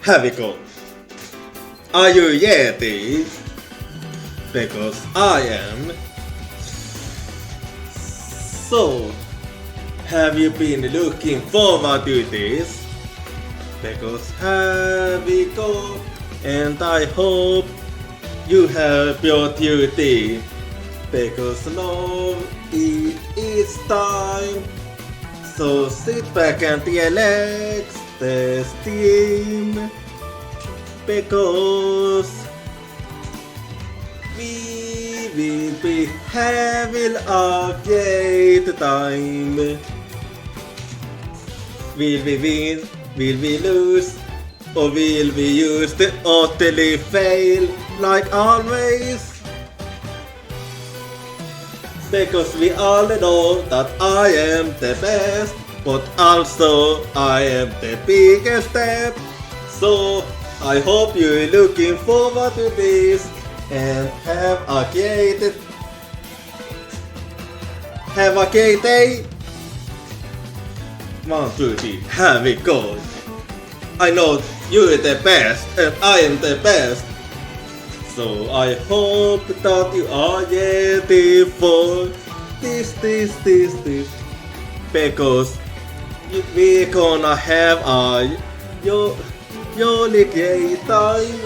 Here we go. Are you ready? Because I am. So, have you been looking forward to this? Because here we go, and I hope you have your duty. Because now it is time. So sit back and relax the steam. Because we will be having a great time. Will we win? Will we lose? Or will we use the utterly fail like always? Because we all know that I am the best, but also I am the biggest step. So I hope you're looking forward to this and have a great day. 1, 2, 3, here we go. I know you're the best and I am the best. So I hope that you are ready for this. Because we're gonna have a really great time.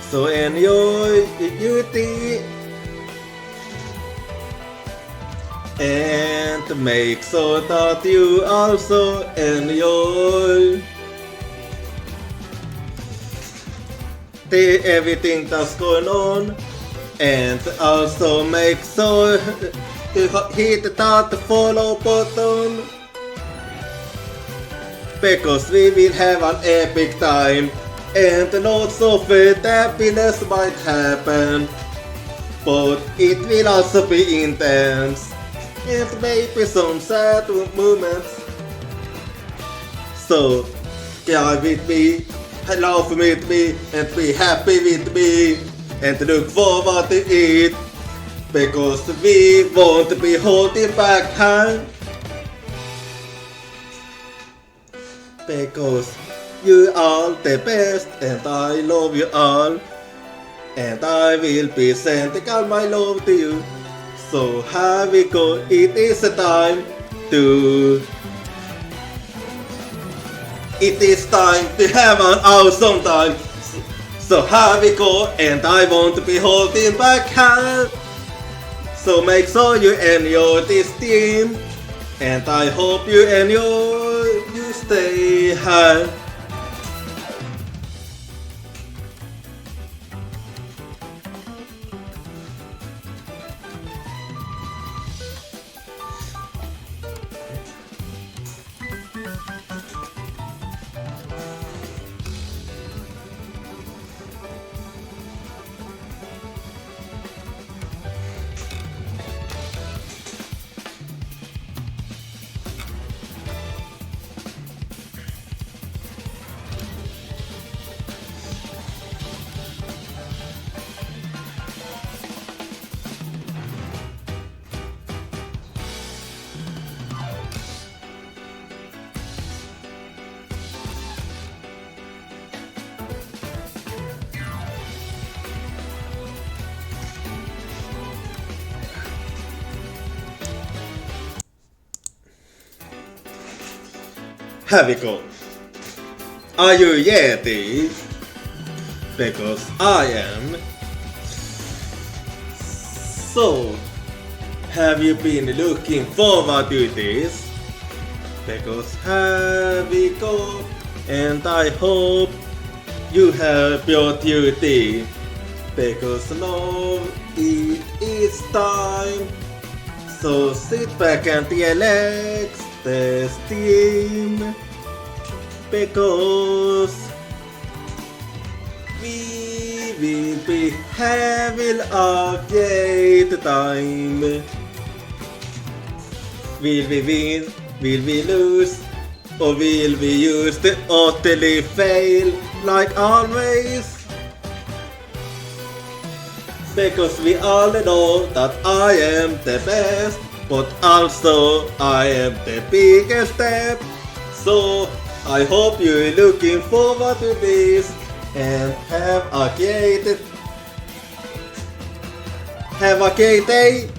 So enjoy your tea and make sure that you also enjoy everything that's going on, and also make sure to hit that follow button, because we will have an epic time and lots of happiness might happen, but it will also be intense and maybe some sad moments. So cry with me, laugh with me, and be happy with me, and look forward to it, because we won't be holding back time. Because you are the best, and I love you all, and I will be sending all my love to you. So here we go, it is time to have an awesome time. So here we go, and I won't be holding back hand. So make sure you enjoy this team, and I hope you enjoy, you stay here. Here we go. Are you ready? Because I am. So, have you been looking forward to this? Because here we go, and I hope you have your duty. Because now it is time. So sit back and relax the steam. Because we will be having a great time. Will we win? Will we lose? Or will we use the utterly fail like always? Because we all know that I am the best, but also I am the biggest step. So I hope you're looking forward to this and have a great day.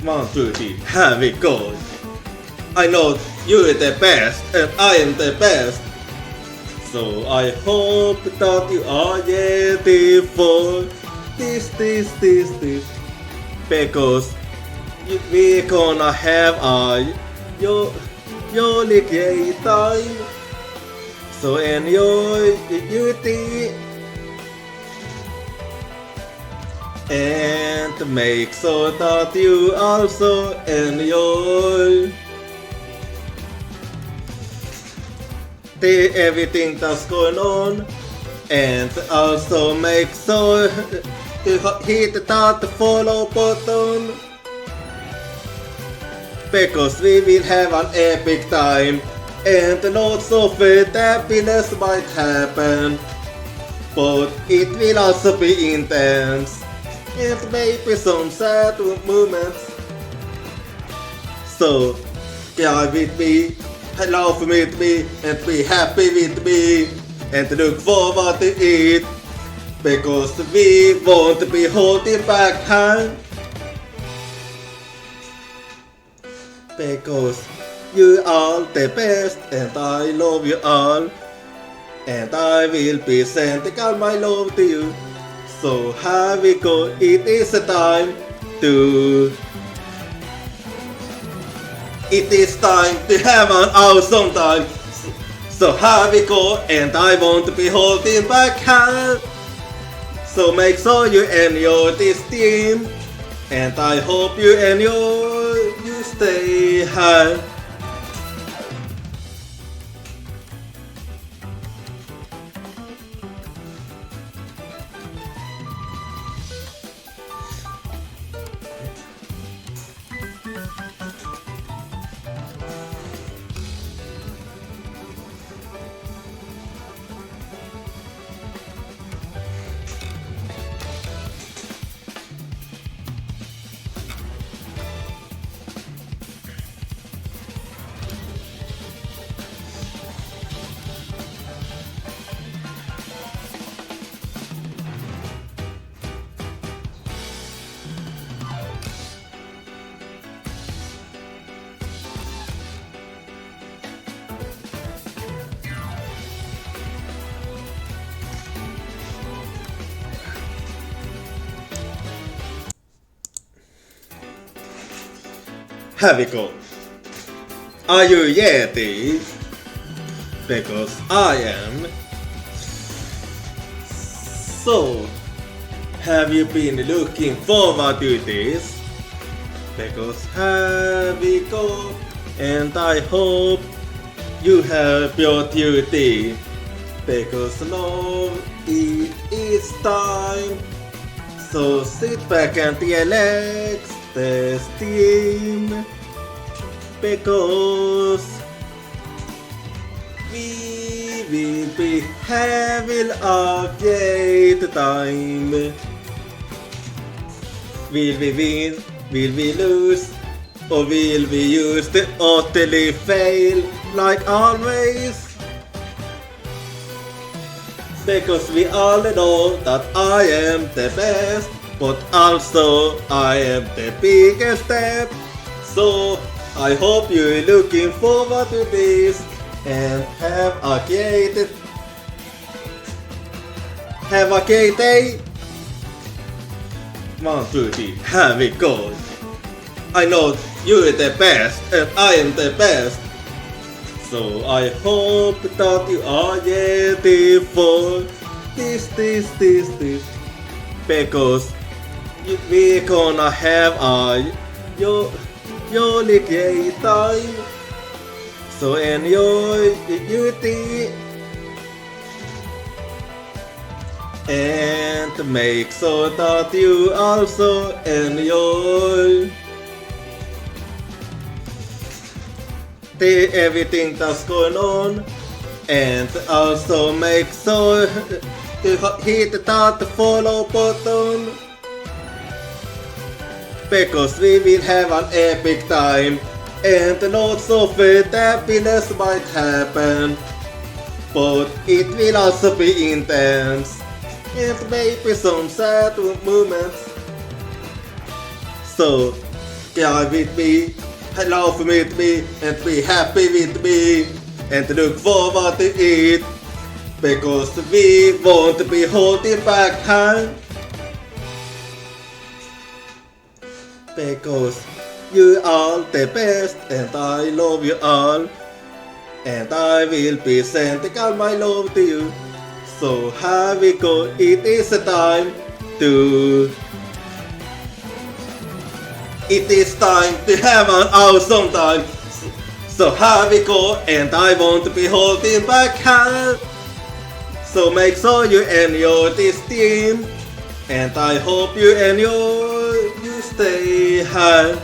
1, 2, 3, here we go. I know you're the best and I am the best. So I hope that you are ready for this. Because we're gonna have a really great time. So enjoy your tea and make sure that you also enjoy everything that's going on, and also make sure to hit that follow button, because we will have an epic time and lots of happiness might happen, but it will also be intense and maybe some sad moments. So cry with me, laugh with me, and be happy with me, and look forward to it, because we won't be holding back hand. Because you are the best and I love you all, and I will be sending all my love to you. So here we go, it is time to have an awesome time. So here we go, and I won't be holding back hand. So make sure you enjoy this team, and I hope you enjoy, you stay here. Here we go. Are you ready? Because I am. So, have you been looking forward to this? Because here we go, and I hope you have brought your tea, because now it is time. So sit back and relax the steam, because we will be having a great time. Will we win? Will we lose? Or will we use the utterly fail like always? Because we all know that I am the best, but also I am the biggest step. So I hope you're looking forward to this and have a great day. 1, 2, 3, here we go. I know you're the best and I am the best. So I hope that you are ready for this. Because we're gonna have a really great time. So enjoy your tea and make sure that you also enjoy everything that's going on, and also make sure to hit that follow button, because we will have an epic time and lots of happiness might happen, but it will also be intense, and maybe some sad moments. So, cry with me, laugh with me, and be happy with me, and look forward to it, because we won't be holding back hand. Because you are the best, and I love you all, and I will be sending all my love to you. So here we go, it is time to have an awesome time. So here we go, and I won't be holding back hand. So make sure you enjoy this team, and I hope you stay high.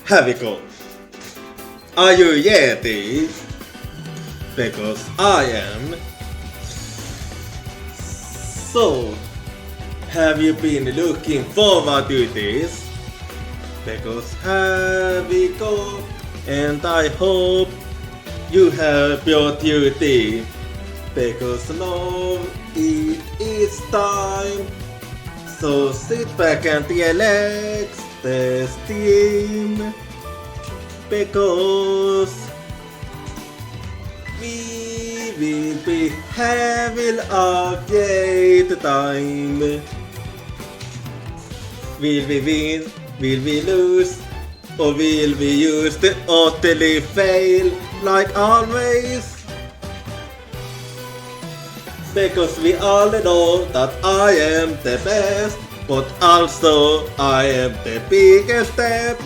Here we go. Are you ready? Because I am. So, have you been looking forward to this? Because here we go, and I hope you have your duty. Because now it is time. So sit back and relax the steam, because we will be having a great time. Will we win? Will we lose? Or will we use the utterly fail like always? Because we all know that I am the best, but also I am the biggest step.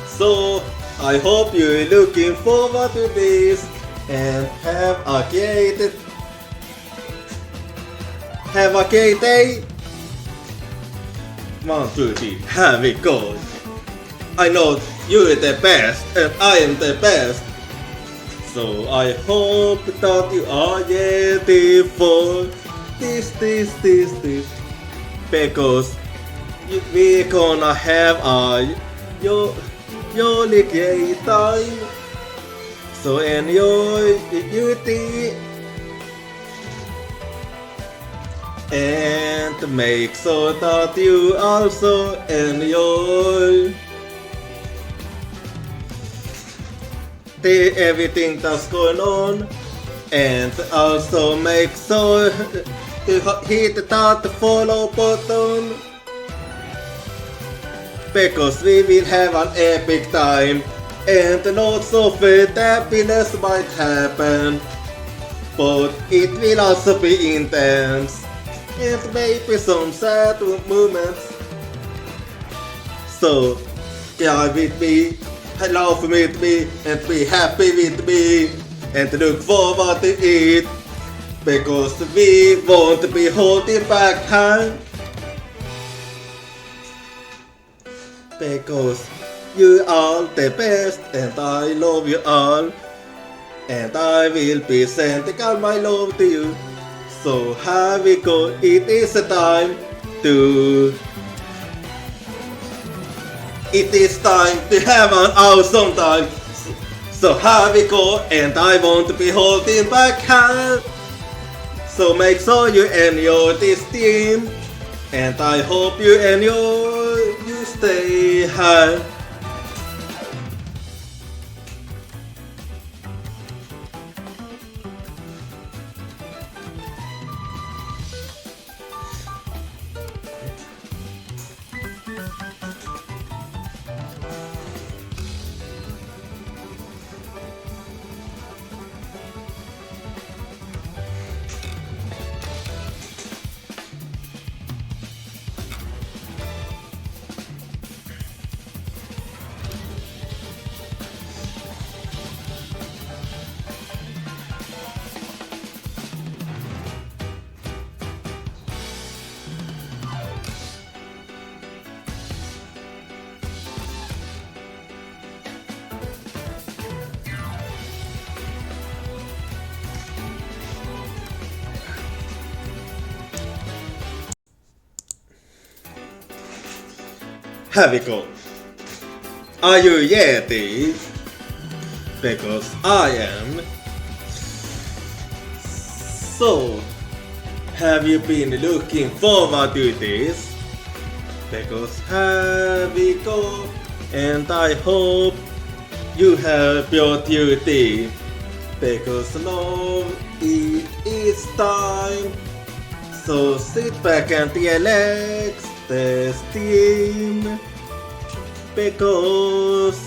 So I hope you're looking forward to this, and have a great day. 1, 2, 3, here we go. I know you're the best, and I am the best. So I hope that you are ready for this. Because we're gonna have a really great time. So enjoy the duty, and make sure that you also enjoy everything that's going on, and also make sure to hit that follow button, because we will have an epic time, and lots of happiness might happen, but it will also be intense, and maybe some sad moments. So cry with me, laugh with me, and be happy with me, and look forward to it, because we won't be holding back hand. Because you are the best, and I love you all, and I will be sending all my love to you. So here we go, it is time to have an awesome time. So here we go, and I won't be holding back hand. So make sure you enjoy this team, and I hope you stay high. Have we go? Are you ready? Because I am. So, have you been looking forward to this? Because have we go? And I hope you have your duty. Because now it is time. So sit back and relax the steam. Because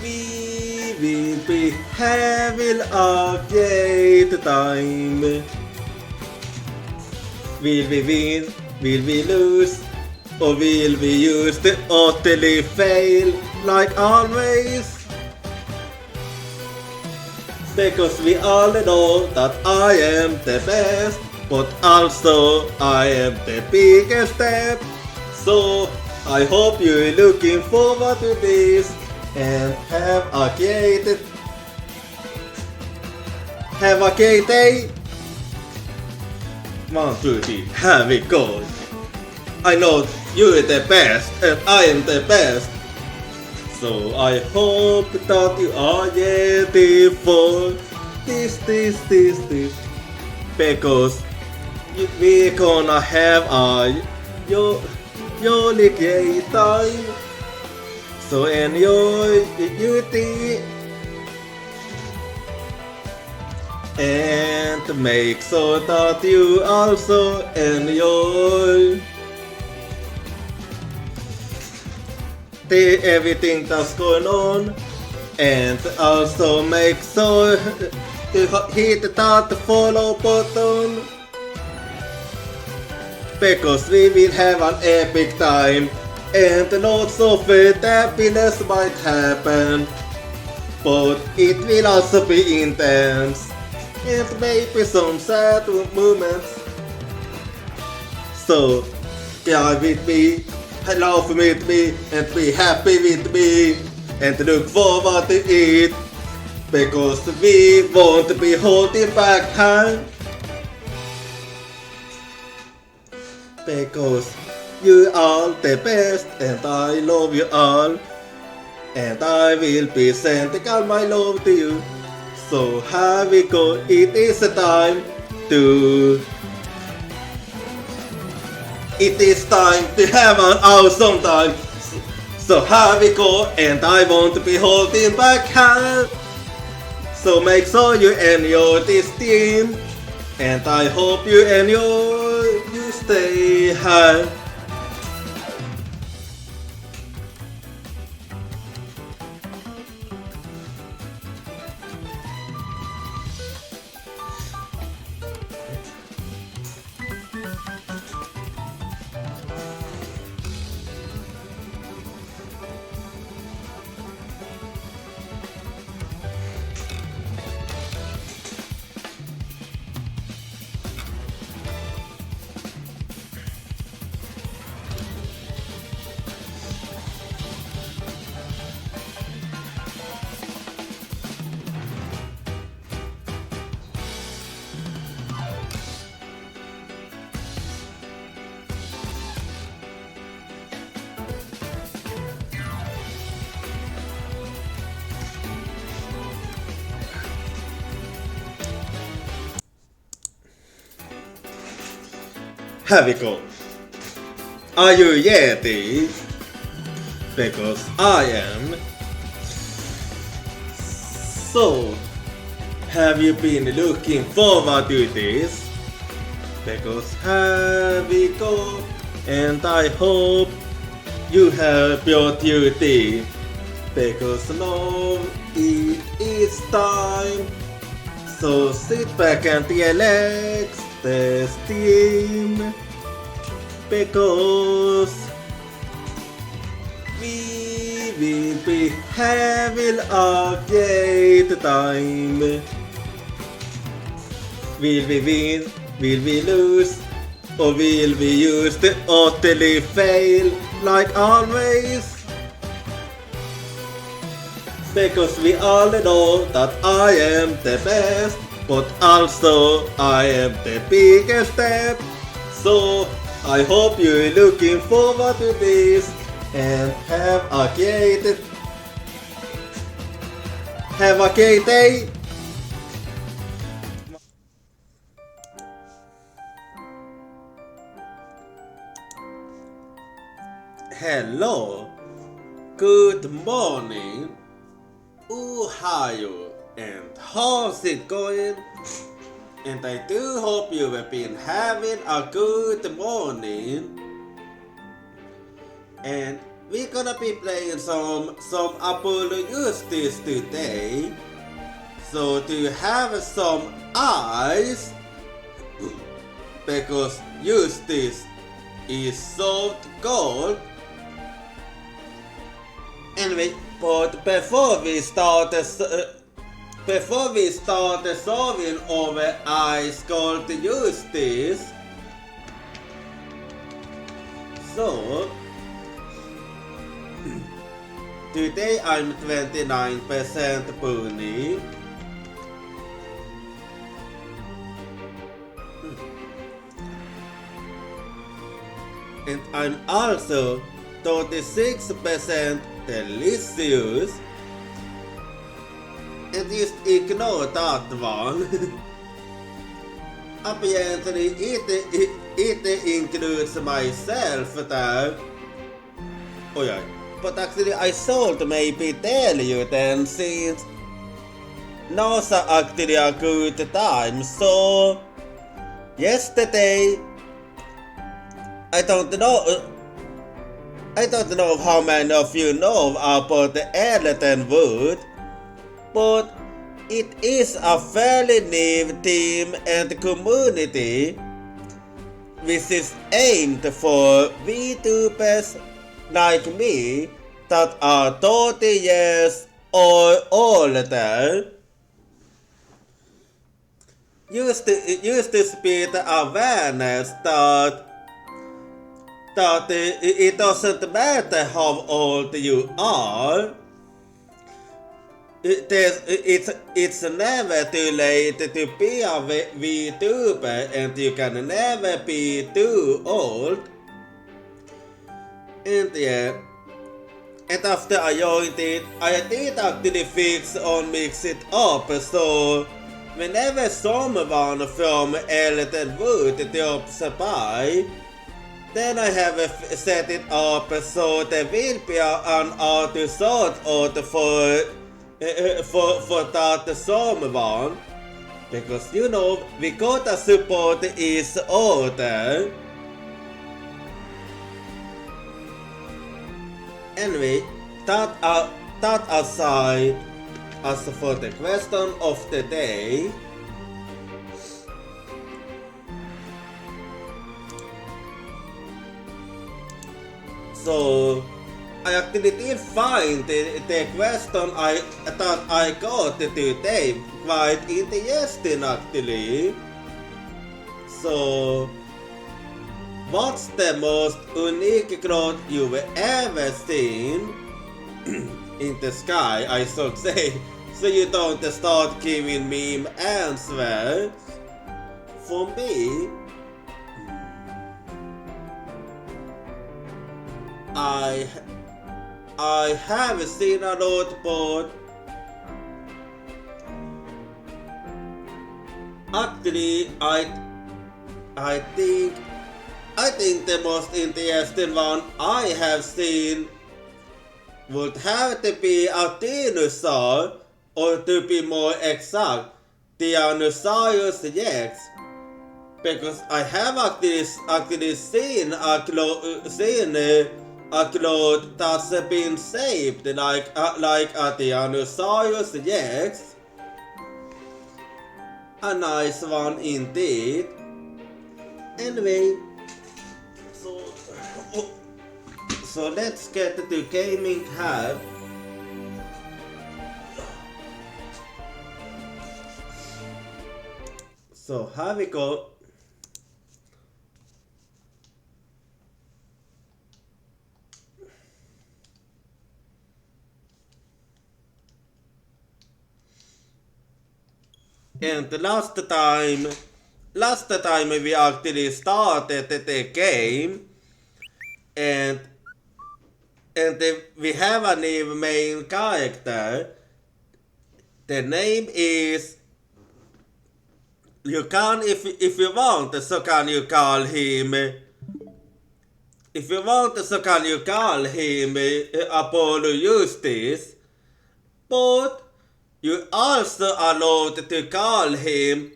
we will be having a great time. Will we win? Will we lose? Or will we use the utterly fail like always? Because we all know that I am the best, but also I am the biggest step. So I hope you're looking forward to this and have a great day. 1, 2, 3, have it go. I know you're the best and I am the best. So I hope that you are ready for this. Because we're gonna have a really great time. So enjoy the duty and make sure that you also enjoy everything that's going on, and also make sure to hit that follow button, because we will have an epic time and lots of happiness might happen, but it will also be intense and maybe some sad moments. So bear with me, laugh with me, and be happy with me, and look forward to it, because we won't be holding back hand. Because you are the best, and I love you all, and I will be sending all my love to you. So here we go, it is time to have an awesome time. So here we go, and I won't be holding back hand. So make sure you enjoy this team, and I hope you enjoy, you stay high. Here we go. Are you ready? Because I am. So, have you been looking forward to this? Because here we go, and I hope you have your duty. Because now it is time. So sit back and relax the steam, because we will be having a great time. Will we win? Will we lose? Or will we use the utterly fail like always? Because we all know that I am the best, but also I am the biggest step. So I hope you're looking forward to this and have a great day. Hello, good morning, Ohio, and how's it going? And I do hope you have been having a good morning. And we're gonna be playing some Apollo Justice today. So do you have some eyes? Because Justice is solved gold. Anyway, but before we start solving over ice cold Justice, so today I'm 29% pony. And I'm also 36% delicious. And just ignore that one. Apparently it includes myself there. Oh yeah. But actually I should maybe tell you then, since now's actually a good time. So yesterday I don't know how many of you know about the Elton Wood, but it is a fairly new team and community which is aimed for VTubers like me that are 30 years or older. Used to spread awareness that it doesn't matter how old you are. It's never too late to be a VTuber, and you can never be too old. And yeah, and after I joined it, I did actually fix or mix it up, so whenever someone from Elton Wood drops by, then I have set it up so there will be an auto sort out for that someone, because you know we gotta support each other. Anyway, that aside, as for the question of the day, so I actually did find the question that I got today quite interesting actually. So, what's the most unique cloud you've ever seen in the sky, I should say, so you don't start giving me answers. For me, I have seen a lot, but actually I think the most interesting one I have seen would have to be a dinosaur, or to be more exact, Tyrannosaurus Rex. Because I have actually seen a cloud that's been shaped like a Tyrannosaurus Rex. A nice one indeed. Anyway, so let's get to gaming hub. So here we go. And the last time last time we actually started the game, and we have a new main character. The name is, you can, if you want, so can you call him, if you want, so can you call him Apollo Justice, but you also allowed to call him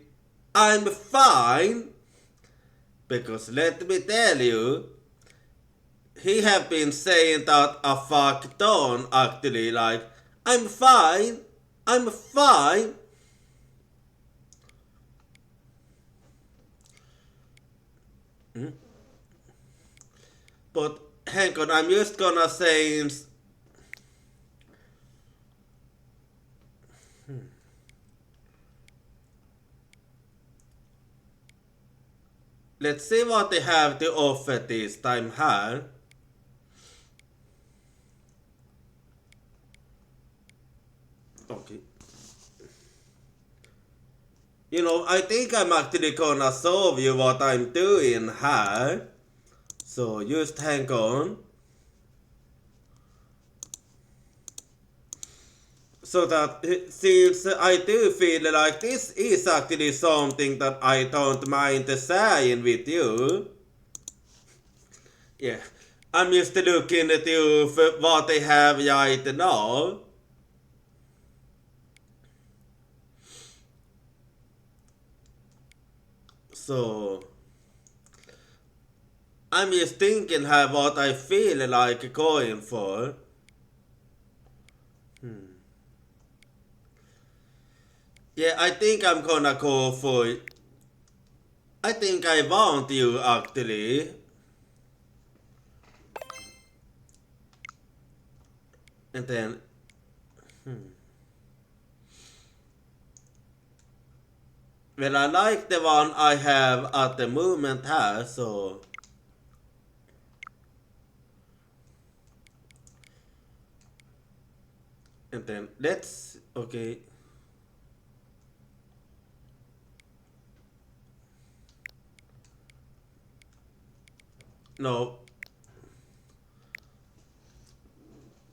I'm fine, because let me tell you, he have been saying that a fuck ton actually, like, I'm fine, I'm fine. But hang on, I'm just gonna say, let's see what they have to offer this time here. Okay. You know, I think I'm actually gonna show you what I'm doing here. So just hang on. So that since I do feel like this is actually something that I don't mind sharing with you. Yeah. I'm just looking at you for what they have right now. So I'm just thinking how what I feel like going for. Yeah, I think I'm gonna go for, I think I want you actually. And then well, I like the one I have at the moment here, so and then let's, okay. No.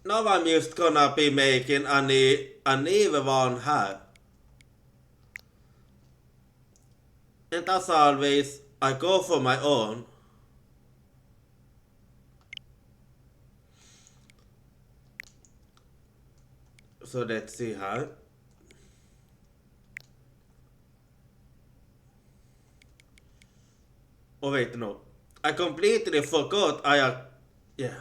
Now I'm just gonna be making an even one here. And as always, I go for my own. So let's see here. Oh wait, no. I completely forgot yeah.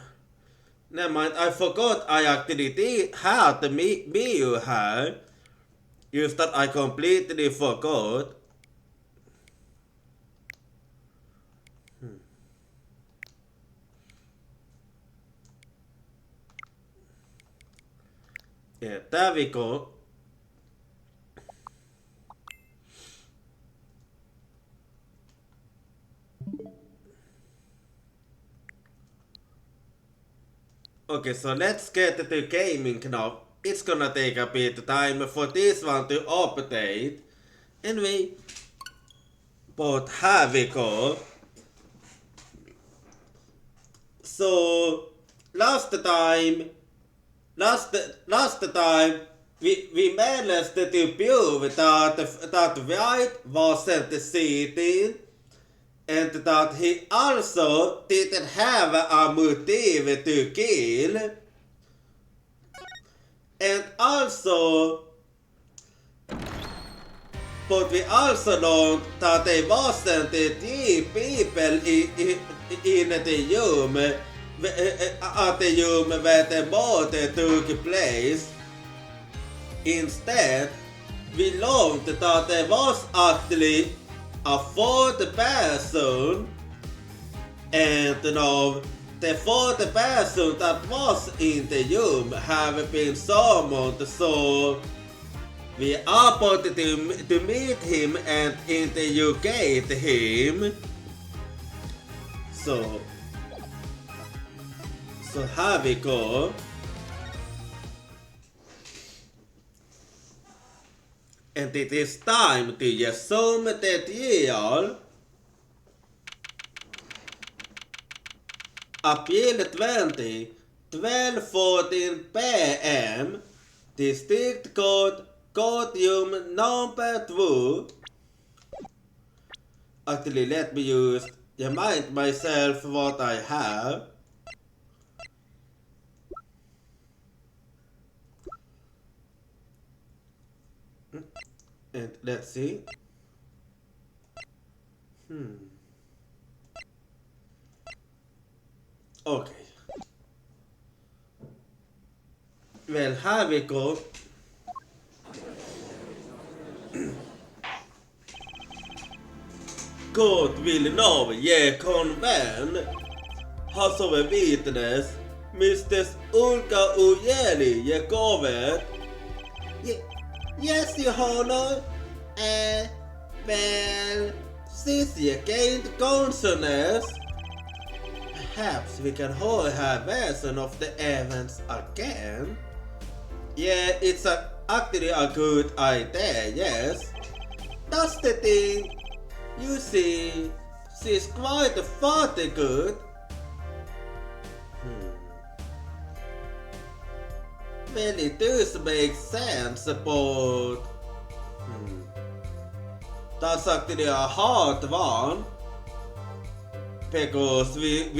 Never mind, I forgot I actually had the Miu here. Just that I completely forgot. Yeah, there we go. Okay, so let's get to gaming now. It's gonna take a bit of time for this one to update. Anyway, but here we go. So last time we managed to prove that Wright wasn't cheating, and that he also didn't have a motive to kill, and also, but we also learned that there wasn't 3 people in the room at the room where the murder took place. Instead, we learned that there was actually a 4th person, and now the 4th person that was in the room have been summoned, so we are about to meet him and interrogate him. So here we go. And it is time to resume the deal. April 20, 12:14 p.m. District Code, Codium number 2. Actually, let me just remind myself what I have. And let's see. Okay. Well, here we go. God will now convene House of Witness, Mr. Ulka Ujeli Jakovet. Yes, Your Honor. Well, since you gained consciousness, perhaps we can hold her version of the events again. Yeah, it's actually a good idea, yes. That's the thing. You see, she's quite fatigued. Well, it does make sense, but that's actually a hard one. Because we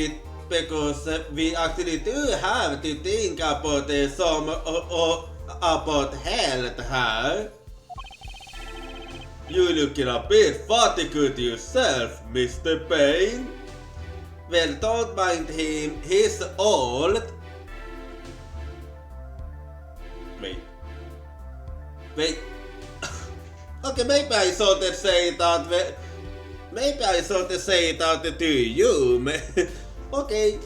actually do have to think about some about health here. You looking a bit fatigued yourself, Mr. Payne. Well, don't mind him, he's old. Wait. Okay, maybe I should say that. Maybe I should say that to you. Okay.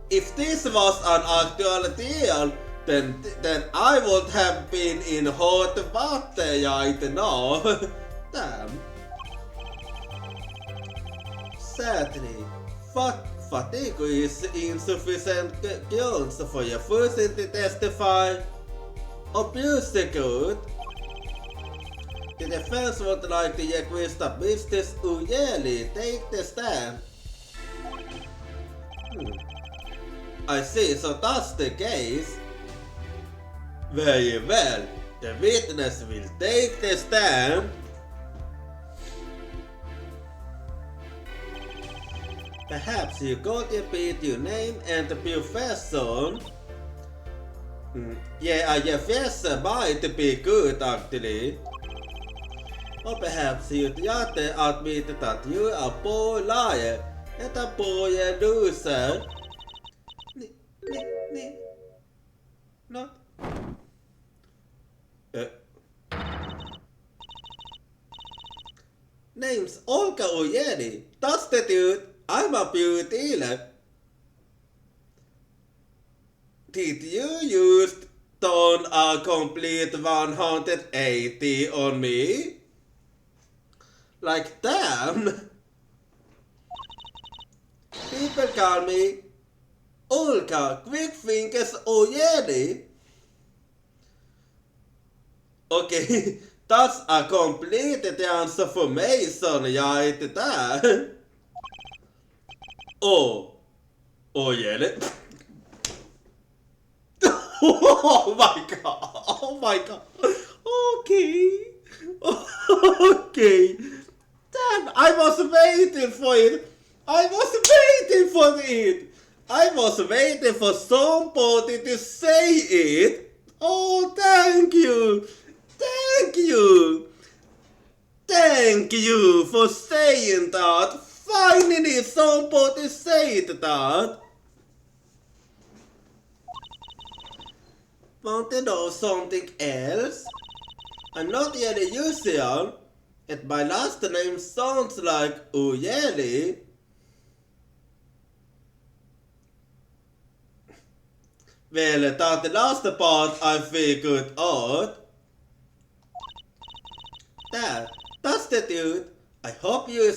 If this was an actual deal, then I would have been in hot water right now. Damn. Sadly, fatigue is insufficient grounds for your person to testify. Abuse the code. The defense would like to request that Mr. Ujeli take the stand. I see, so that's the case. Very well, the witness will take the stand. Perhaps you could repeat your name and profession. Yeah, a professor might be good actually. Or perhaps you'd rather admit that you're a poor liar and a poor loser. Not. Name's Olga Ujeli. That's the dude. I'm a pure dealer. Did you use turn a complete 180 on me? Like damn. People call me Olga Quick Fingers Ujeli. Okay, that's a complete transformation right there. Ujeli. Oh my god. Okay. Damn, I was waiting for it. I was waiting for somebody to say it. Oh, thank you. Thank you for saying that. Finally somebody said that. Want to know something else? I'm not really usual, and my last name sounds like Ujeli. Well, that last part I figured out. That's the dude. I hope you're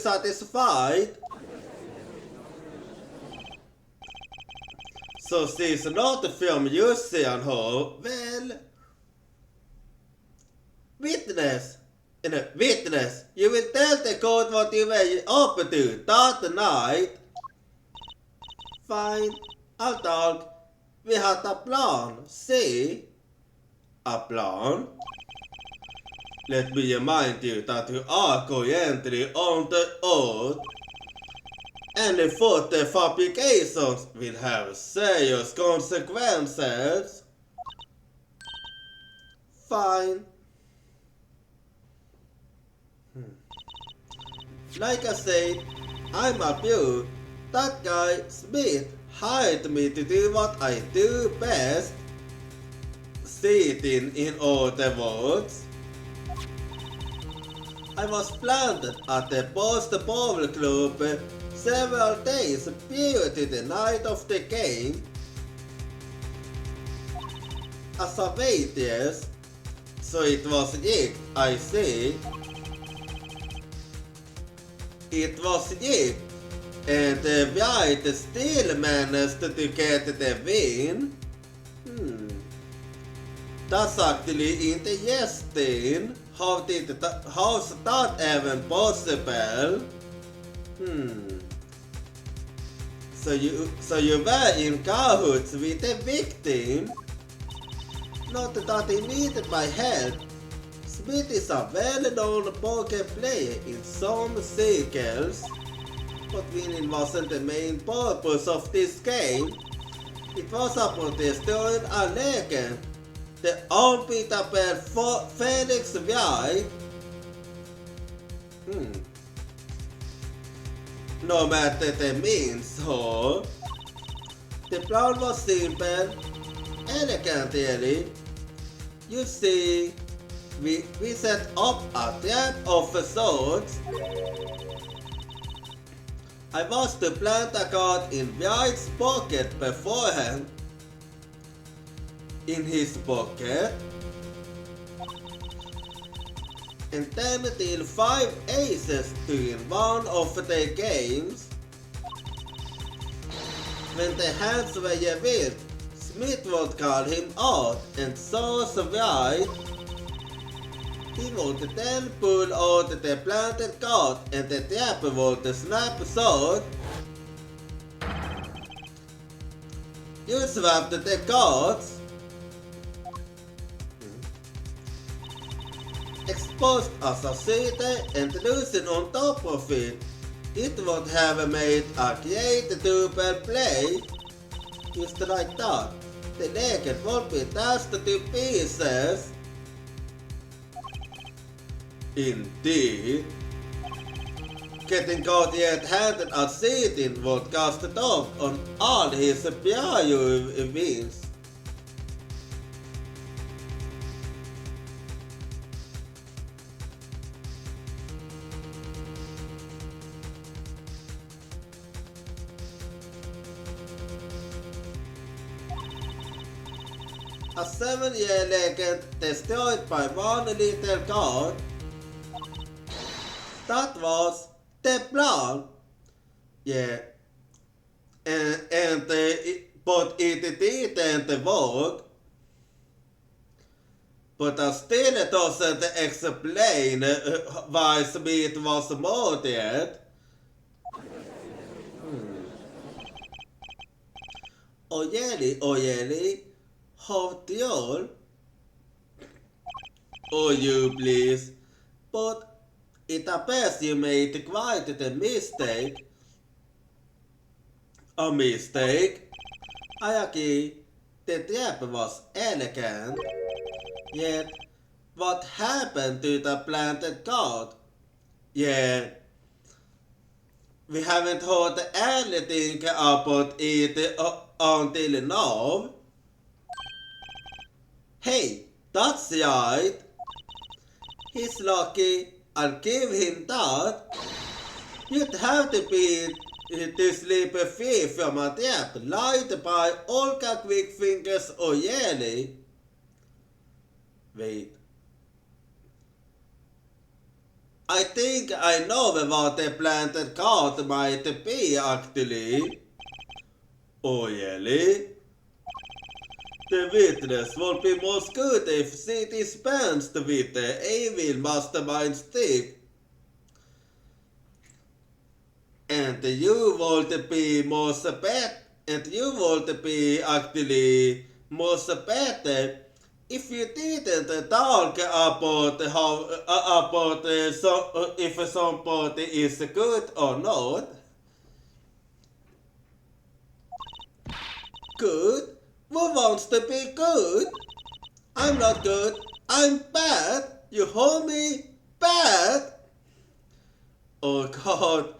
So she's not from Jussi and her. Well, witness. Witness, you will tell the court what you were up to that night. Fine, I'll talk. We had a plan. See? A plan? Let me remind you that you are currently on the oath. Any further fabrications will have serious consequences. Fine. Like I said, I'm a pure. That guy, Smith, hired me to do what I do best. Sitting in other words. I was planted at the Post Ball Club several days prior to the night of the game. As a waitress, so it was rigged, I see. It was rigged, and Wright still managed to get the win. That's actually interesting. How's that even possible? So you were in cahoots with the victim? Not that he needed my help. Smith is a well-known poker player in some circles, but winning wasn't the main purpose of this game. It was about destroying a legend, the unbeatable Felix Wright. No matter the means, though. The plan was simple, elegant really. You see, we set up a trap of sorts. I was to plant a card in Wright's pocket beforehand. In his pocket. And then deal 5 aces during one of the games. When the hands were revealed, Smith would call him out and so Wright. He would then pull out the planted card and the trap would snap shut. You swapped the cards. Exposed as a cheater and losing on top of it, it would have made a great double play. Just like that, the legend would be dashed to pieces. Indeed. Getting caught red-handed at cheating would cast doubt on all his prior wins. A 7-year legend destroyed by one little card. That was the plan. Yeah. But it didn't work. But that still doesn't explain why Smith was murdered. Oyeli, hold your. Oh, you please. But it appears you made quite the mistake. A mistake? I agree. The trap was elegant. Yet, what happened to the planted card? Yeah. We haven't heard anything about it until now. Hey, that's right. He's lucky. I'll give him that. You'd have to be to sleep free from a trap lighted by Olga Quickfingers Oyeli. Wait. I think I know what the planted card might be actually. Oyeli? The witness would be most good if she dispensed with the evil mastermind's stick. And you would be most bad, and you would be actually most better if you didn't talk about how about if somebody is good or not. Good? Who wants to be good? I'm not good. I'm bad. You heard me? Bad. Oh God.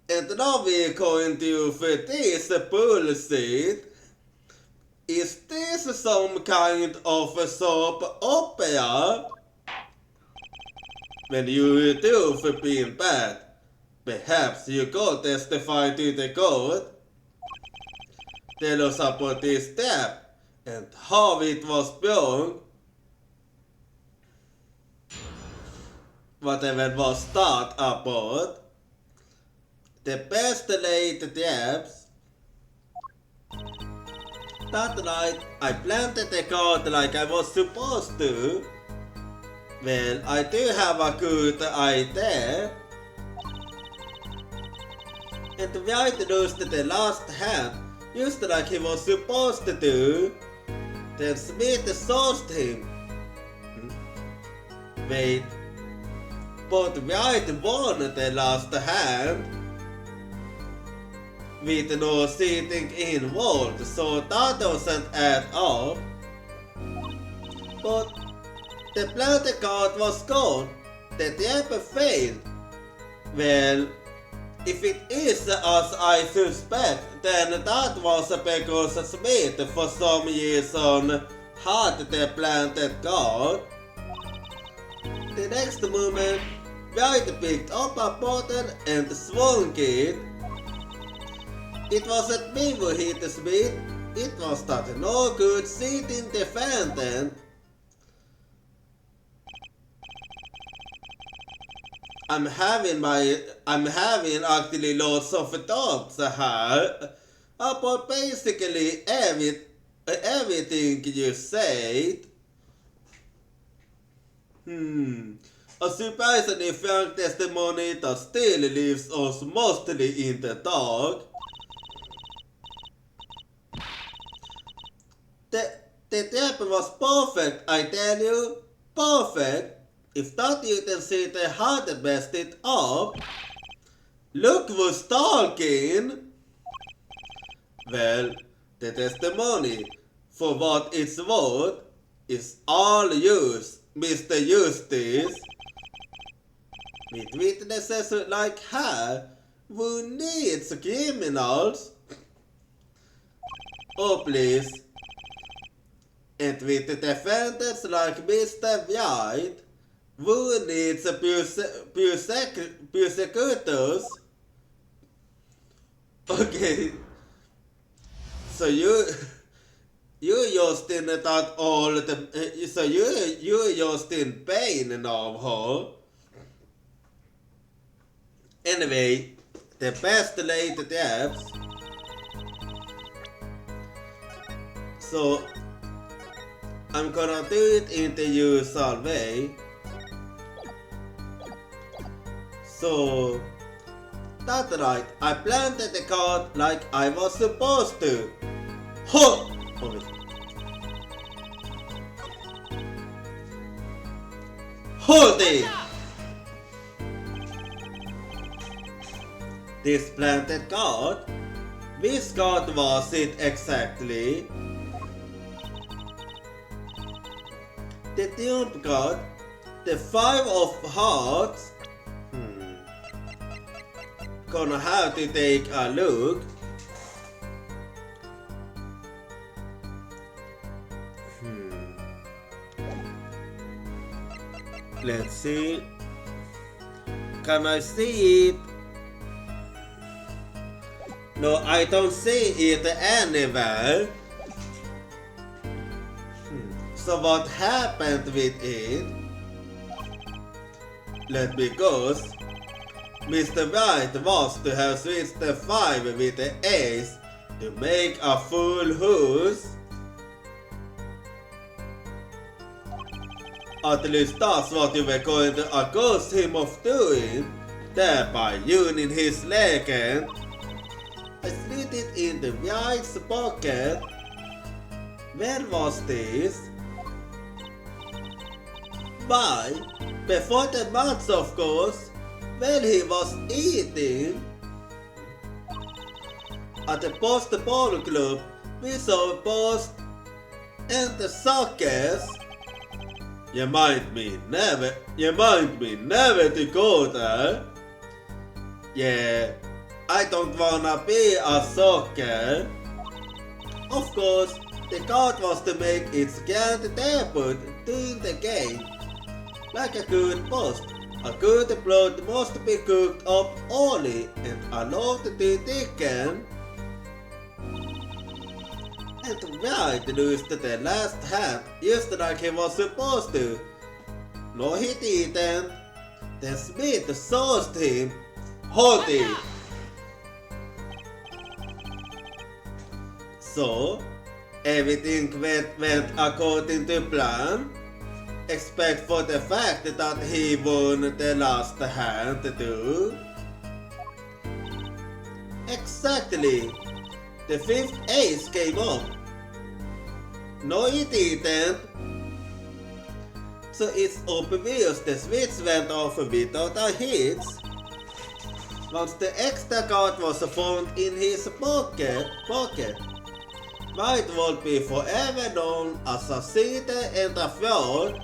And now we're going to for this bullshit. Is this some kind of a soap opera? When you do for being bad, perhaps you go testify to the court. Tell us about this step and how it was built. Whatever was that about. The best laid depths. That night, I planted the card like I was supposed to. Well, I do have a good idea. And Wright lost the last hand, just like he was supposed to do. Then Smith sauced him. Wait, but Wright won the last hand. With no cheating involved, so that doesn't add up. But the planted card was gone. The temper failed. Well, if it is as I suspect, then that was because Smith for some reason had the planted card. The next moment, Wright picked up a bottle and swung it. It wasn't me who hit Smith. It was that no good sitting defendant. I'm having actually lots of thoughts here about basically everything you said. A surprisingly frank testimony that still leaves us mostly in the dark. The tap was perfect, I tell you. Perfect. If that utensil had messed it up. Look who's talking. Well, the testimony, for what it's worth, is all yours, Mr. Justice. With witnesses like her, who needs criminals? Oh please. And with the defendants like Mr. Wright, who needs persecutors? Okay, so you just in that all the so you just in pain now, huh? Anyway, the best laid depths. So I'm gonna do it in the usual way. So that's right, I planted the card like I was supposed to. Ho! Hold it! This planted card? Which card was it exactly? The trump card? The 5 of hearts? Gonna have to take a look. Let's see. Can I see it? No, I don't see it anywhere. So what happened with it? Let me guess. Mr. Wright was to have switched the 5 with the ace to make a full house. At least that's what you were going to accuse him of doing, thereby ruining his legend. I slid it in the Wright's pocket. When was this? Why, before the match of course, when he was eating. At the Post Ball Club, we saw a post and the suckers. You mind me never to go there. Yeah, I don't wanna be a sucker. Of course, the card was to make its grand debut during the game. Like a good post, a good blood must be cooked up early and allowed to thicken. And Wright lost the last hand just like he was supposed to. No, he didn't. Then Smith sauced him. Hold it! So, everything went according to plan, except for the fact that he won the last hand too. Exactly. The fifth ace came up. No, it didn't. So it's obvious the switch went off without a hit. Once the extra card was found in his pocket, Wright would be forever known as a cheater and a fraud.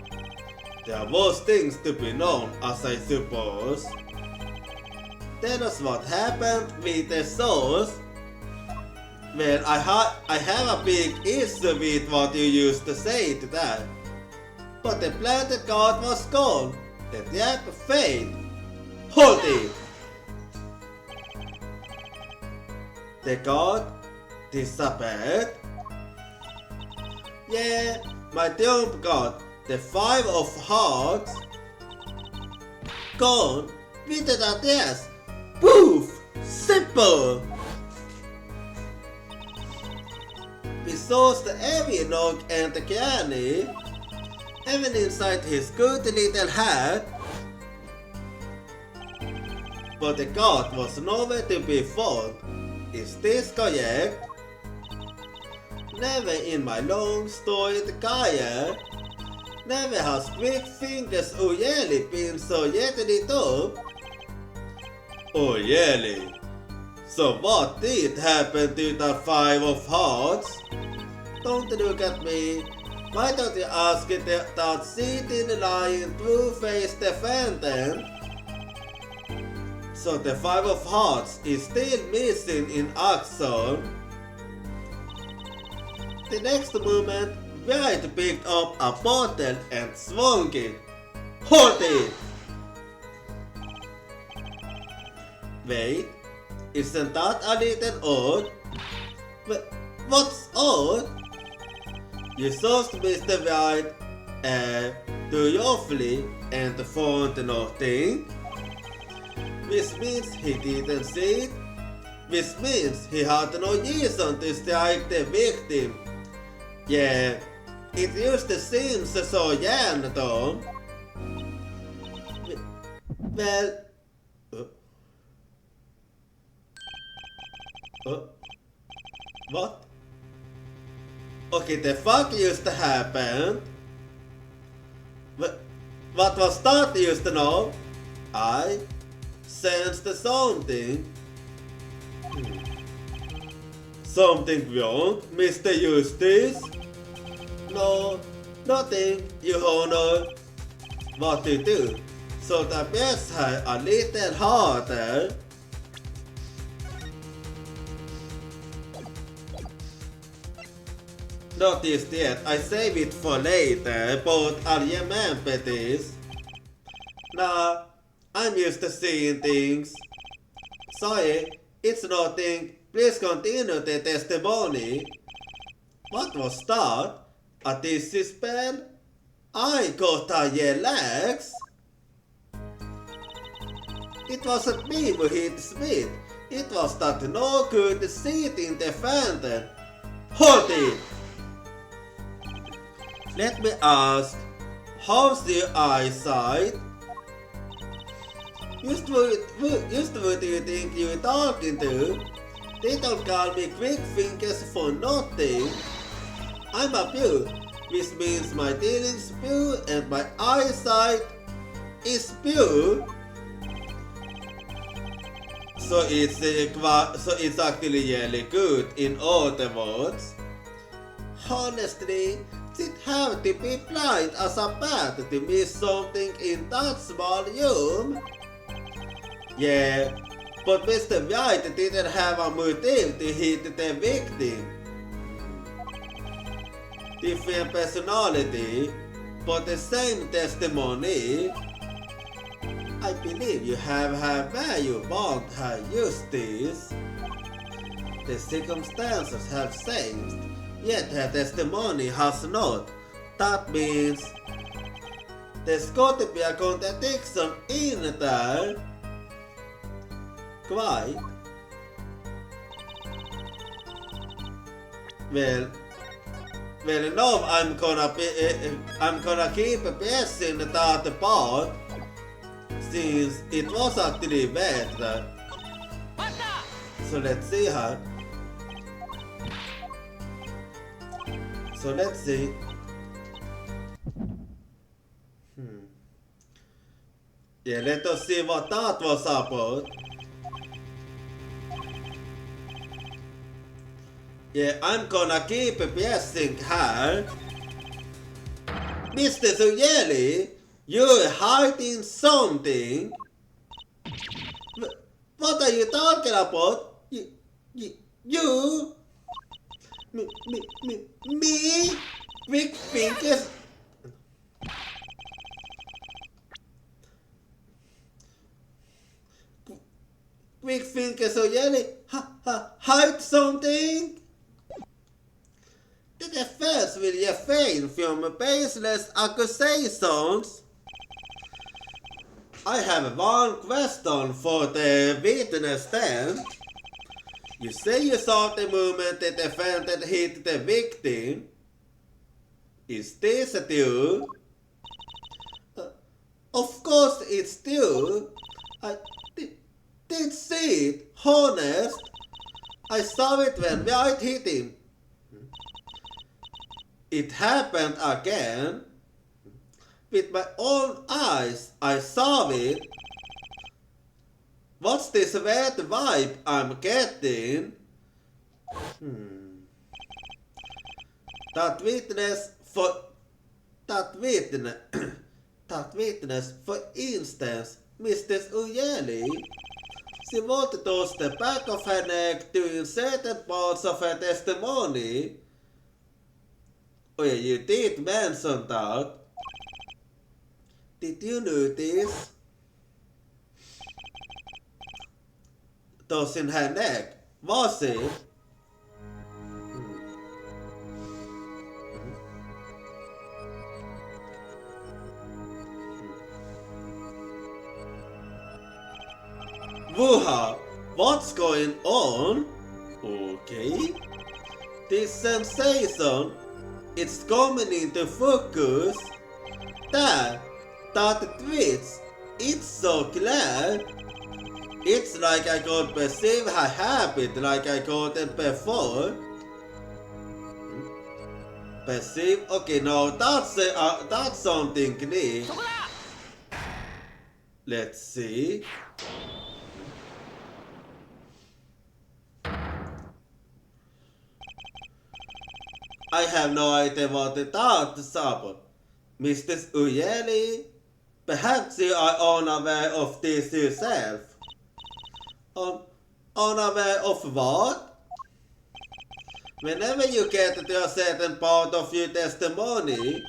There was things to be known, as I suppose. That was what happened with the sauce. Well, I have a big issue with what you used to say to that. But the planted card was gone. The trap failed. Hold it! The card disappeared. Yeah, my trump card, the 5 of hearts, gone with the address. Poof! Simple! We sourced every nook and cranny, even inside his good little hat. But the card was nowhere to be found. Is this correct? Never in my long storied career, never has quick fingers really been so yetly up. Oh really? So what did happen to that 5 of hearts? Don't look at me. Why don't you ask that sitting lying two-faced defendant? So the 5 of hearts is still missing in action. The next moment, Wright picked up a bottle and swung it. Hold it! Wait, isn't that a little odd? What's odd? You saw Mr. Wright too awfully and found nothing. Which means he didn't see it. Which means he had no reason to strike the victim. Yeah, it used to seem so random. Well... What? Okay, the fuck used to happen? What was that used to know? I sensed something. Something wrong, Mr. Eustace? No, nothing, Your Honor. What to do? So the best had a little harder. Not just yet, I save it for later, but I'll remember this. Nah, I'm used to seeing things. Sorry, it's nothing. Please continue the testimony. What was that? A dizzy spell? I got a relax. It wasn't me who hit Smith. It was that no good sitting defendant. Hold it! Let me ask, How's your eyesight? Just who do you think you're talking to? They don't call me quick fingers for nothing. I'm a pew, which means my dealings pew and my eyesight is pew. So it's actually really good in other words. Honestly, it have to be blind as a bat to miss something in that small room. Yeah, but Mr. Wright didn't have a motive to hit the victim. Different personality, but the same testimony. I believe you have had value won't have used this. The circumstances have changed, yet her testimony has not. That means there's got to be a contradiction in there. Quite. Well, now I'm gonna keep guessing that part, since it was actually better. So let's see her. So let's see. Yeah, let us see what that was about. Yeah, I'm gonna keep guessing her. Mr. Zuyeli, you're hiding something. What are you talking about? You? Me? Quick fingers? Quick fingers, Zuyeli? Hide something? The defense will refrain from baseless accusations. I have one question for the witness then. You say you saw the moment the defendant hit the victim. Is this true? Of course it's true. I did see it, honest. I saw it when Wright hit him. It happened again. With my own eyes, I saw it. What's this weird vibe I'm getting? That witness, for instance, Mrs. Ujeli, she wanted to toss the back of her neck during certain parts of her testimony. Oh yeah, you did mention that. Did you notice? Tossing her neck, was it? Wooha! What's going on? Okay. This sensation, it's coming into focus. That twitch, it's so clear. It's like I could perceive her habit like I couldn't before. Perceive? Okay, no, that's something new. Let's see. I have no idea what that is about. Mrs. Ujeli, perhaps you are unaware of this yourself. Unaware of what? Whenever you get to a certain part of your testimony,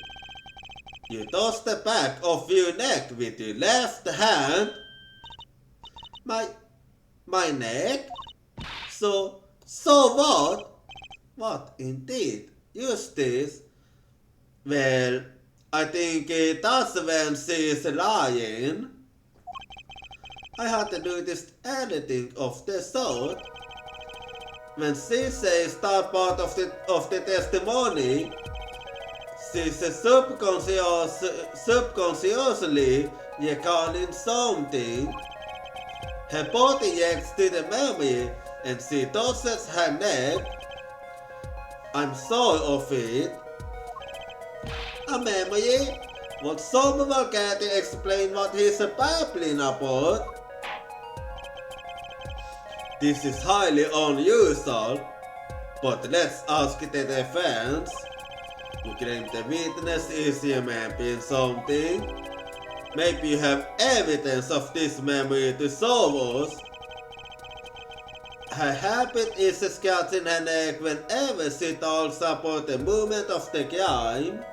you toss the back of your neck with your left hand. My neck? So what? What indeed? Justice? Well, I think that's when she is lying. I hadn't noticed anything of the sort. When she says that part of the testimony, Since subconsciously recalling something, her body reacts to the memory and she tosses her neck. I'm sorry of it. A memory? Would someone care to explain what he's babbling about? This is highly unusual, but let's ask the defense. You claim the witness is remembering something. Maybe you have evidence of this memory to show us. Her habit is scratching her neck whenever she talks about the moment of the crime.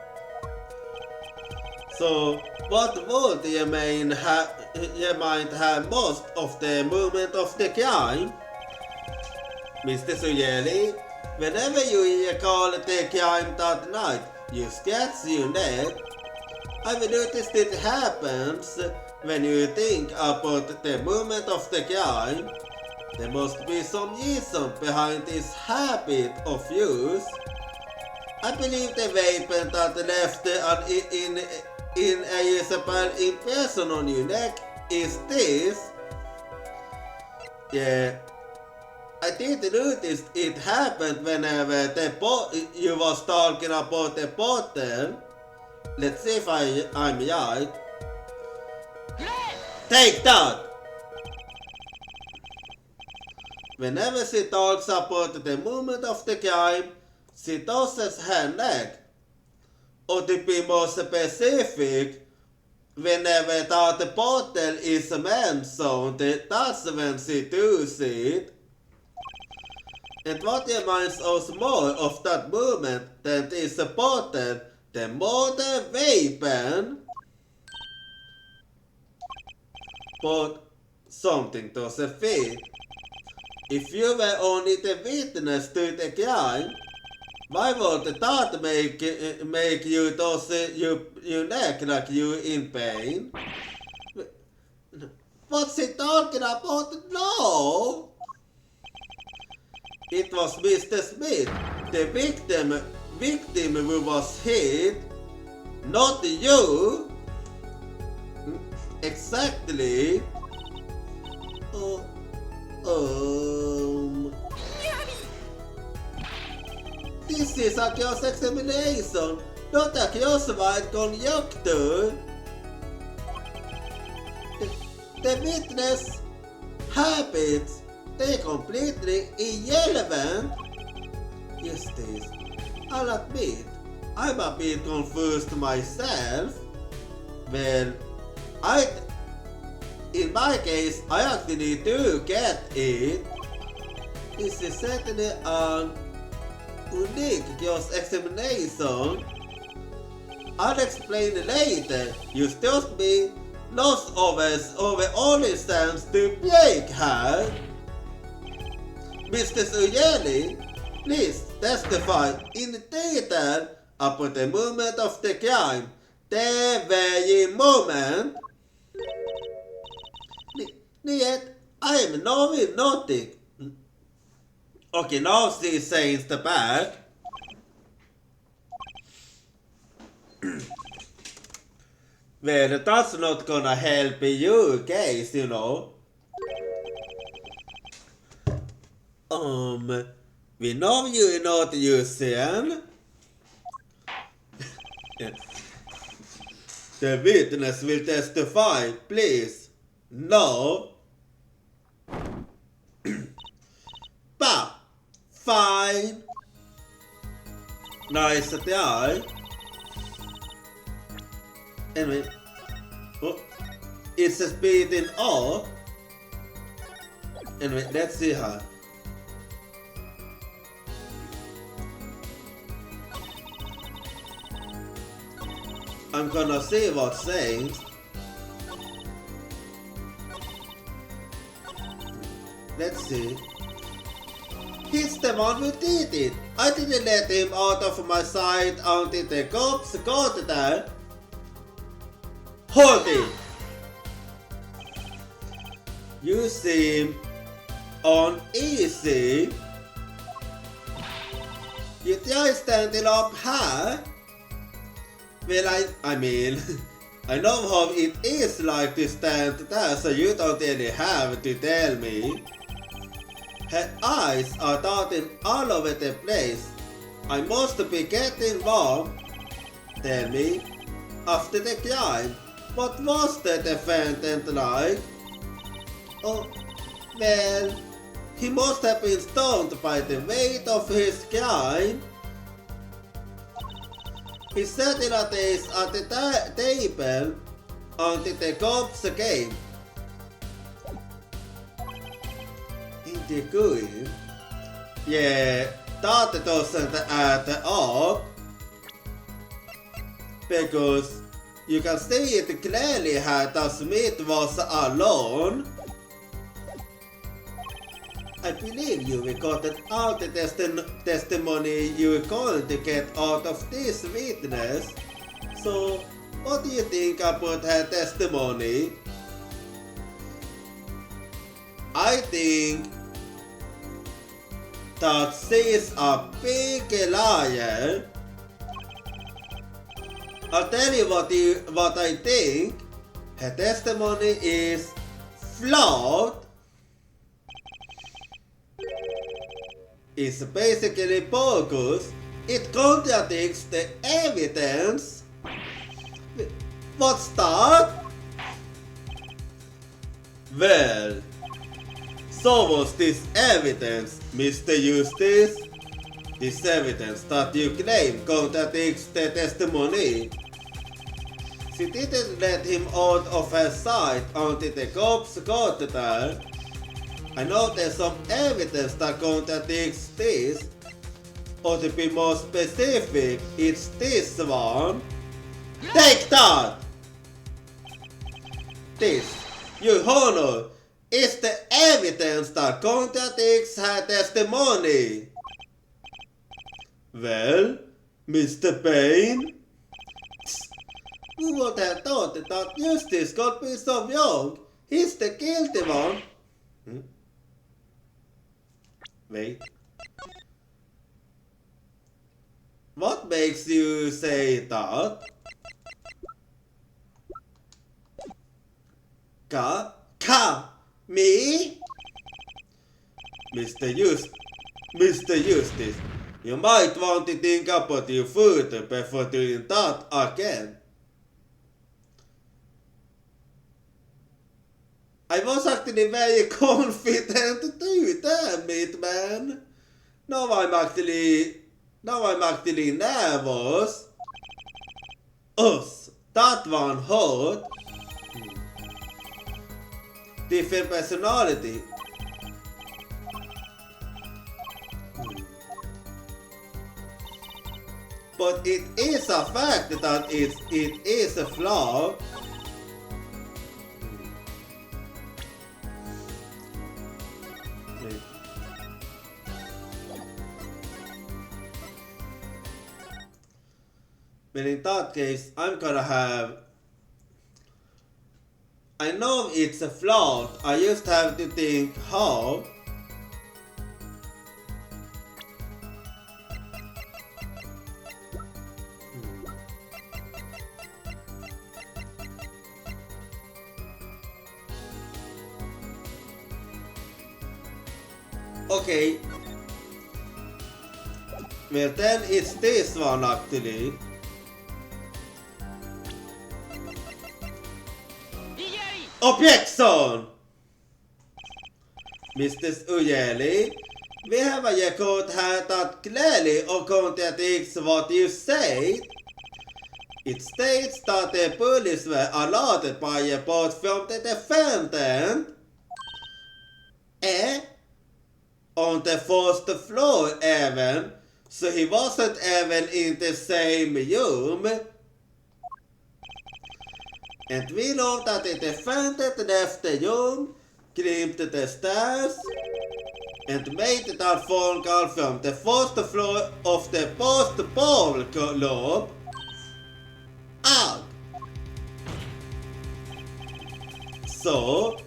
So, what would remind her most of the moment of the crime? Mr. Suyeli, whenever you recall the crime that night, you scratch your neck. I've noticed it happens when you think about the moment of the crime. There must be some reason behind this habit of yours. I believe the weapon that left an irreversible impression on your neck is this. Yeah, I did notice it happened whenever you was talking about the bottle. Let's see if I'm right. Take that! Whenever she talks about the moment of the crime, she tosses her neck. Or to be more specific, whenever that bottle is mentioned, that's when she does it. And what reminds us more of that moment than this bottle, the modern weapon? But something doesn't fit. If you were only the witness to the crime, why would that make you toss your neck like you're in pain? What's he talking about? No! It was Mr. Smith, the victim who was hit, not you. Exactly. This is a cross-examination, not a cross-wide conjecture. The witness habits, they're completely irrelevant. Yes, this. I'll admit, I'm a bit confused myself. Well, in my case, I actually do get it. This is certainly an unique cross-examination. I'll explain later. You stopped me. Lost over only stands to break her. Mr. Suyeli, please testify in detail about the moment of the crime. The very moment. Yet, I am no hypnotic. Okay, now she's saying the back. Well, that's not gonna help you guys, you know. We know you're not using. The witness will testify, please. No. Bah, fine. Nice try. Anyway, it's a speeding off. Anyway, let's see her. I'm gonna see what says. Let's see. He's the one who did it. I didn't let him out of my sight until the cops got there. Hold it! You seem uneasy. You try standing up high. Well, I mean, I know how it is like to stand there, so you don't really have to tell me. Her eyes are darting all over the place. I must be getting warm. Tell me, after the climb, what was the defendant like? Oh, well, he must have been stunned by the weight of his climb. He sat in a daze at the table until the cops came. In the game? Yeah, that doesn't add up. Because you can see it clearly that Smith was alone. I believe you recorded all the testimony you were going to get out of this witness. So, what do you think about her testimony? I think that she's a big liar. I'll tell you what I think. Her testimony is flawed. It's basically bogus. It contradicts the evidence. What's that? Well, so was this evidence, Mr. Eustace. This evidence that you claim contradicts the testimony. She didn't let him out of her sight until the cops got there. I know there's some evidence that contradicts this. Or to be more specific, it's this one. Take that! This, Your Honor, is the evidence that contradicts her testimony. Well, Mr. Payne? Who would have thought that Eustace could be so young? He's the guilty one. Wait. What makes you say that? Me? Mr. Eustace, you might want to think about your food before doing that again. I was actually very confident to do that, man. Now I'm actually nervous. Us, that one hurt. Different personality. But it is a fact that it is a flaw. But in that case, I'm gonna have... I know it's a flaw, I just have to think how. Okay. Well then it's this one actually. Objection! Mr. Ujeli, we have a record here that clearly contradicts what you said. It states that the police were alerted by a report from the defendant. On the first floor even, so he wasn't even in the same room. And we know that the defendant left the room, climbed the stairs, and made that phone call from the first floor of the post-ball club. So,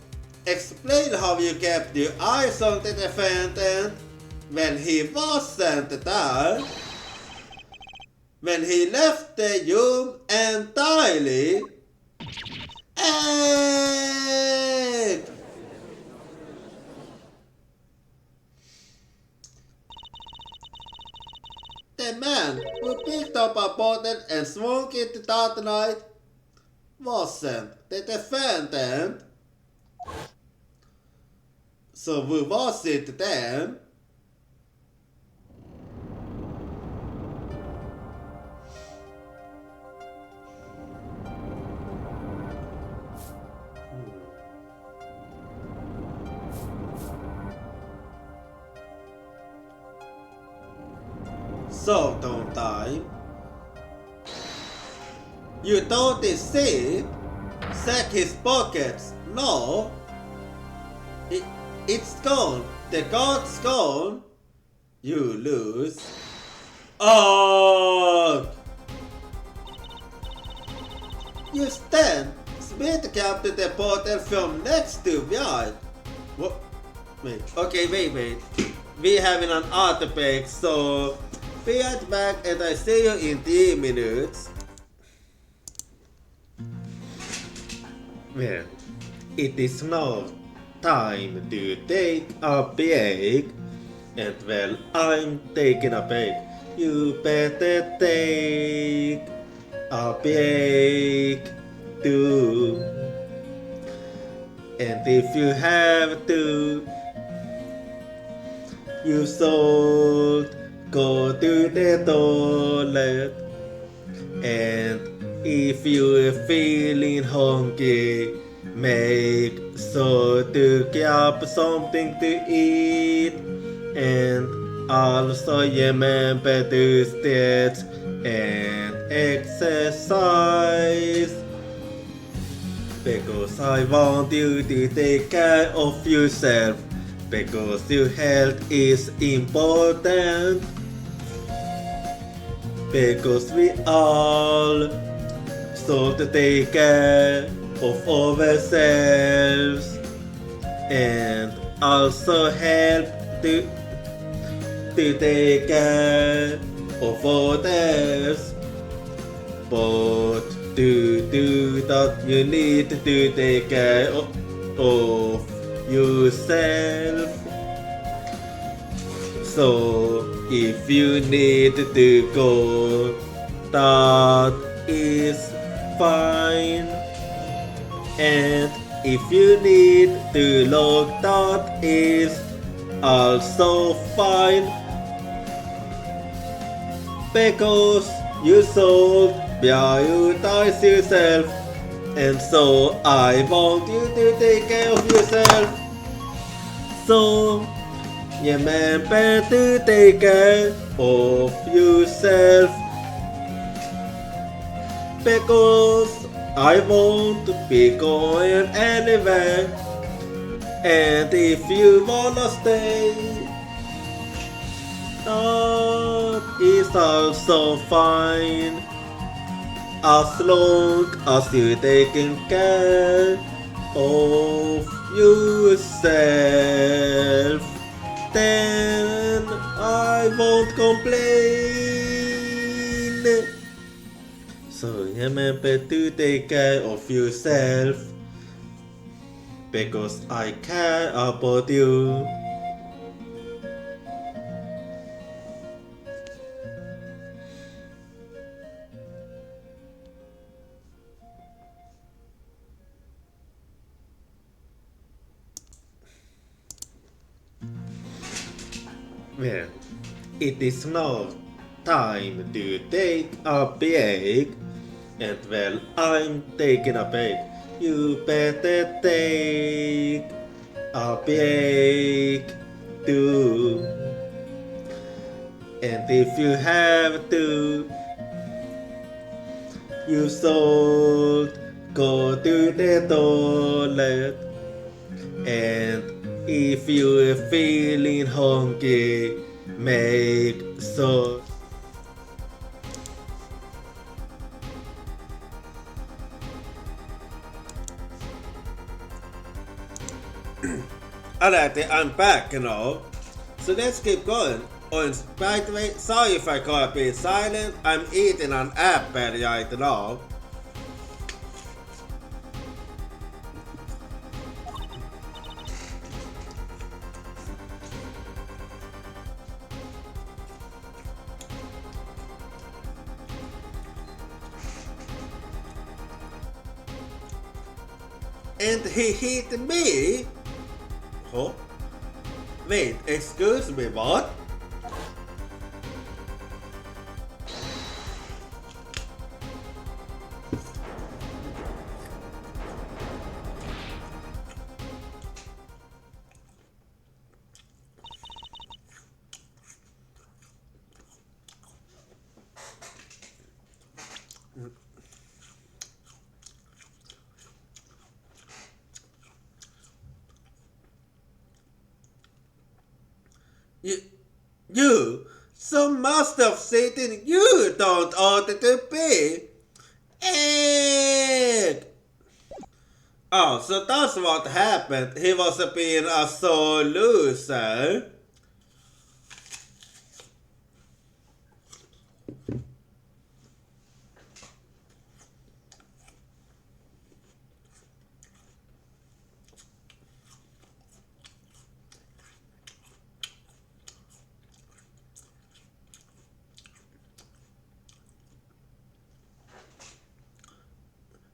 explain how you kept your eyes on the defendant when he wasn't there. when he left the room entirely. Egg! The man who picked up a bottle and swung it that night wasn't the defendant. So who was it then? So don't die. You don't deceive. Check his pockets. No. It's gone. The god's gone. You lose. Oh! You stand. Smith captured the bottle from next to Wright. What? Wait. Okay, wait. We having an artifact, so be right back and I see you in 3 minutes. Well, it is now time to take a break. And well, I'm taking a break. You better take a break too. And if you have to, you should go to the toilet. And if you're feeling hungry, make sure to grab something to eat. And also remember to stretch and exercise. Because I want you to take care of yourself. Because your health is important. Because we all should take care of ourselves. And also help to take care of others. But to do that, you need to take care of yourself. So if you need to go, that is fine. And if you need to look, that is also fine. Because you should prioritize yourself. And so I want you to take care of yourself. So remember to take care of yourself. Because I won't be going anywhere. And if you wanna stay, that is also fine. As long as you're taking care of yourself, then I won't complain. So remember to take care of yourself. Because I care about you. Well, it is now time to take a break. And well, I'm taking a break. You better take a break too. And if you have to, you should go to the toilet. And if you're feeling hungry, make sure. Alright, I'm back, So let's keep going. Oh, by the way, sorry if I got a bit silent. I'm eating an apple right now. And he hit me? Huh? Wait, excuse me, what? You, you, some must have Satan you don't ought to be. Egg! Oh, so that's what happened. He was being a sore loser.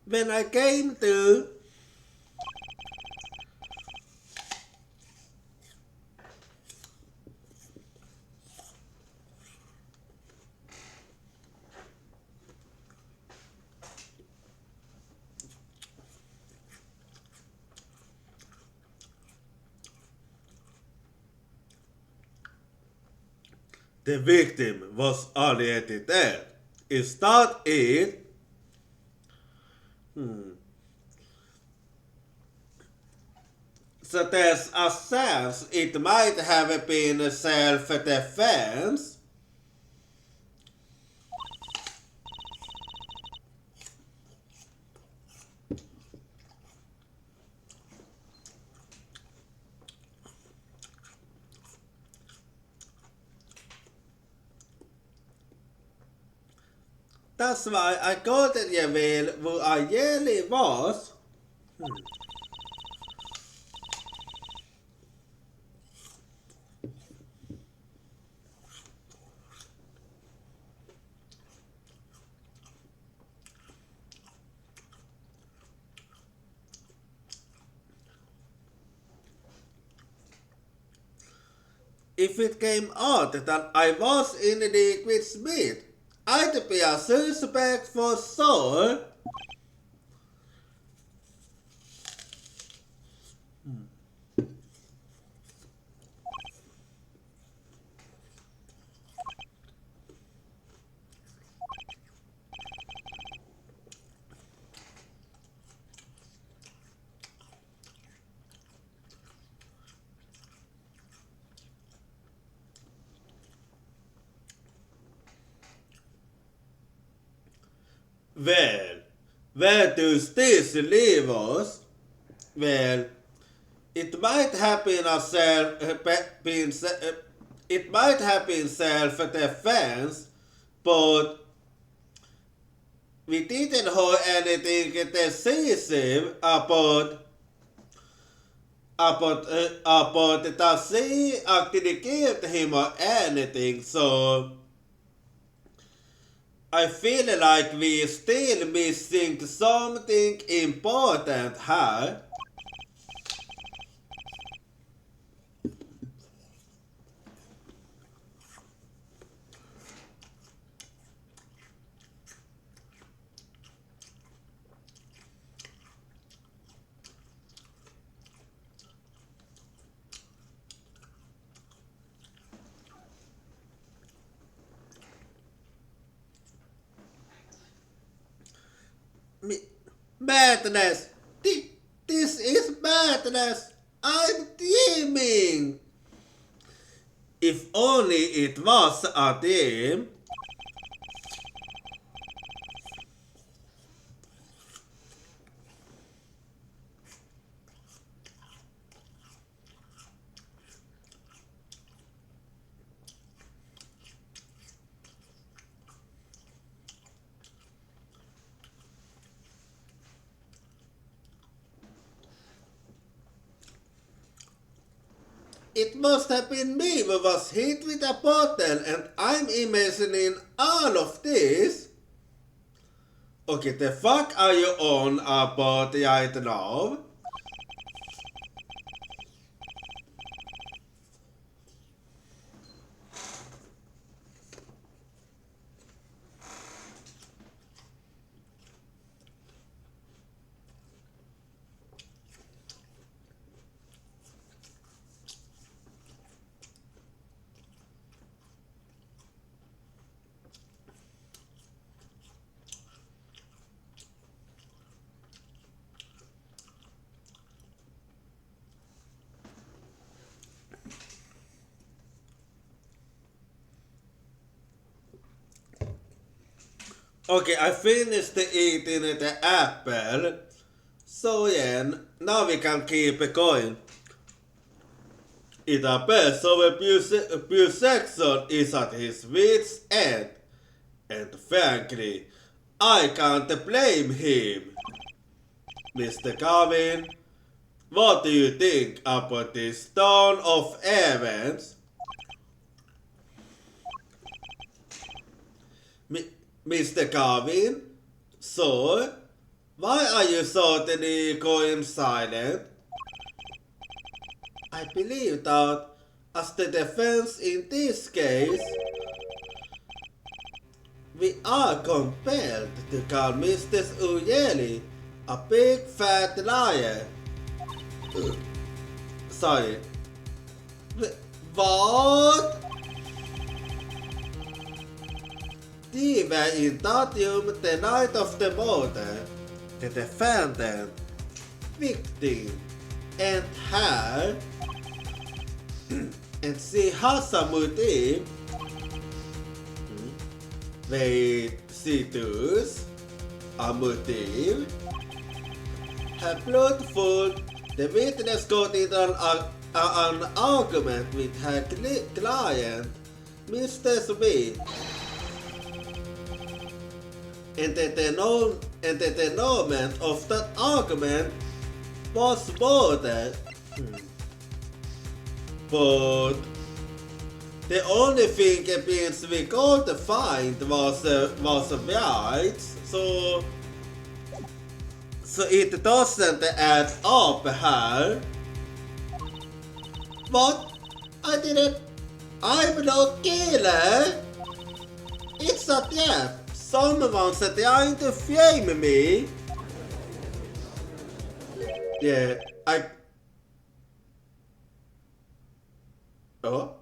When I came to, the victim was already dead. Is that it? So there's a sense it might have been self-defense. That's why I got it reveal who I really was. If it came out that I was in the league with Smith, I'd be a suspect for sure. Well, where does this leave us? Well, it might have been a it might have been self-defense, but we didn't hold anything decisive about that she actually gave him or anything. So I feel like we still missing something important here. Madness! This is madness! I'm dreaming! If only it was a dream. It must have been me who was hit with a bottle and I'm imagining all of this. Okay, the fuck are you on about right now? Okay, I finished eating the apple. So yeah, now we can keep going. It appears so Pure Saxon is at his wit's end. And frankly, I can't blame him. Mr. Carvin, what do you think about this turn of events? Mr. Carvin, so, why are you suddenly going silent? I believe that, as the defense in this case, we are compelled to call Mr. Uyeli a big fat liar. Sorry. What? They were in Tatium the night of the murder. The defendant, victim, and her, and she has a motive. Wait, she does? A motive? Her blood full, the witness got into an argument with her client, Mr. Smith. And the denouement of that argument was murder. But the only fingerprints we could find was Wright, so it doesn't add up here. What? I'm no killer. It's a trap. Someone's trying to frame me. Yeah, Oh?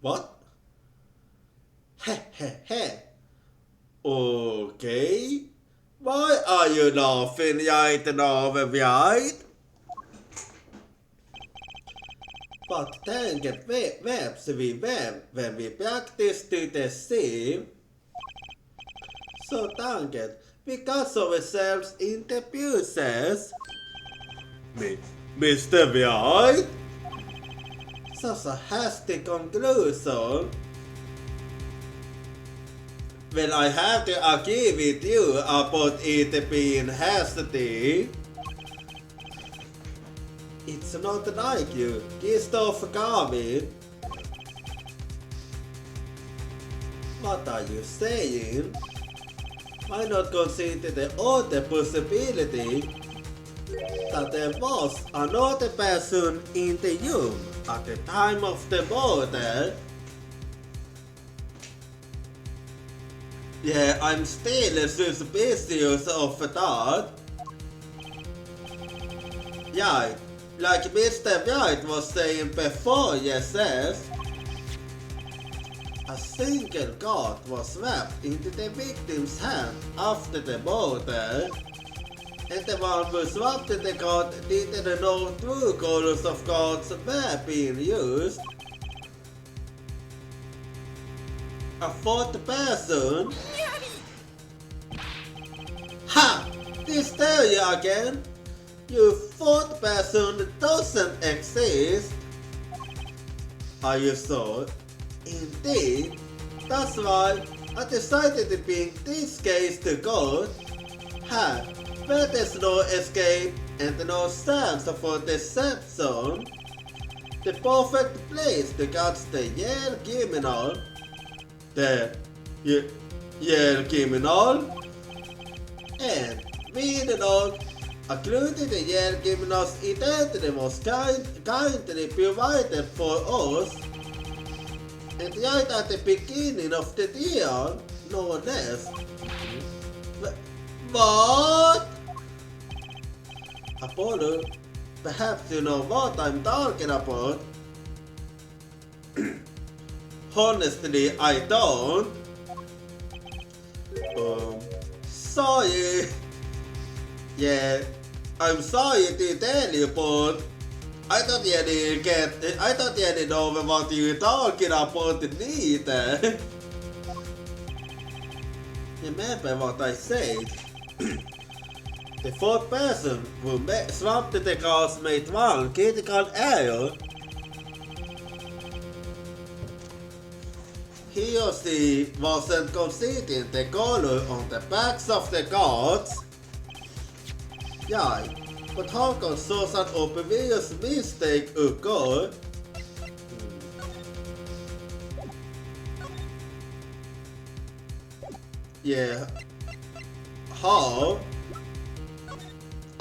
What? Heh heh heh. Okay. Why are you laughing right now, right? But dang it, perhaps we were when we practice to deceive. So dang it, we got ourselves into pieces. Mr. Wright? Such a hasty conclusion. Well, I have to agree with you about it being hasty. It's not like you, Christopher Garvin. What are you saying? Why not consider the other possibility that there was another person in the room at the time of the murder? Yeah, I'm still suspicious of that. Yeah, like Mr. Wright was saying before, yes. A single card was wrapped into the victim's hand after the murder, and the one who swapped the card didn't know true colors of cards were being used. A fourth person? Ha! This there you again! Your fourth person doesn't exist! Are you sure? Indeed, that's why I decided to bring this case to court. Ha! Where there's no escape and no chance for deception, the perfect place to catch the Yale criminal. The Yale criminal. And we do not according to the Yale criminal's identity was kindly provided for us. And right at the beginning of the deal, no less. What? Apollo, perhaps you know what I'm talking about. Honestly, I don't. Sorry. Yeah, I'm sorry to tell you, but I don't really know what you're talking about neither. Remember what I said? The fourth person who swapped the cards made one critical error. He or she wasn't considering the color on the backs of the cards. Yeah, but how can such an obvious mistake occur? Yeah, how?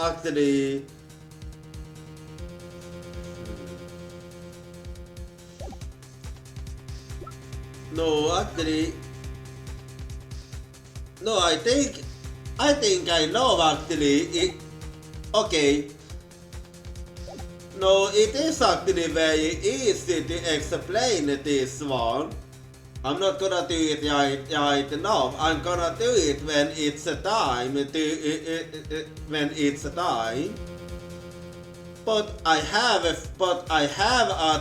Actually, no, I think I know actually. Okay. No, it is actually very easy to explain this one. I'm not gonna do it right now. I'm gonna do it when it's a time. But I have a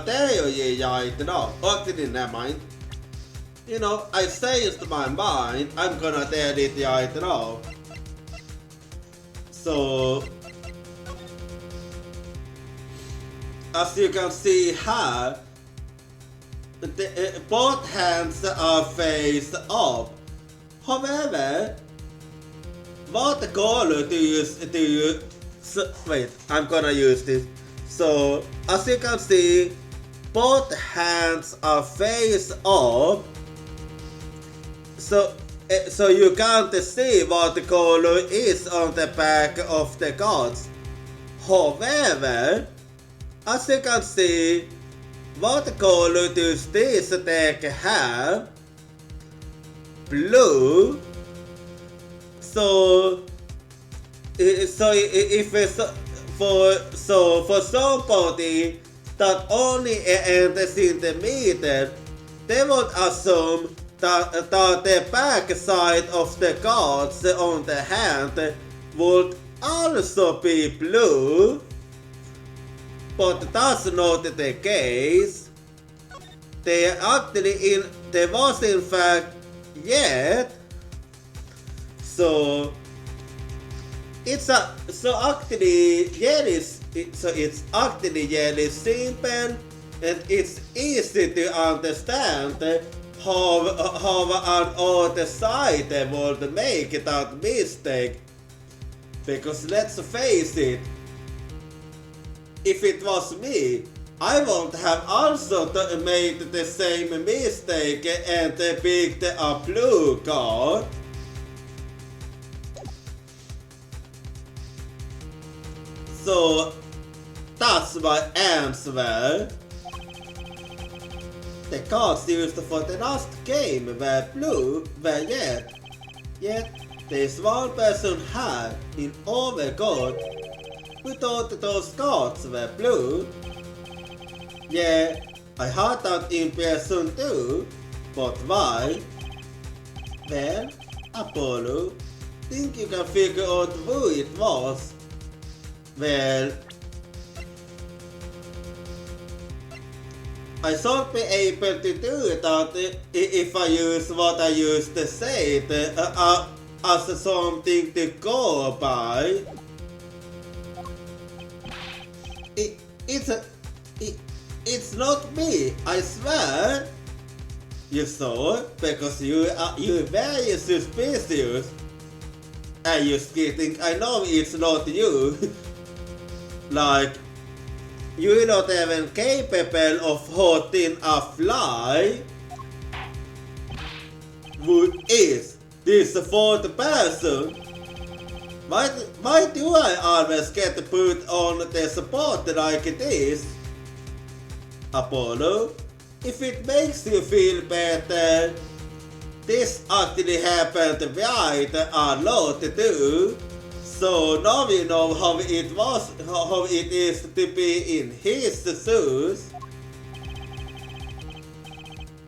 theory right now. Actually, never mind. You know, I changed my mind. I'm gonna tell it right now. So, as you can see here, both hands are faced up. However, what color do you wait, I'm gonna use this. So, as you can see, both hands are faced up. So you can't see what the color is on the back of the cards. However, as you can see, what color does this deck have? Blue. So if it's for somebody that only enters in the middle, they would assume that the back side of the cards on the hand would also be blue. But that's not the case. There was in fact yet. So it's actually really simple, and it's easy to understand how an other side would make that mistake. Because let's face it, if it was me, I would have also made the same mistake and picked a blue card. So that's my answer. The cards used for the last game were blue, yet there's one person here in overgold who thought those cards were blue. Yeah, I had that impression too, but why? Well, Apollo, think you can figure out who it was? Well, I should be able to do that if I use what I used to say as something to go by. It's not me, I swear. You saw, because you're very suspicious. Are you kidding? I know it's not you. Like, You're not even capable of holding a fly? Who is this fourth person? Why do I always get put on the spot like this? Apollo, if it makes you feel better, this actually happened Wright a lot too. So now we know how it is to be in his shoes.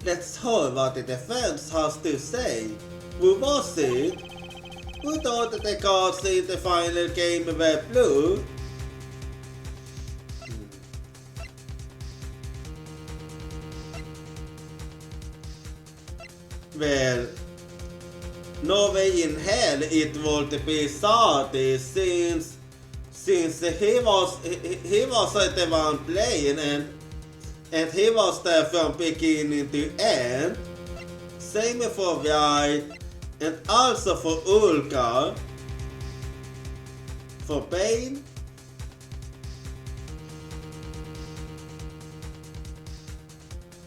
Let's hear what the defense has to say. Who was it? Who thought the cards in the final game were blue? Well, no way in hell it would be Sardi since he was the one playing and he was there from beginning to end. Same for Wright and also for Ulka. For Bane.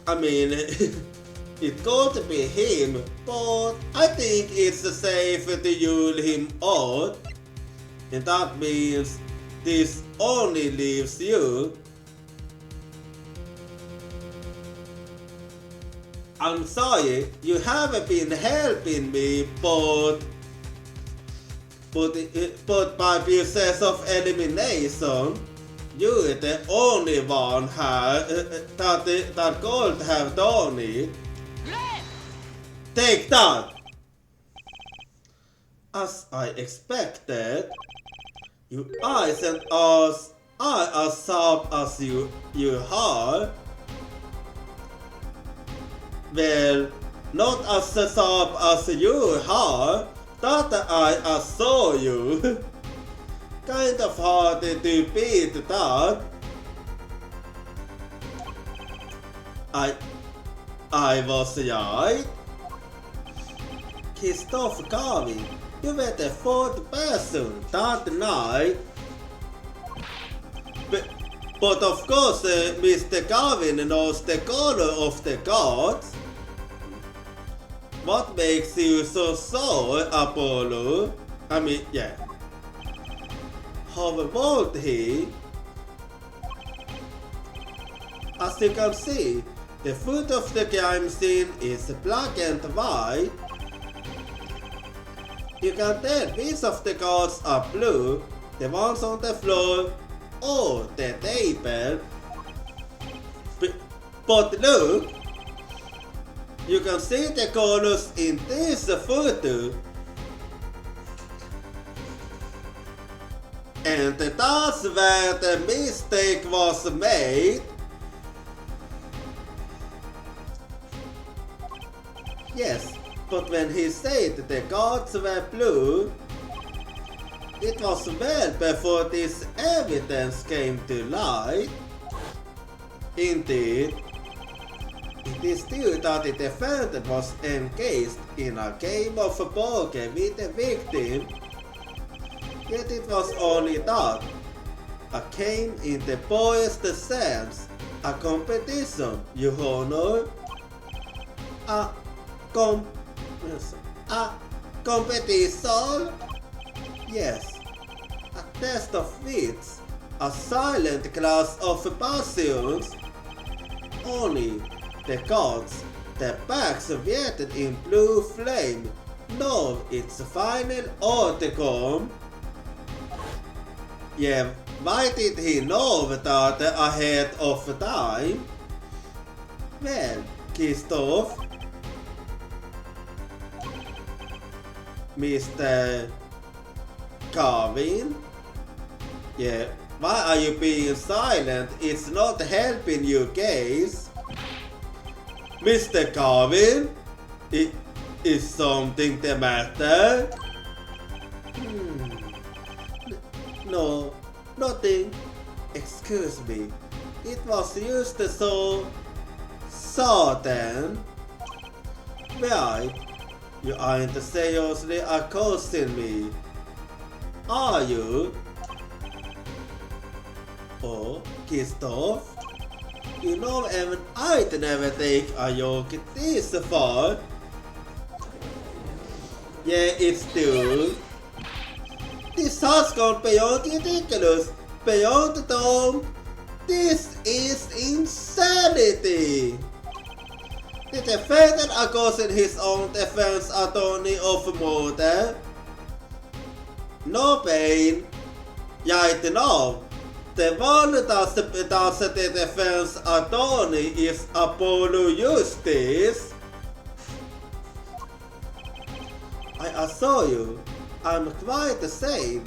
I mean, it could be him, but I think it's safe to rule him out. And that means this only leaves you. I'm sorry, you haven't been helping me, but by process of elimination, you're the only one that could have done it. Take that! As I expected, you isn't as sharp as you are. Well, not as sharp as you are, that I saw you. Kind of hard to beat that. I was right. Christoph Garvin, you were the fourth person that night. But of course, Mr. Garvin knows the color of the cards. What makes you so sure, Apollo? I mean, yeah. How would he? As you can see, the foot of the crime scene is black and white. You can tell which of the cards are blue, the ones on the floor or the table. But look! You can see the colors in this photo. And that's where the mistake was made. Yes, but when he said the cards were blue, it was well before this evidence came to light. Indeed, it is true that the defendant was engaged in a game of poker with the victim, yet it was only that, a game in the poorest sense, a competition, Your Honor. A competition? Yes, a test of wits, a silent class of passions. Only the cards, the backs written in blue flame, know its final outcome. Yeah, why did he know that ahead of time? Well, Christoph, Mr. Carvin? Yeah, why are you being silent? It's not helping you, guys. Mr. Carvin? Is something the matter? No, nothing. Excuse me. It was used so sudden. Right. You aren't seriously accosting me, are you? Oh, Christoph? You know even I'd never take a joke this far. Yeah, it's true. This has gone beyond ridiculous, beyond the dome. This is insanity. The defendant accusing his own defense attorney of murder. No pain. Right now, the one that the defense attorney is Apollo Justice. I assure you, I'm quite the same.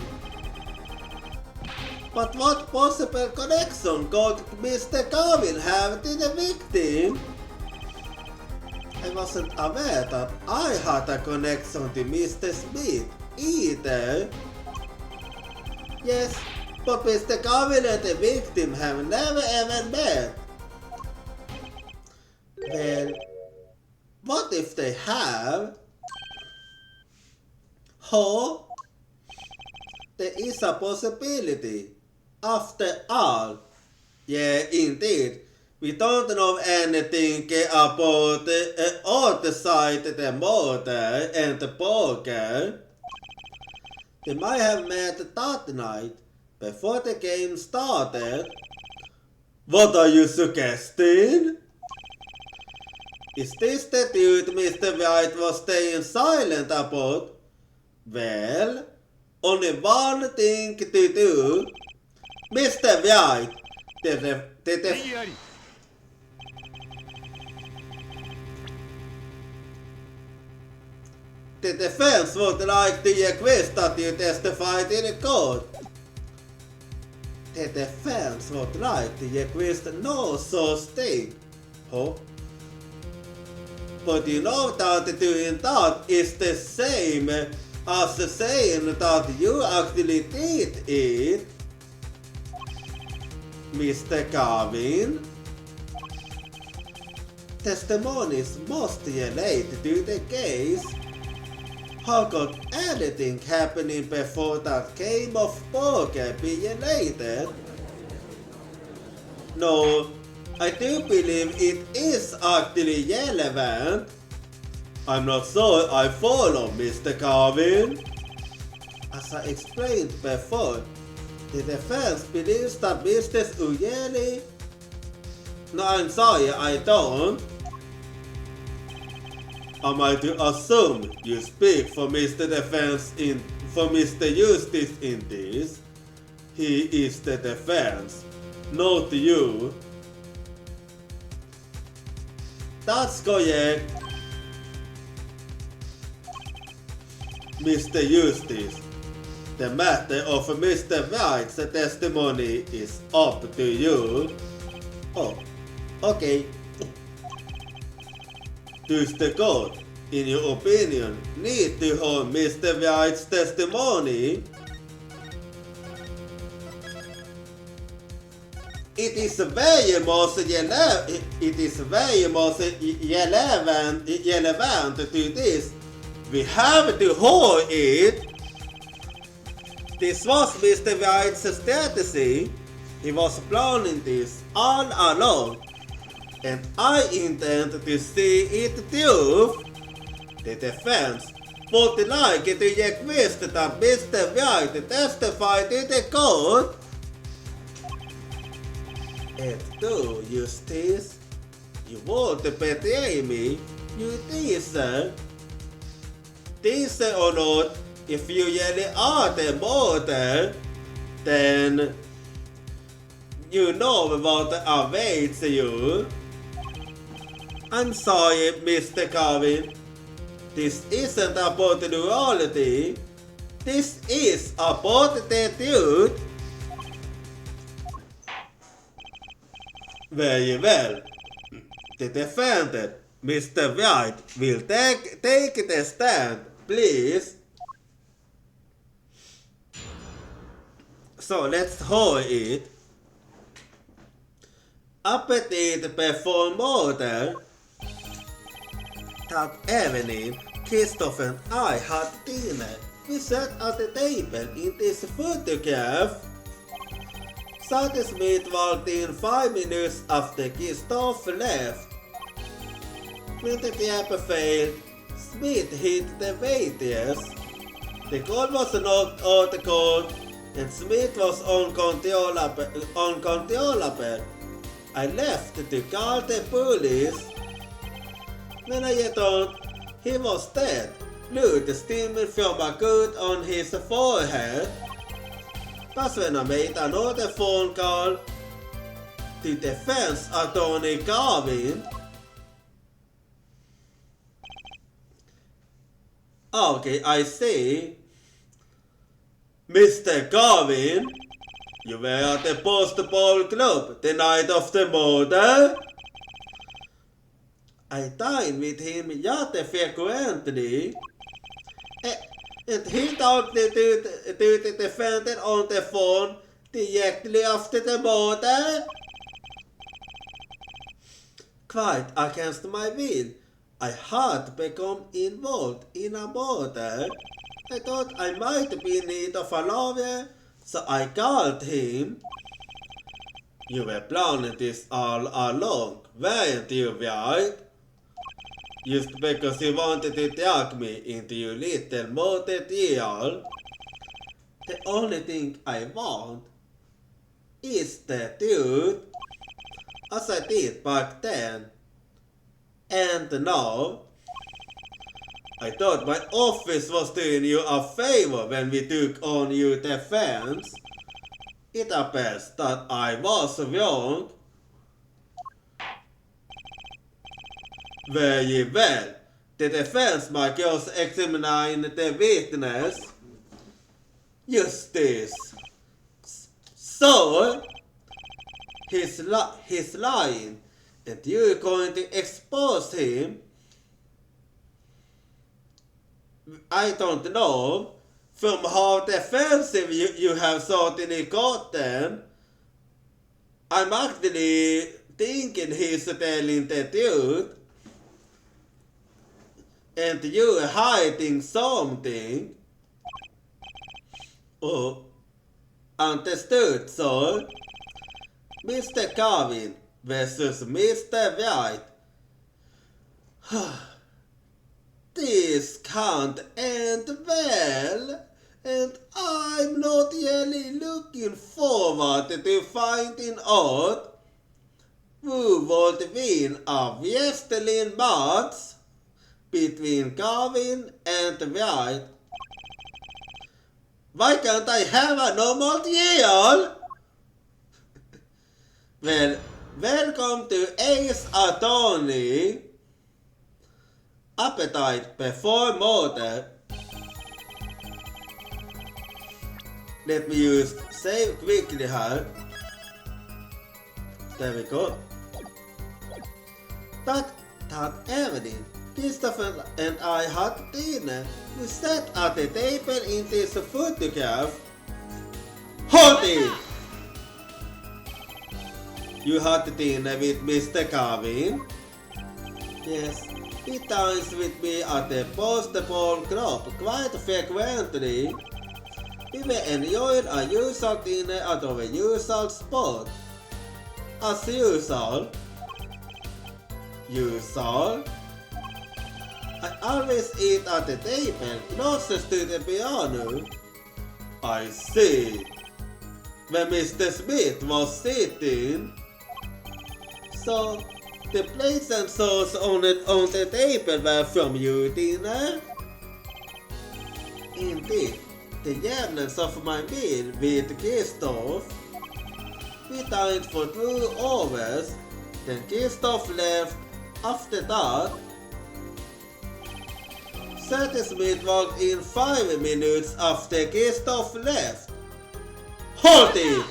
But what possible connection could Mr. Garvin have to the victim? I wasn't aware that I had a connection to Mr. Smith either. Yes, but Mr. Garvin and the victim have never ever met. Well, what if they have? Huh? There is a possibility. After all, yeah, indeed, we don't know anything about the other side, the murder and the poker. They might have met that night before the game started. What are you suggesting? Is this the dude Mr. Wright was staying silent about? Well, only one thing to do. Mr. Wright, the defense would like to request that you testified in court. The defense would like to request no such thing. Huh? But you know that doing that is the same as saying that you actually did it. Mr. Garvin, testimonies must relate to the case. How could anything happening before that game of poker be related? No, I do believe it is actually relevant. I'm not sure I follow, Mr. Garvin. As I explained before, the defense believes that Mr. Ujeli... No, I'm sorry, I don't. Am I to assume you speak for Mr. Justice in this? He is the defense, not you. That's correct. Mr. Justice, the matter of Mr. Wright's testimony is up to you. Oh, okay. Does the court, in your opinion, need to hold Mr. Wright's testimony? It is very much relevant to this. We have to hold it. This was Mr. Wright's strategy. He was planning this all along, and I intend to see it through. The defense would like to request that Mr. Wright testify to the court. And do, Justice, you won't betray me, you teaser. Teaser or not, if you really are the murderer, then you know what awaits you. I'm sorry, Mr. Garvin. This isn't about duality. This is about the truth. Very well. The defendant, Mr. Wright, will take the stand, please. So let's hold it. Appetite before murder. That evening, Christoph and I had dinner. We sat at the table in this photograph. Sadie Smith walked in 5 minutes after Christoph left. When the tap failed, Smith hit the waiters. The call was knocked out the cold, and Smith was uncontrollable. I left to call the police. When I returned, he was dead, blood streaming from a cut on his forehead. But when I made another phone call to defense attorney Garvin, okay, I see. Mr. Garvin, you were at the Post Ball Club the night of the murder? I dined with him yet frequently. And he talked to the defendant on the phone directly after the murder? Quite against my will, I had become involved in a murder. I thought I might be in need of a lawyer, so I called him. You were planning this all along, weren't you, Wright? Just because you wanted to drag me into your little murder trial. The only thing I want is the truth, as I did back then. And now, I thought my office was doing you a favor when we took on your defense. It appears that I was wrong. Very well. The defense might cross-examine the witness. Justice. So, he's lying, and you're going to expose him? I don't know. From how defensive you have certainly gotten, I'm actually thinking he's telling the truth. And you're hiding something. Oh, understood, sir. Mr. Garvin versus Mr. Wright. This can't end well, and I'm not really looking forward to finding out who would win a wrestling match between Garvin and Wright. Why can't I have a normal trial? Well, welcome to Ace Attorney. Appetite before murder. Let me use save quickly here. There we go. But that evening, Christopher and I had dinner. We sat at the table in this photograph. Hold it! You had dinner with Mr. Garvin? Yes, he dines with me at the Post Ball Club quite frequently. We were enjoying a usual dinner at our usual spot. As usual. Usual? I always eat at the table closest to the piano. I see. When Mr. Smith was sitting. So, the plates and sauce on the table were from your dinner? Indeed, the remnants of my meal with Christoph. We dined for 2 hours, then Christoph left. After that, Sadie Smith walked in 5 minutes after Christoph left. Hold it!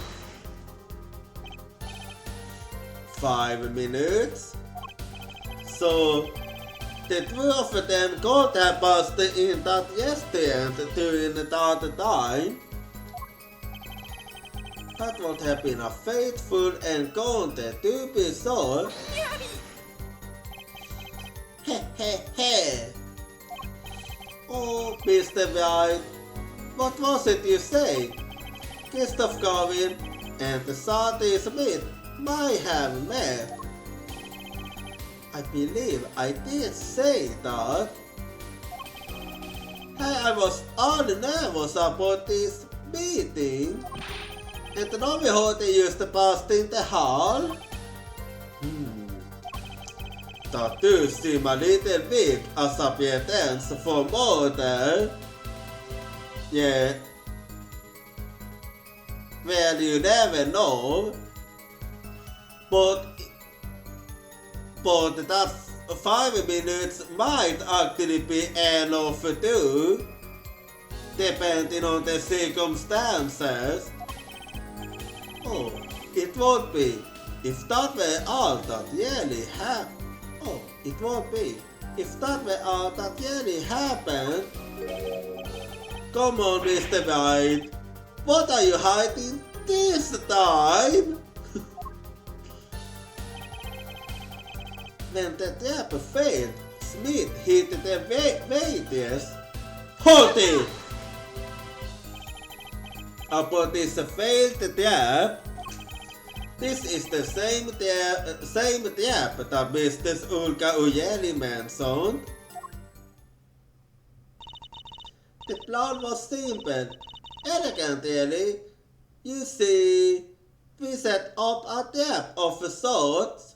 5 minutes? So, the 2 of them could have passed in that restaurant during that time. That would have been a fateful encounter, to be sure. Heh. Oh, Mr. Wright, what was it you said? Christoph Garvin and the salty Smith might have met. I believe I did say that. Hey, I was all nervous about this meeting. Inte de vi hörde just det past inte hall? That do seem a little bit as a pretense for murder. Yeah. Well, you never know. But that 5 minutes might actually be enough too, depending on the circumstances. Oh, it won't be. If that were all that really happened. Oh, it won't be. If that were all that really happened. Come on, Mr. Wright. What are you hiding this time? When the trap failed, Smith hit the waiters. Hold it! About this failed trap, this is the same trap that Mr. Ulka Ujeli mentioned. The plan was simple, elegant really. You see, we set up a trap of sorts.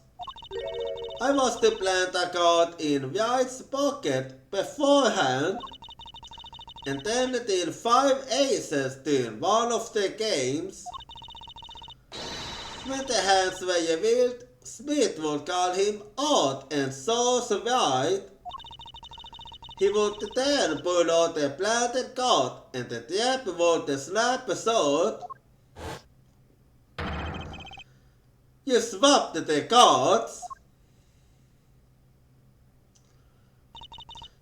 I was to plant a card in Wright's pocket beforehand, and then deal 5 aces during one of the games. When the hands were revealed, Smith would call him out and so Wright. He would then pull out the planted card and the trap would snap shut. You swapped the cards.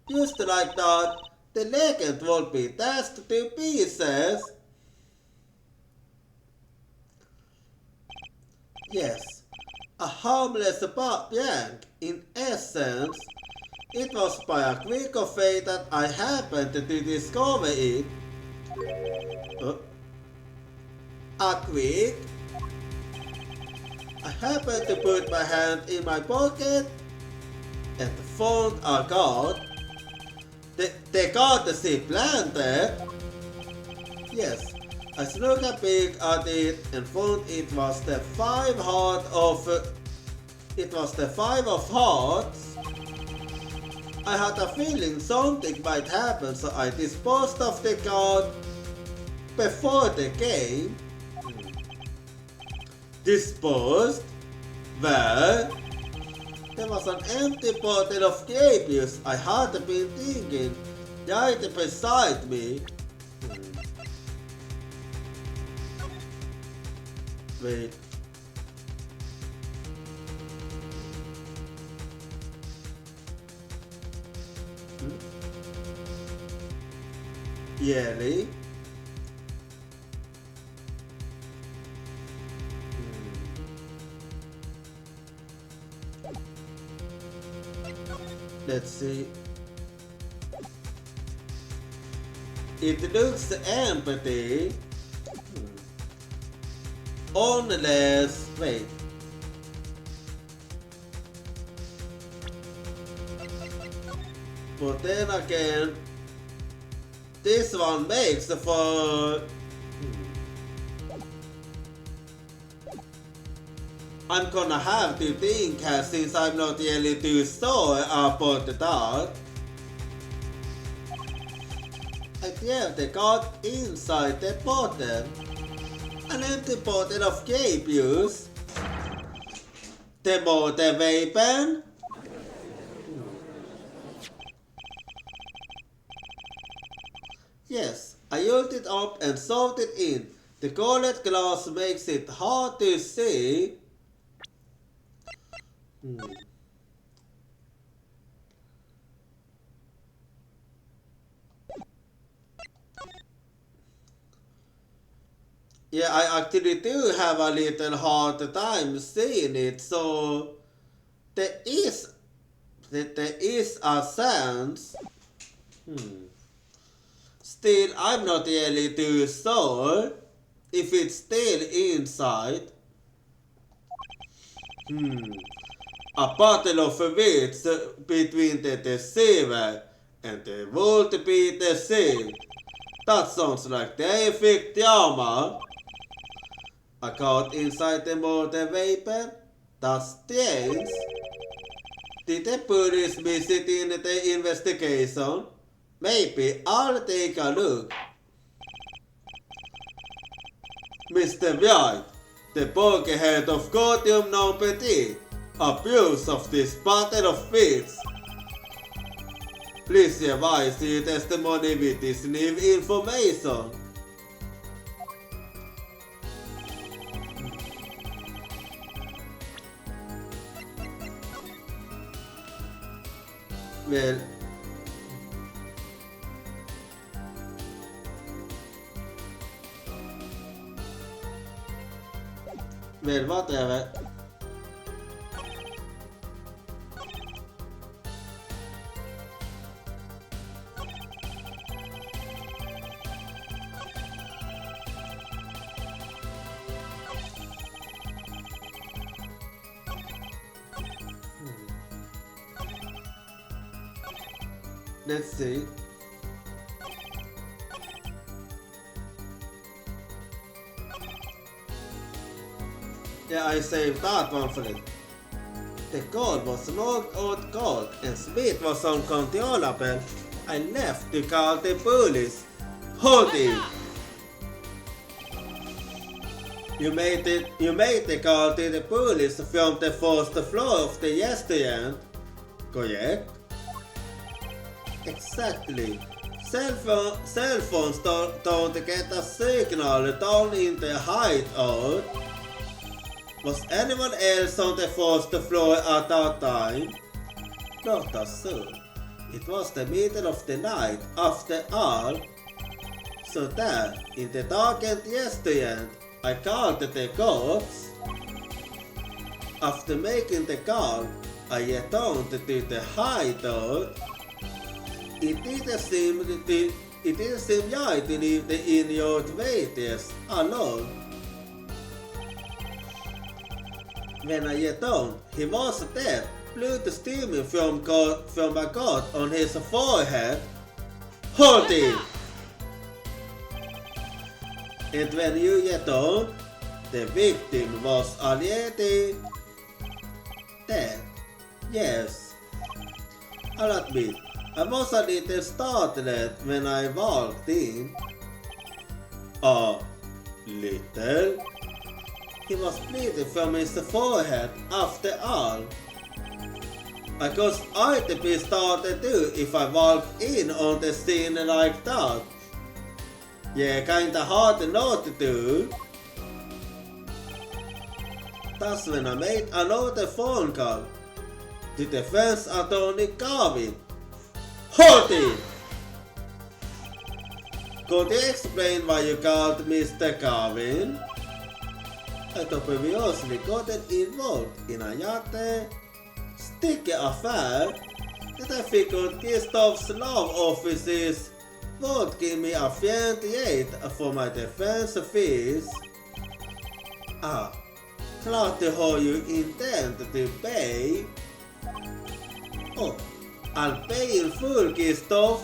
Just like that, the legend would be dashed to pieces. Yes, a harmless prank in essence. It was by a quirk of fate that I happened to discover it. A quirk? I happened to put my hand in my pocket and found a card. The card she planted. Yes, I snuck a peek at it and found it was the 5 of hearts. I had a feeling something might happen, so I disposed of the card before the game. Disposed? Where? There was an empty bottle of grape juice I had been drinking right beside me. Wait. Really? Let's see. It looks empty. Unless, wait. But then again, this one makes for... I'm gonna have to think since I'm not really too sure about that. I grabbed the card inside the bottle. An empty bottle of grape juice. The motor weapon. Yes, I used it up and shoved it in. The colored glass makes it hard to see. Yeah, I actually do have a little hard time seeing it, so there is a sense. Still, I'm not really too sure. if it's still inside. A battle of wits between the deceiver and the would be deceived. That sounds like the effect drama. A caught inside the molten vapor? That's strange. Did the police visit in the investigation? Maybe I'll take a look. Mr. Wright, the bulkhead of Godium non petit, abuse of this battle of wits. Please revise your testimony with this new information. Well, whatever. Let's see. Yeah, I saved that one for it. The gold was knocked out gold and speed was uncontrollable. I left to call the police. Hold it! You made the call to the police from the first floor of the restaurant, correct? Exactly. Cell phones don't get a signal down in the hideout. Was anyone else on the first floor at that time? Not as soon. It was the middle of the night after all. So there, in the darkened restaurant, I called the cops. After making the call, I returned to the hideout. It didn't seem right to leave the injured waiters alone. When I returned, he was dead, blood steaming from a cut on his forehead. Hold it! And when you returned, the victim was already dead. Yes, I'll admit, I was a little startled when I walked in. A little? He was bleeding from his forehead after all. I guess I'd be startled too if I walked in on the scene like that. Yeah, kinda hard not to. That's when I made another phone call to defense attorney Garvin. Hold it! Could you explain why you called Mr. Garvin? I'd obviously gotten involved in a rather sticky affair that I figured Gustav's law offices would give me a fair rate for my defense fees. Glad to how you intend to pay. Oh, I'll pay in full, Gustav.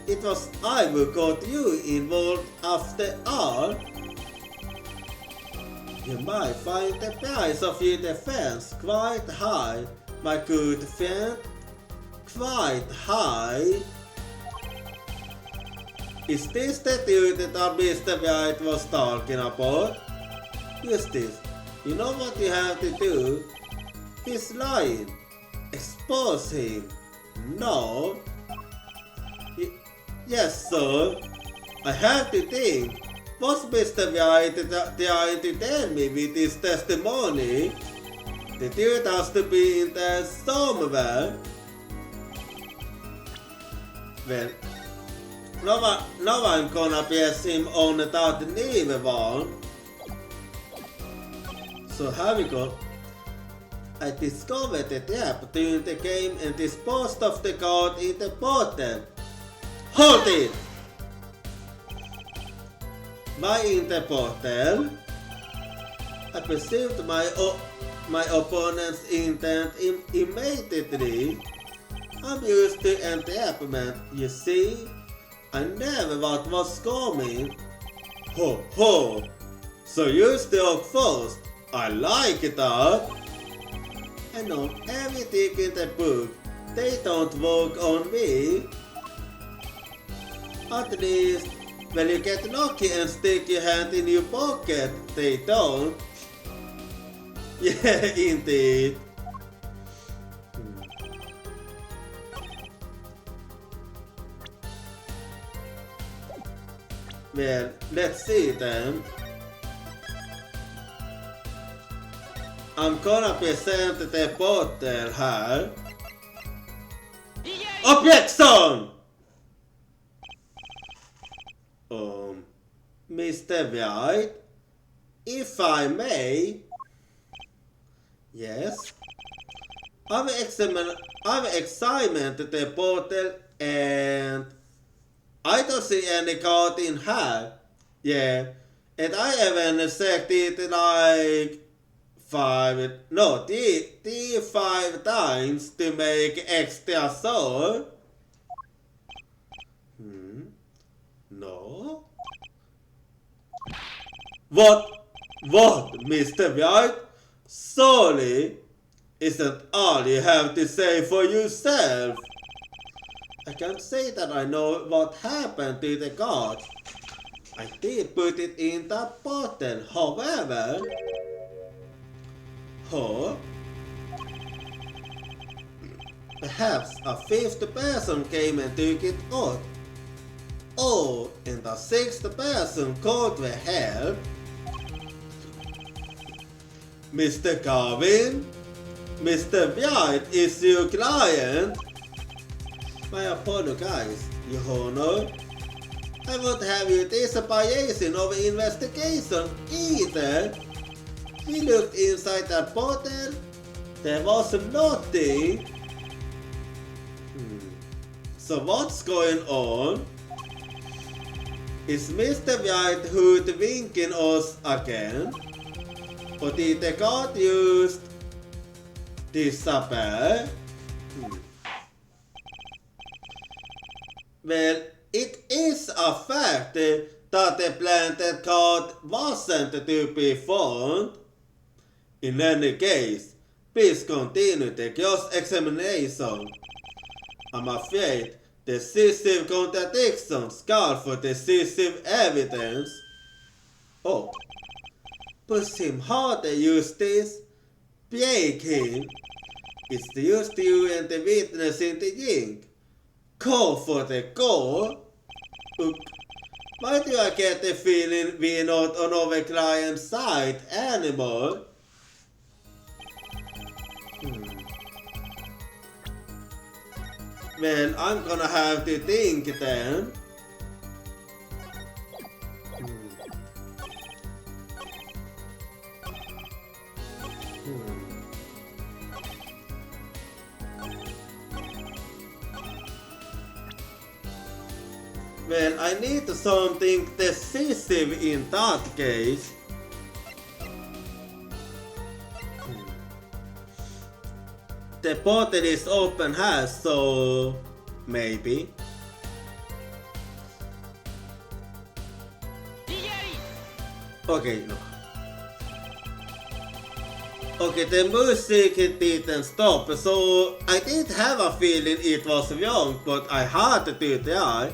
It was I who got you involved after all. You might find the price of your defense quite high, my good friend. Quite high. Is this the dude that Mr. Wright was talking about? Justice, you know what you have to do? He's lying. Expose him. No. Yes, sir. I have to think. Was Mr. Wright trying to tell me with his testimony? The dude has to be in there somewhere. Well, no one gonna press him on that neither one. So here we go. I discovered the trap during the game and disposed of the card in the bottle. Hold it! My interportal. I perceived my opponent's intent immediately. I'm used to entrapment, you see. I never what was coming. Ho ho! So you struck first. I like that. I know everything in the book. They don't work on me. At least, when you get lucky and stick your hand in your pocket, they don't. Yeah, indeed. Well, let's see then. I'm gonna present the bottle here. Objection! Mr. Wright, if I may. Yes. I've examined the bottle and I don't see any card in here. Yeah. And I haven't checked it like five times to make extra sure. No. What, Mr. Wright? Surely, isn't all you have to say for yourself? I can't say that I know what happened to the card. I did put it in the bottle, however. Perhaps a fifth person came and took it out. Oh, and the sixth person called for help. Mr. Garvin, Mr. Wright is your client. I apologize, Your Honor. I won't have you disapprobation of investigation either. We looked inside that bottle. There was nothing. So what's going on? Is Mr. Wright hoodwinking us again? Or did the card used disappear? Well, it is a fact that the planted card wasn't to be found. In any case, please continue the cross-examination. I'm afraid decisive contradictions call for decisive evidence. Oh. Push him harder, Eustace. Break him. It's just you and the witness in the ink. Call for the goal. Why do I get the feeling we're not on our client's side anymore? Well, I'm gonna have to think then. Well, I need something decisive in that case. The bottle is open here, so maybe. Okay, no. Okay, the music didn't stop, so I did have a feeling it was wrong, but I had to try.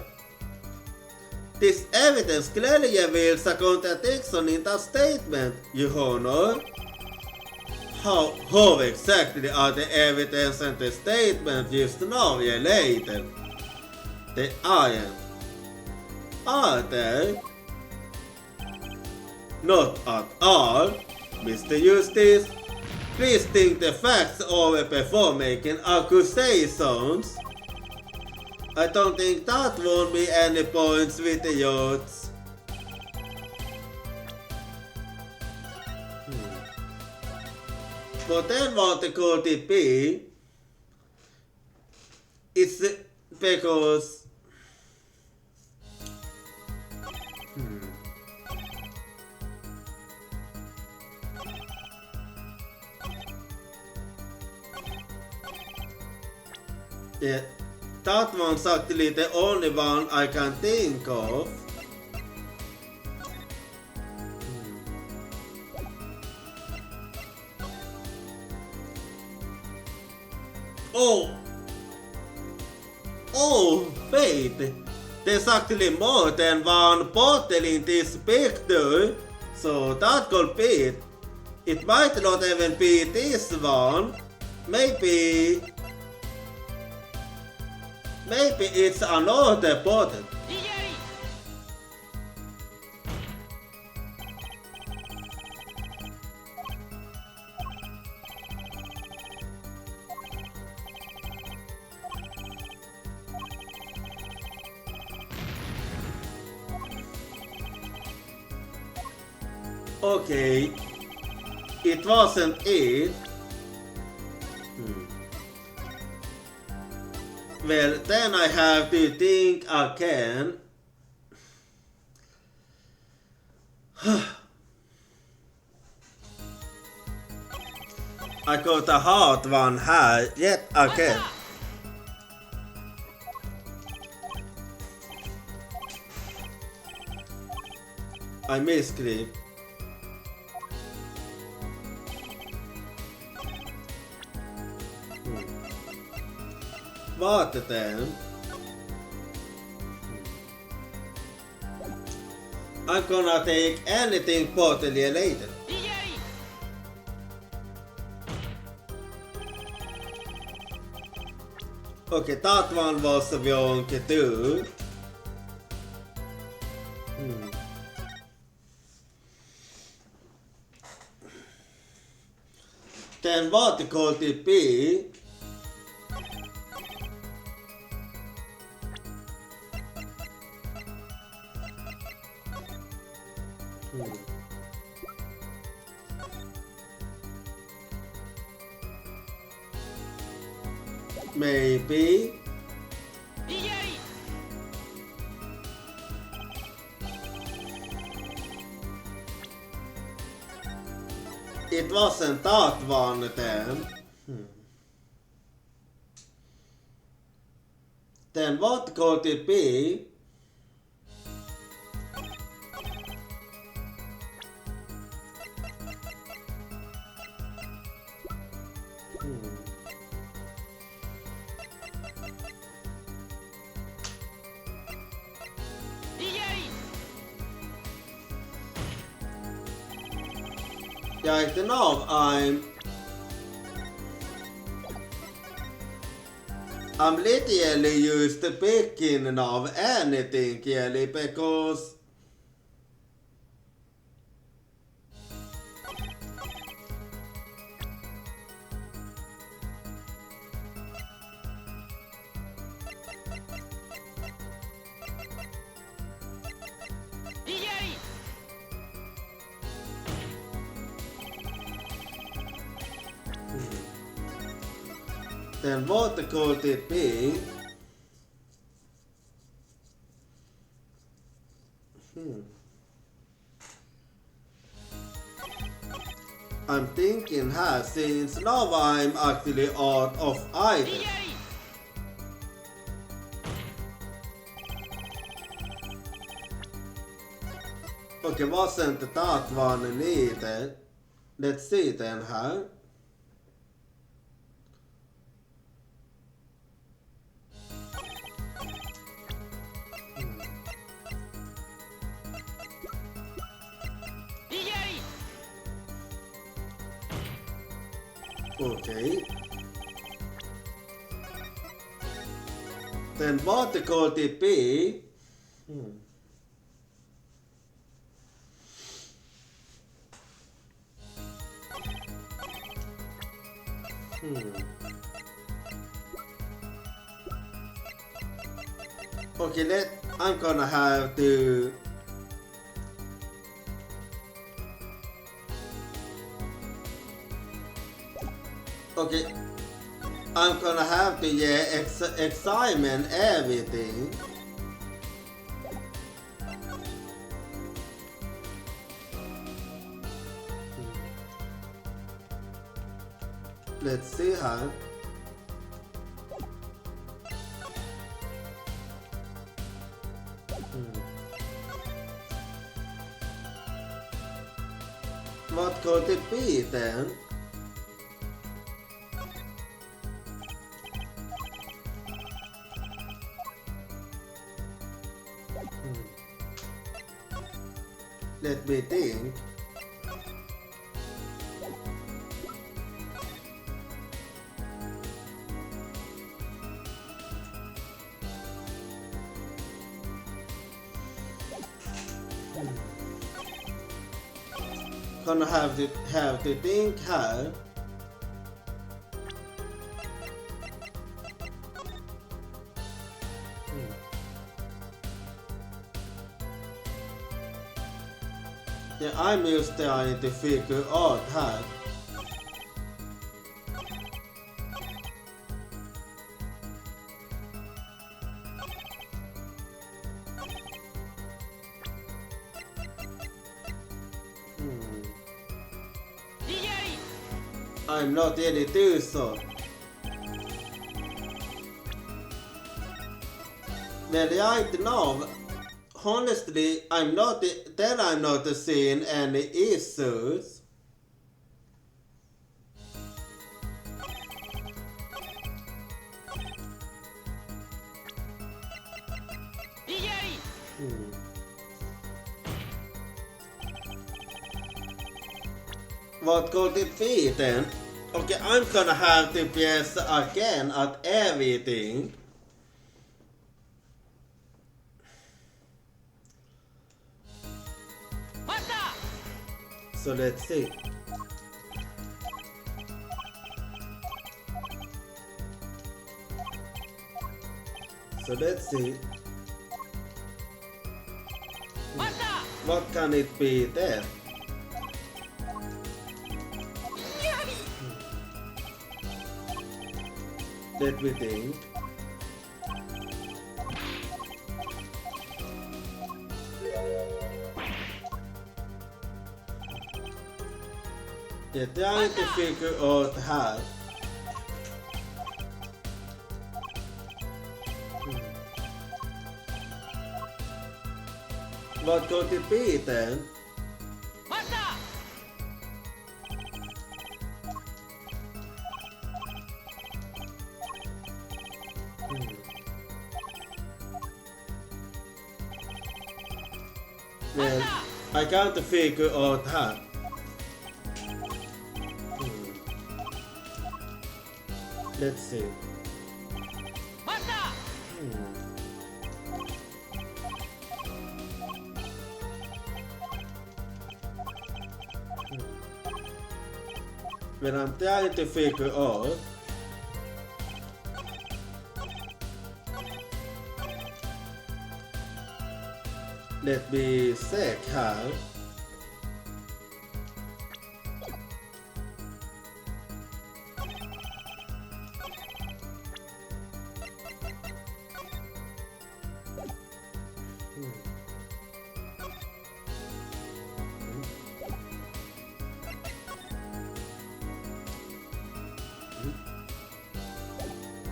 This evidence clearly reveals a contradiction in that statement, Your Honor. How exactly are the evidence and the statement used now related? They aren't. Are they? Not at all, Mr. Eustace. Please think the facts over before making accusations. I don't think that won't be any points with the youths. But then what could it be? It's because... That one's actually the only one I can think of. Oh! Oh, wait! There's actually more than one bottle in this picture, so that could be it. It might not even be this one. Maybe it's another bottle. Okay, it wasn't it. Well, then I have to think again. I got a hard one here yet again. I misclicked. What then? I'm gonna take anything totally later. Okay, that one was wrong too. Then what could it be? Maybe. It wasn't that one then. Then what could it be? Right now I'm literally used to picking of anything really because then what could it be? I'm thinking since now I'm actually out of items. Okay, wasn't that one needed? Let's see then how. Okay. Then what could it be? Okay, I'm gonna have to. Okay, I'm gonna have to examine everything. Let's see how. What could it be then? Let me think. Gonna have to think hard. Yeah, I'm just trying to figure out how. I'm not really do so. Well, right now, honestly, I'm not seeing any issues. What could it be then? Okay, I'm gonna have to guess again at everything. So let's see. What can it be then? Let me think. Yeah, trying to figure out how. What could it be then? Well, I can't figure out how. Let's see. When I'm trying to figure out, let me check how.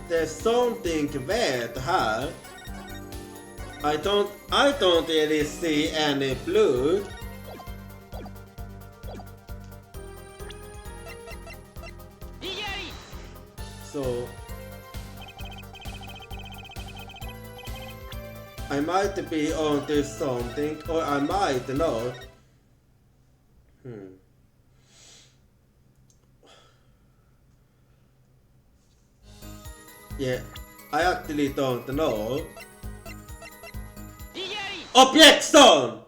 There's something weird here. I don't really see any blood. So I might be onto something, or I might not. Yeah, I actually don't know. Objection!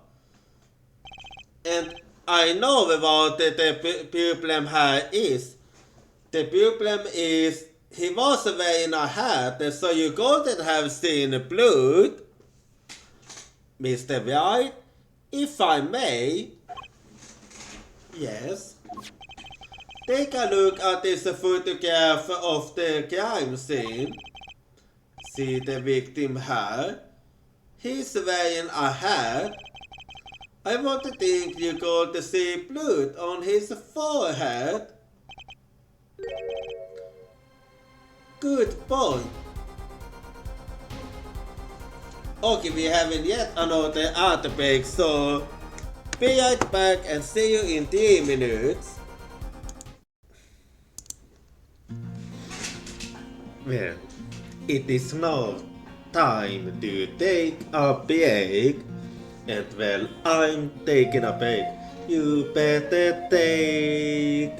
And I know what the problem here is. The problem is he was wearing a hat, so you couldn't have seen blood. Mr. Wright, if I may. Yes. Take a look at this photograph of the crime scene. See the victim here? He's wearing a hat. I want to think you could see blood on his forehead. Good point. Okay, we haven't yet another artifact, so be right back and see you in 3 minutes. Well, it is now time to take a break. And well, I'm taking a break. You better take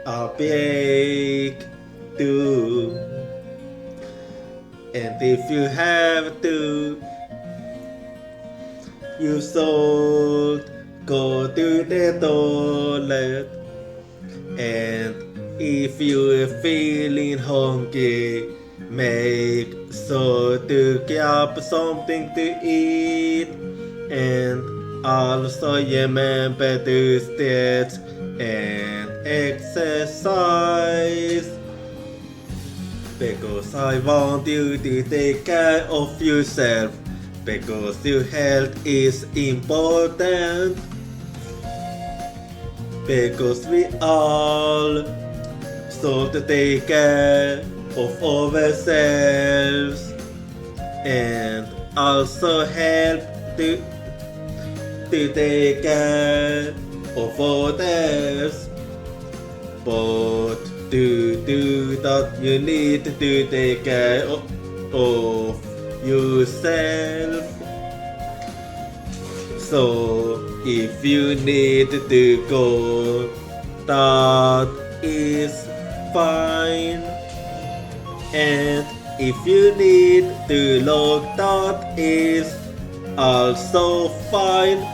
a break too. And if you have to, you should go to the toilet. And if you're feeling hungry, make sure to grab something to eat. And also remember to stretch and exercise. Because I want you to take care of yourself. Because your health is important. Because we all should take care of ourselves and also help to take care of others. But to do that, you need to take care of yourself. So if you need to go, that is fine. And if you need to look, that is also fine.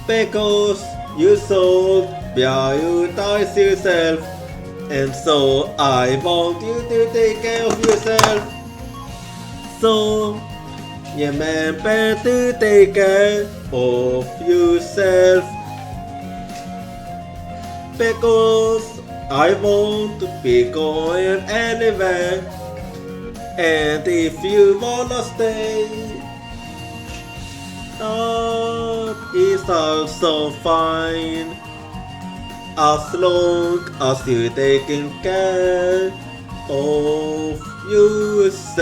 Because you should prioritize yourself. And so I want you to take care of yourself. So remember to take care of yourself. Because I won't be going anywhere. And if you wanna stay, that is also fine. As long as you're taking care of yourself,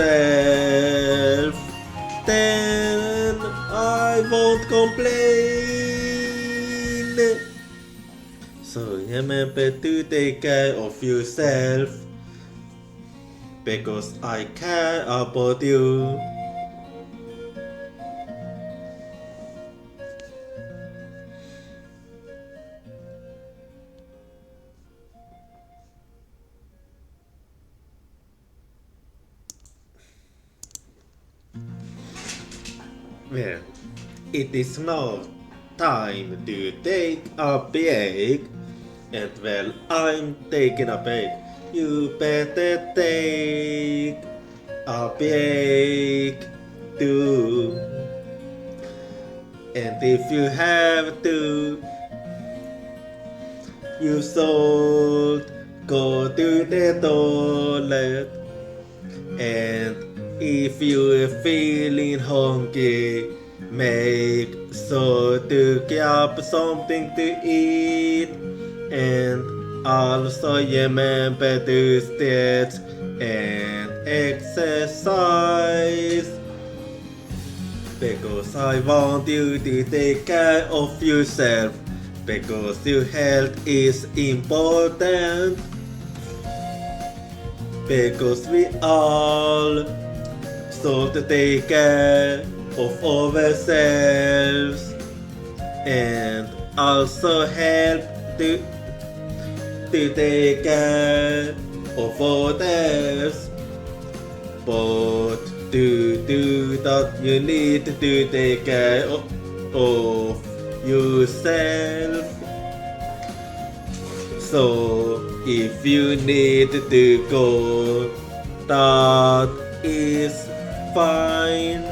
then I won't complain. So remember to take care of yourself. Because I care about you. Well, it is now time to take a break. And well, I'm taking a break. You better take a break too. And if you have to, you should go to the toilet. And if you're feeling hungry, make sure to grab something to eat. And also remember to stretch and exercise. Because I want you to take care of yourself. Because your health is important. Because we all should take care of ourselves and also help to take care of others. But to do that, you need to take care of yourself. So if you need to go, that is fine.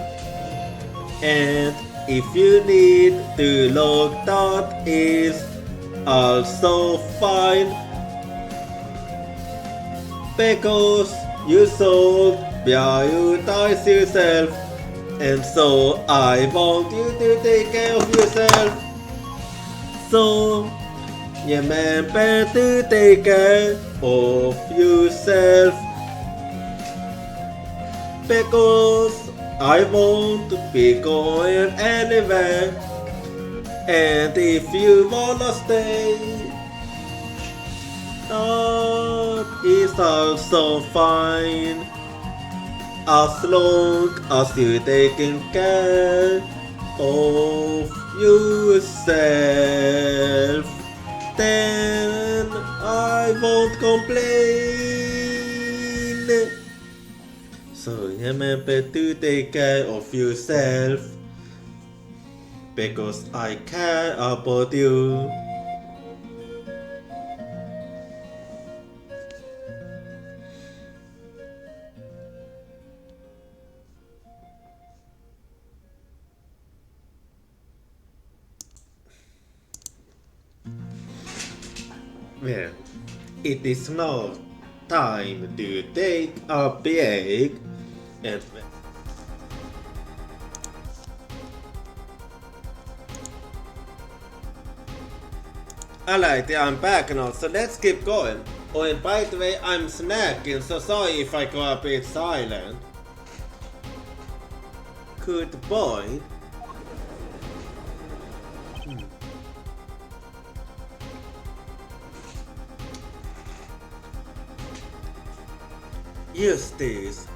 And if you need to look, that is also fine. Because you should prioritize yourself. And so I want you to take care of yourself. So remember to take care of yourself. because I won't be going anywhere. And if you wanna stay, that is also fine. As long as you're taking care of yourself, then I won't complain. So remember to take care of yourself, because I care about you. Well, it is now time to take a break and alright, I'm back now, so let's keep going. Oh, and by the way, I'm snacking, so sorry if I go a bit silent. Good boy. Use this.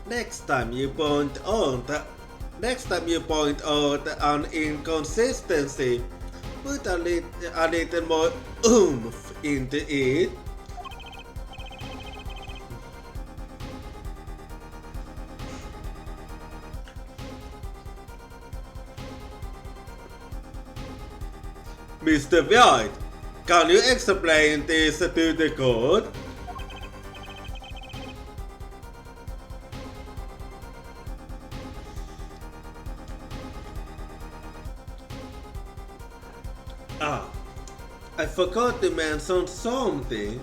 Next time you point out an inconsistency, put a little more oomph into it. Mr. Wright, can you explain this to the court? Ah, I forgot to mention something.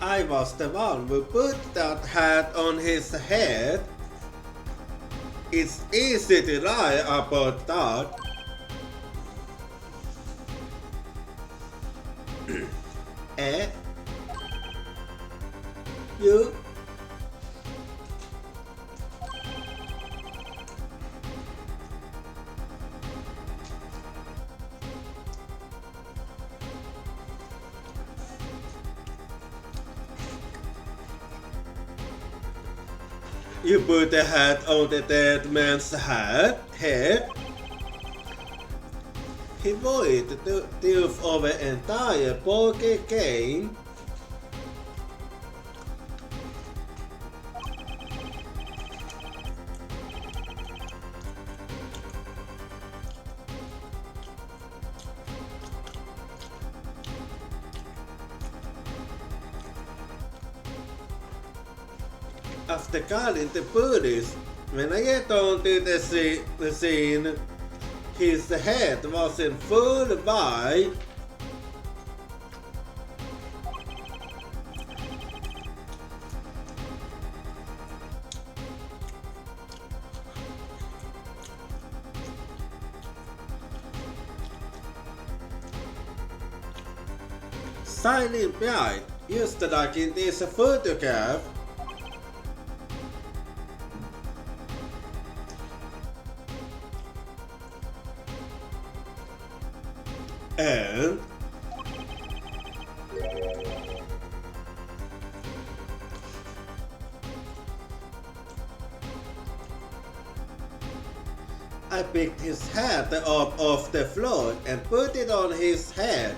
I was the one who put that hat on his head. It's easy to lie about that. Eh? You? You put the hat on the dead man's head. He wore it to over entire poker game. After calling the police, when I get onto the scene, his head was in full white. Silent bright, just like in this photograph. And I picked his hat up off the floor and put it on his head.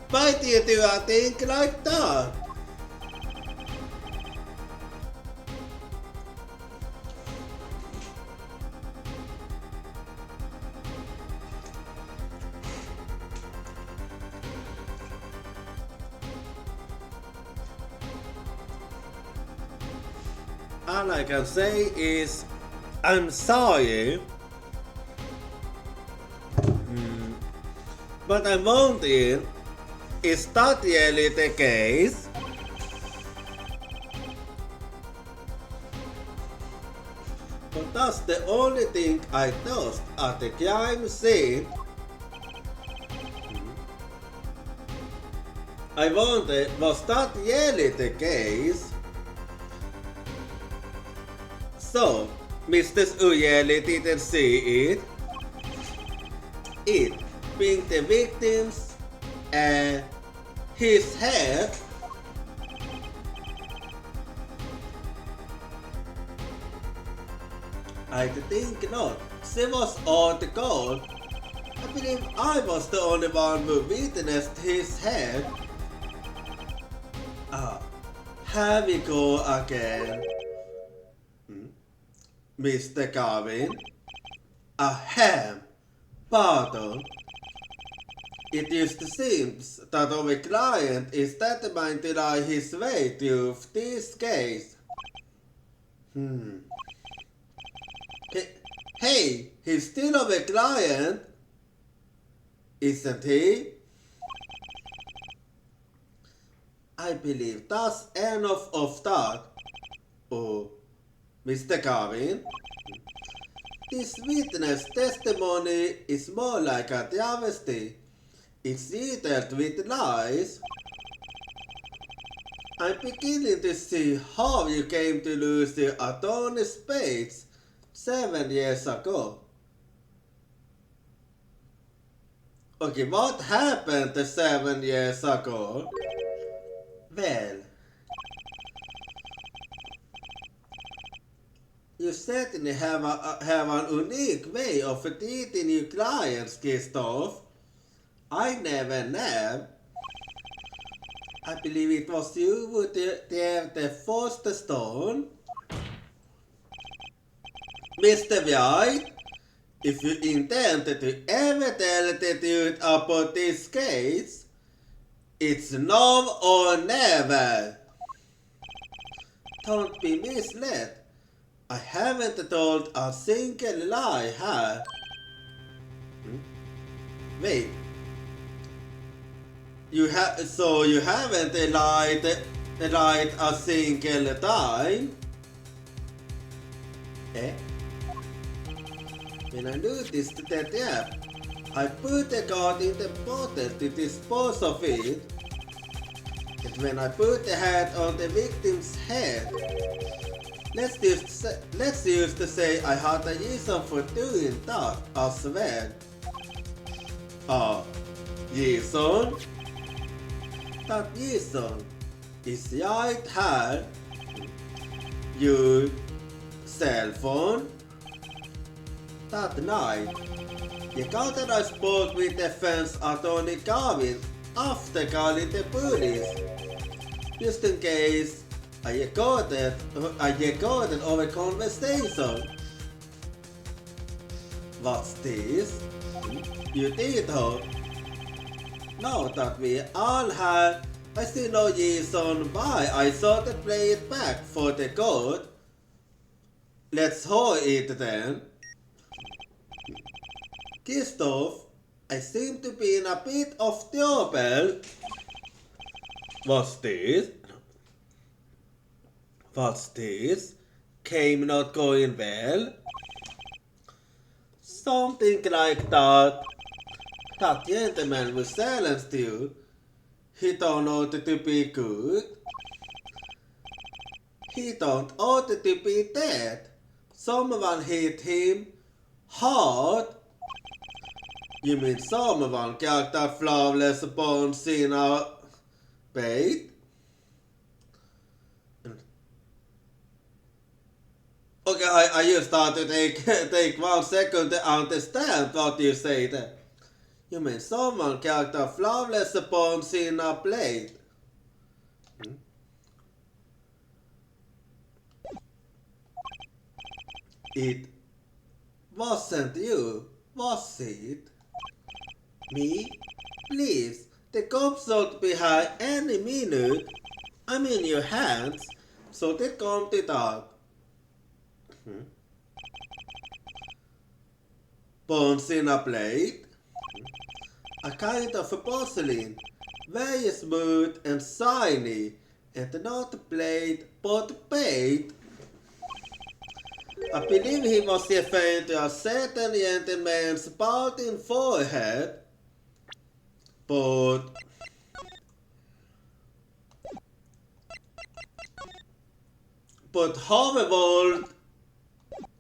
Why do you do a thing like that? All I can say is, I'm sorry. But I'm wondering, is that really the case? But that's the only thing I noticed at the crime scene. I wonder, was that really the case? So, Mr. Uyeli didn't see it. It being the victim's his head. I think not. She was on the court. I believe I was the only one who witnessed his head. Here we go again. Mr. Garvin. Ahem. Pardon. It just seems that our client is determined to lie his way through this case. Hey, he's still our client, isn't he? I believe that's enough of that. Oh, Mr. Garvin, this witness testimony is more like a travesty. It's littered with lies. I'm beginning to see how you came to lose your attorney spades 7 years ago. Okay, what happened 7 years ago? Well, you certainly have an unique way of treating your clients, Christoph. I never know. I believe it was you who gave the first stone. Mr. Wright, if you intend to ever tell the truth about this case, it's now or never. Don't be misled. I haven't told a single lie here. Wait. You haven't lied a single time? Eh? When I noticed that I put the card in the bottle to dispose of it. And when I put the hat on the victim's head, let's just say I had a reason for doing that as well. Reason? That reason is right here. Your cell phone. That night, the counter spoke with defense attorney Garvin after calling the police. Just in case I recorded our conversation. What's this? You did hope. Now that we all have, I see no reason why I thought to play it back for the court. Let's hold it then. Christoph, I seem to be in a bit of trouble. What's this? Came not going well? Something like that. That gentleman who silenced you, he don't ought to be good. He don't ought to be dead. Someone hit him hard. You mean someone got that flawless bones in our bait? Okay, I just start to take 1 second to understand what you say there. You mean someone got a flawless bones in a plate? It wasn't you, was it? Me? Please, the cops should be here any minute. I'm in your hands, so they come to that. Bones in a plate. A kind of a porcelain, very smooth and shiny, and not plate but paid. I believe he was referring to a certain gentleman's balding forehead, but however,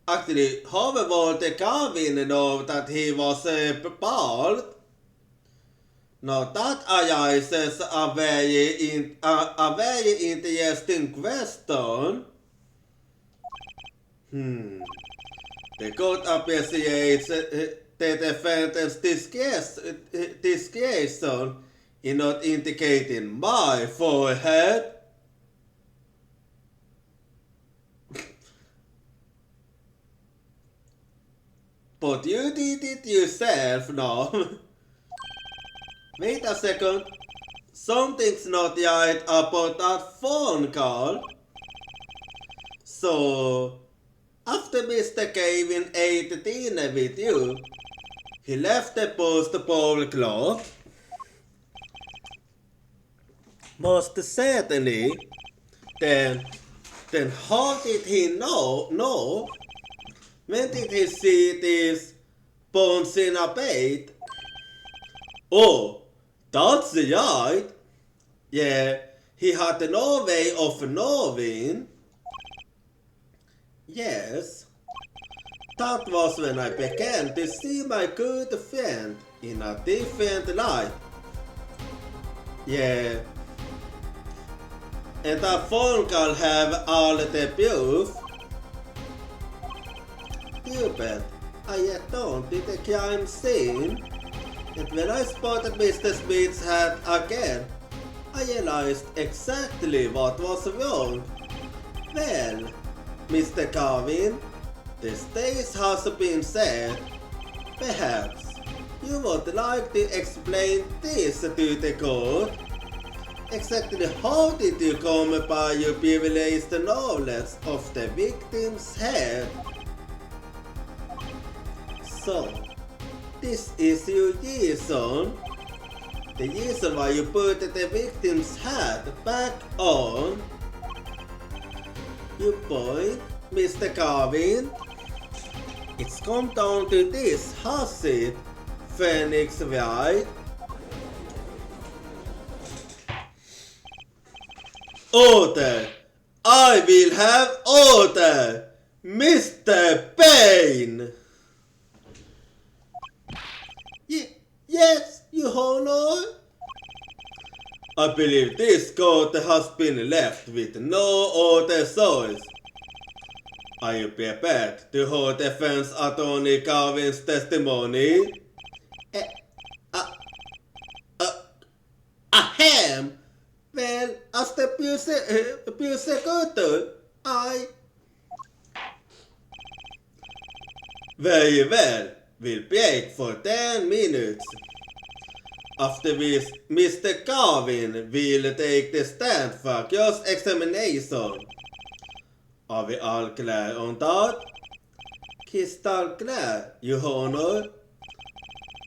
the Calvin know that he was bald. Now that arises a very interesting question. The court appreciates the defendant's discretion in not indicating my forehead. But you did it yourself now. Wait a second. Something's not right about that phone call. So, after Mr. Kevin ate dinner with you, he left the post bowl cloth. Most certainly. Then how did he know? When did he see these bones in a bed? Oh, that's right. Yeah, he had no way of knowing. Yes, that was when I began to see my good friend in a different light. Yeah, and that phone call have all the proof. Gilbert, I had gone to the crime scene, and when I spotted Mr. Smith's hat again, I realized exactly what was wrong. Well, Mr. Carvin, the stage has been set. Perhaps you would like to explain this to the court. Exactly how did you come by your privileged knowledge of the victim's head? So, this is your reason? The reason why you put the victim's head back on? Your point, Mr. Carvin? It's come down to this, has it, Phoenix Wright? Order! I will have order! Mr. Payne! Yes, Your Honor? I believe this court has been left with no other choice. Are you prepared to hold defense attorney Carvin's testimony? Ahem! Well, as the prosecutor, I... Very well. We'll break for 10 minutes. After which, Mr. Carvin will take the stand for cross-examination. Are we all clear on that? Crystal clear, Your Honor.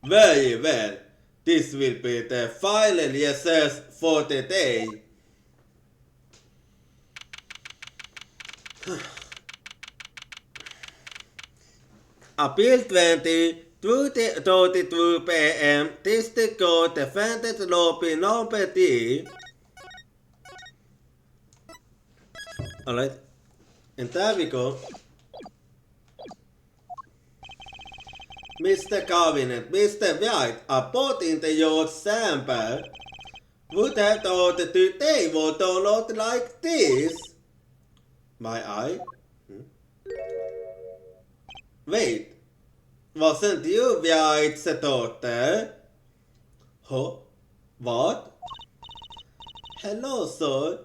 Very well. This will be the final recess for the day. Appeal 20, 2:32 p.m. District Court Defendant Lobby Number D. Alright. And there we go. Mr. Carvin and Mr. Wright are both in the George sample. Would have thought today would turn out like this. My eye? Wait, wasn't you Wright's daughter? Huh? What? Hello, sir.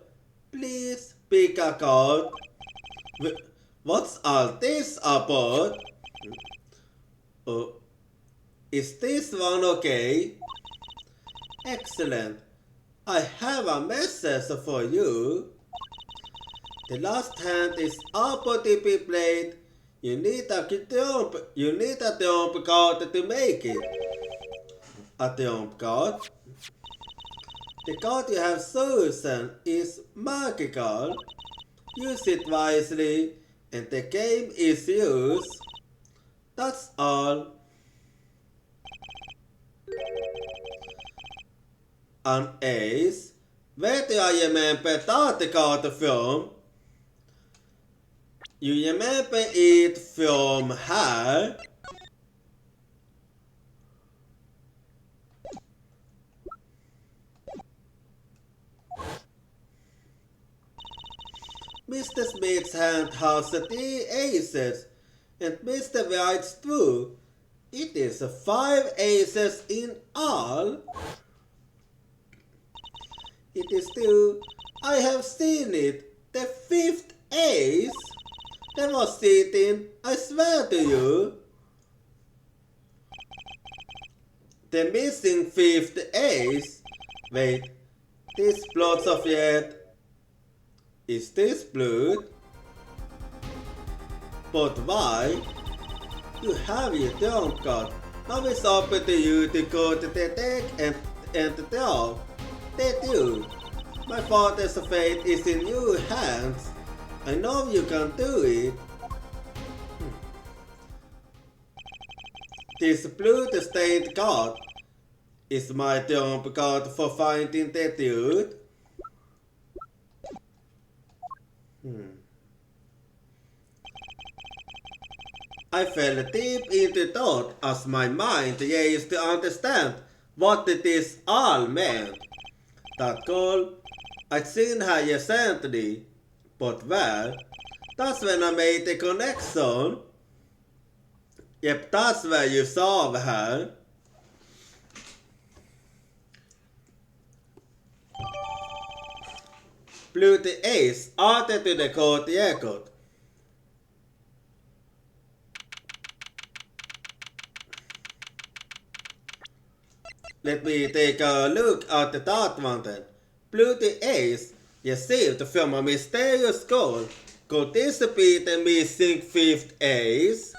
Please pick a card. What's all this about? Is this one okay? Excellent. I have a message for you. The last hand is about to be played You need a jump card to make it. A jump card. The card you have chosen is magical. Use it wisely and the game is yours. That's all. An ace. Vet jag ger mig en potatiskarta from? You remember it from her. Mr. Smith's hand has 3 aces and Mr. Wright's 2. It is 5 aces in all. It is 2. I have seen it. The 5th ace. That was sitting, I swear to you. The missing 5th ace. Wait, this blood of yet. Is this blood? But why? You have your jump card. Now it's up to you to go to the deck and draw. They do. My father's fate is in your hands. I know you can do it. This blood state card is my jump card for finding the dude. I fell deep into thought as my mind raced to understand what this all meant. That goal, I'd seen her recently, but where? That's when I made the connection. Yep, that's where you saw her. Blew the ace added to the court record. Let me take a look at that one then. Blew the ace received from a mysterious call. Could this be the missing 5th ace?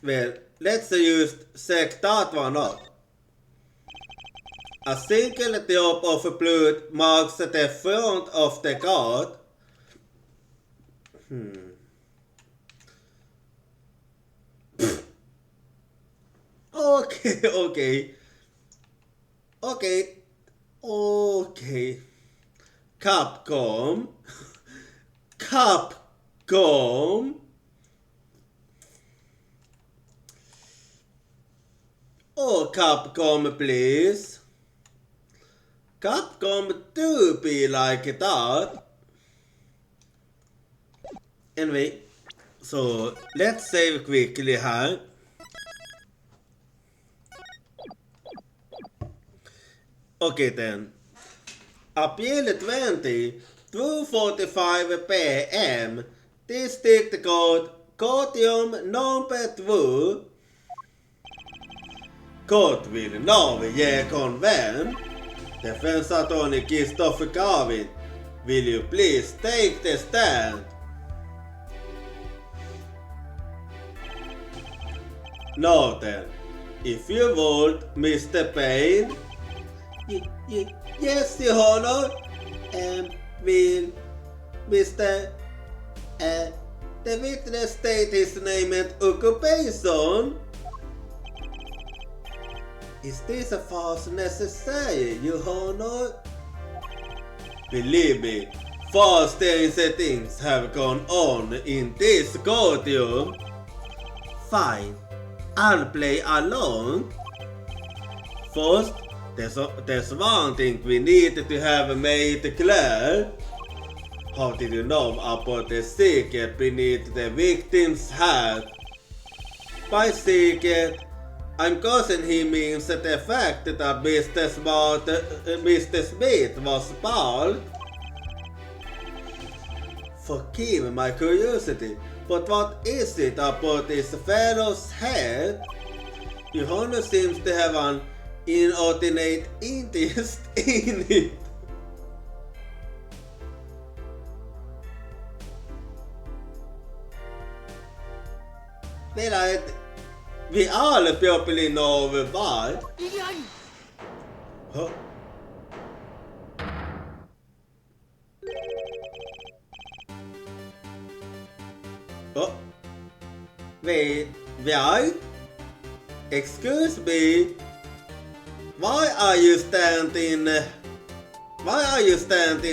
Well, let's check that one out. A single drop of blood marks the front of the card. Okay. Capcom. Oh, Capcom, please. Capcom do be like that. Anyway, so let's save quickly here. Okay then. April 20, 2:45 p.m. District Code, Courtroom number 2. Court will now reconvene. Defense Attorney Christopher Garvin, will you please take the stand? Now then, if you would, Mr. Payne. Yes, Your Honor. Will Mr. The witness state his name and occupation? Is this a false necessary, Your Honor? Believe me, far stranger things have gone on in this courtroom. Fine, I'll play along. First, there's one thing we need to have made clear. How did you know about the secret beneath the victim's head? By secret, I'm guessing he means the fact that Mr. Smith was bald. Forgive my curiosity, but what is it about this fellow's head? Your Honor seems to have an inordinate interest in it. We all probably know why. Huh? Oh, wait, Wright? Excuse me. Why are you standing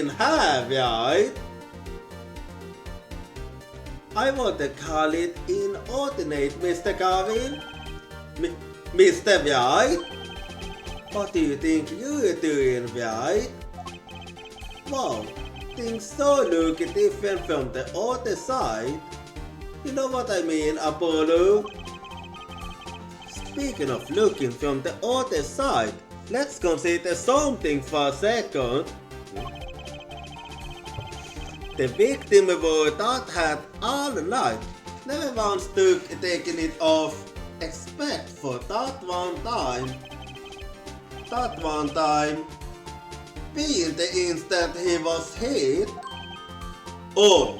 here, Wright? I want to call it inordinate, Mr. Garvin. Mr. Wright? What do you think you're doing, Wright? Wow, things so look different from the other side. You know what I mean, Apollo? Speaking of looking from the other side, let's consider something for a second. The victim wore that hat all night, never once taking it off, except for that one time. That one time being the instant he was hit. Oh!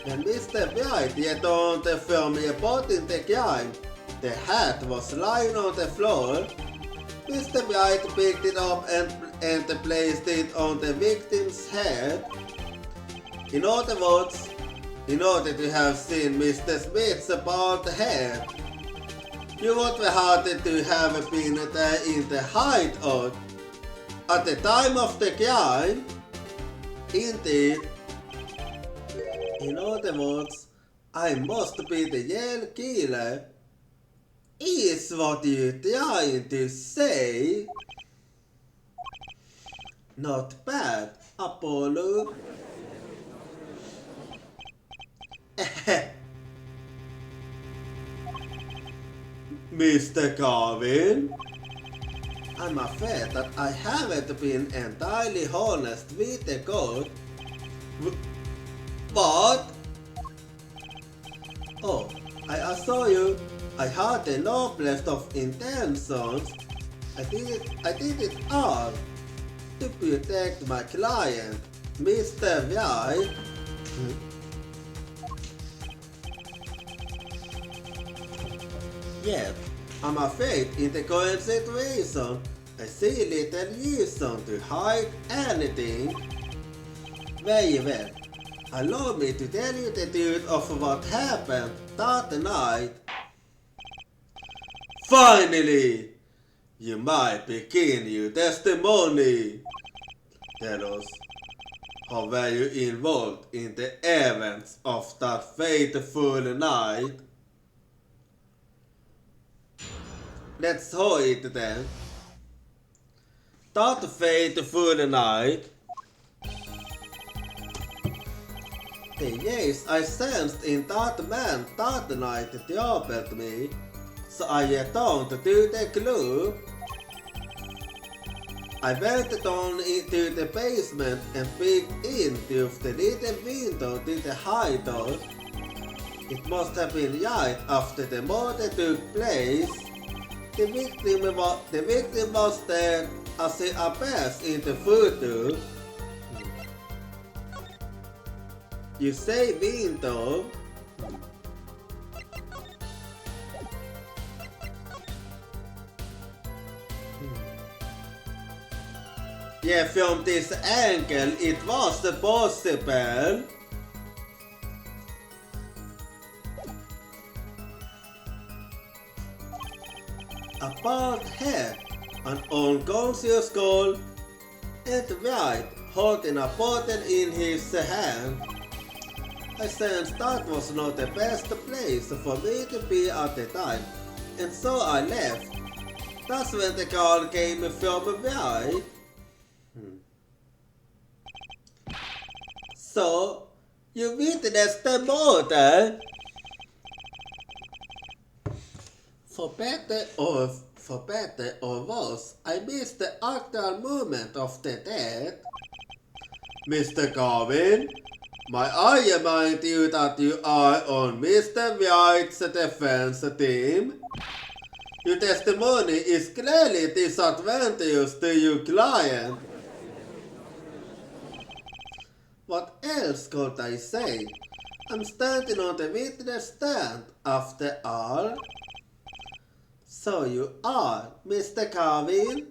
When Mr. Wright yet on the film reporting the crime, the hat was lying on the floor. Mr. Wright picked it up and placed it on the victim's head. In other words, in order to have seen Mr. Smith's bald head, you would have had to have been there in the height of, at the time of the crime. Indeed. In other words, I must be the real killer. Is what you're trying to say? Not bad, Apollo. Mr. Garvin? I'm afraid that I haven't been entirely honest with the code. What? Oh, I assure you, I had the noblest of intentions. I did it all to protect my client, Mr. Wright. Yet, I'm afraid in the current situation, I see little reason to hide anything. Very well. Allow me to tell you the truth of what happened that night. Finally! You might begin your testimony. Tell us, how were you involved in the events of that fateful night? Let's hear it then. That fateful night, the yes I sensed in that man that night troubled me, so I returned to the club. I went down into the basement and peeked in through the little window to the hideout. It must have been right after the murder took place. The victim was there as he appears in the photo. You say window? Yeah, from this angle it was possible. A bald head, an unconscious skull, and Wright holding a bottle in his hand. I sensed that was not the best place for me to be at the time, and so I left. That's when the call came from Wright. So, you witnessed the murder? For better or worse, I missed the actual moment of the death. Mr. Garvin, may I remind you that you are on Mr. Wright's defense team? Your testimony is clearly disadvantageous to your client. What else could I say? I'm standing on the witness stand after all. So you are Mr. Carvin?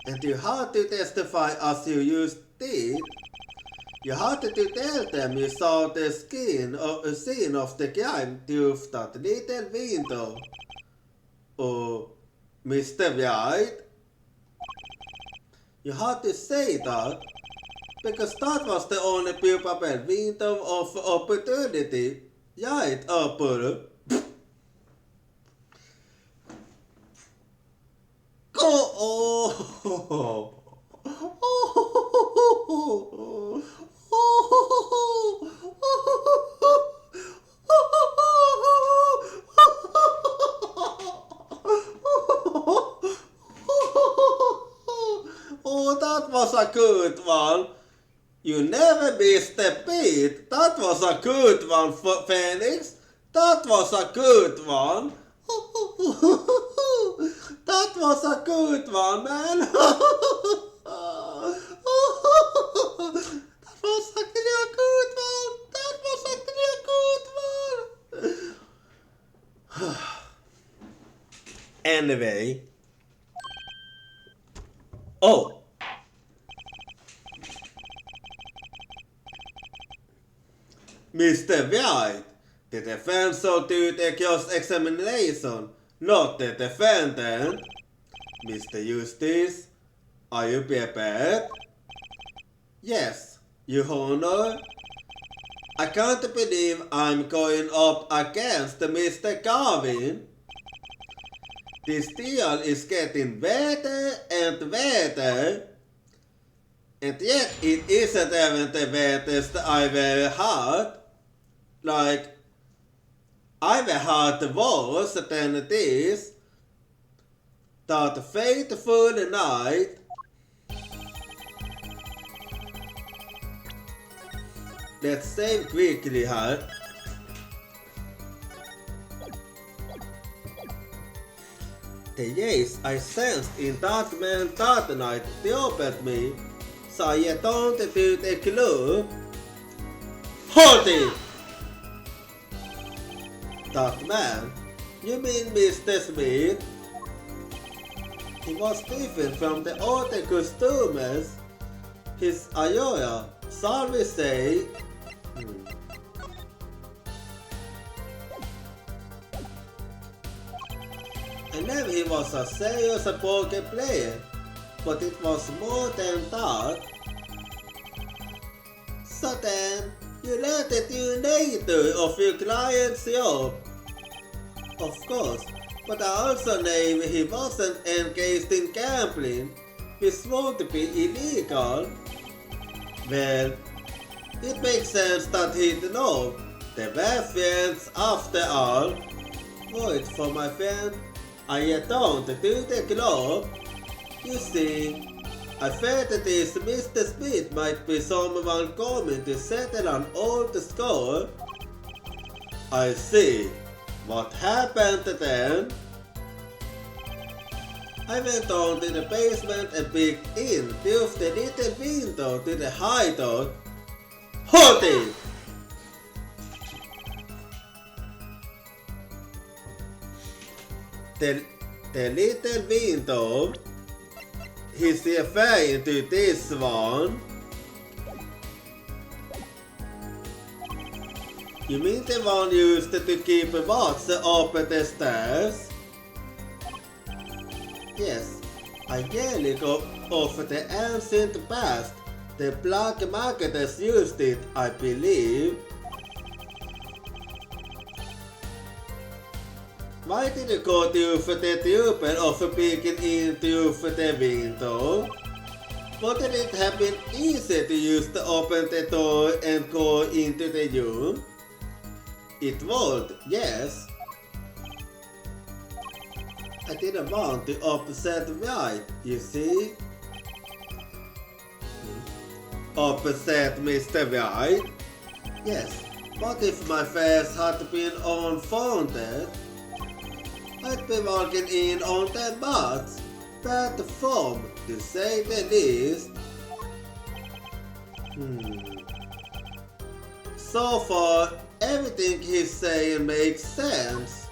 And you had to testify as you used did. You had to tell them you saw the scene of the crime through that little window. Oh, Mr. Wright? You had to say that because that was the only probable window of opportunity. Right, Apple? Oh, that was a good one. You never missed a beat. That was a good one, Phoenix. That was a good one. That was a good one, man. That was actually a good one. That was actually a good one. Anyway. Oh. Mr. Wright, the defense will do the cross-examination, not the defendant. Mr. Eustace, are you prepared? Yes, Your Honor. I can't believe I'm going up against Mr. Garvin. This deal is getting better and better. And yet it isn't even the wettest I've ever had. Like, I've had worse than this. That fateful night. Let's save quickly here. The yes I sensed in that man that night troubled me. So I don't do the clue. Hold it! That man? You mean Mr. Smith? He was different from the other customers. His aura, shall we say? I knew he was a serious poker player, but it was more than that. So then, you learned the true nature of your client's job. Of course, but I also knew he wasn't engaged in gambling, which won't be illegal. Well, it makes sense that he'd know. They were friends after all. Wait for my friend, I don't do the club. You see, I felt that this Mr. Smith might be someone coming to settle an old score. I see. What happened then? I went down to the basement and peeked in through the little window to the hideout. Hold it! The little window? He's referring to this one. You mean the one used to keep watch up the stairs? Yes, I really go off the ancient past. The black marketers used it, I believe. Why did you go through the trouble of peeking in through the window? Wouldn't it have been easy to use to open the door and go into the room? It would, yes. I didn't want to upset Wright, you see. Upset Mr. Wright? Yes, what if my face had been unfounded? I'd be walking in on the mats, bad form to say the least. So far, everything he's saying makes sense.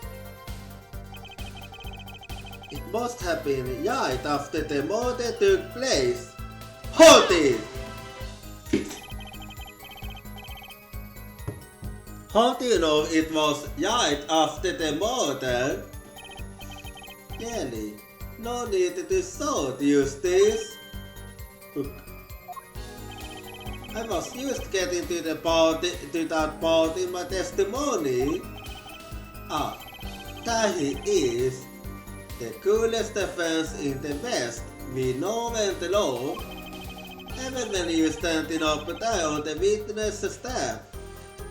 It must have been right after the murder took place. Hold it! How do you know it was right after the murder? Really? No need to shout, Eustace. I was just getting to that part in my testimony. Ah, there he is. The coolest defense in the West. We know and the law. Even when you're standing up there on the witness stand.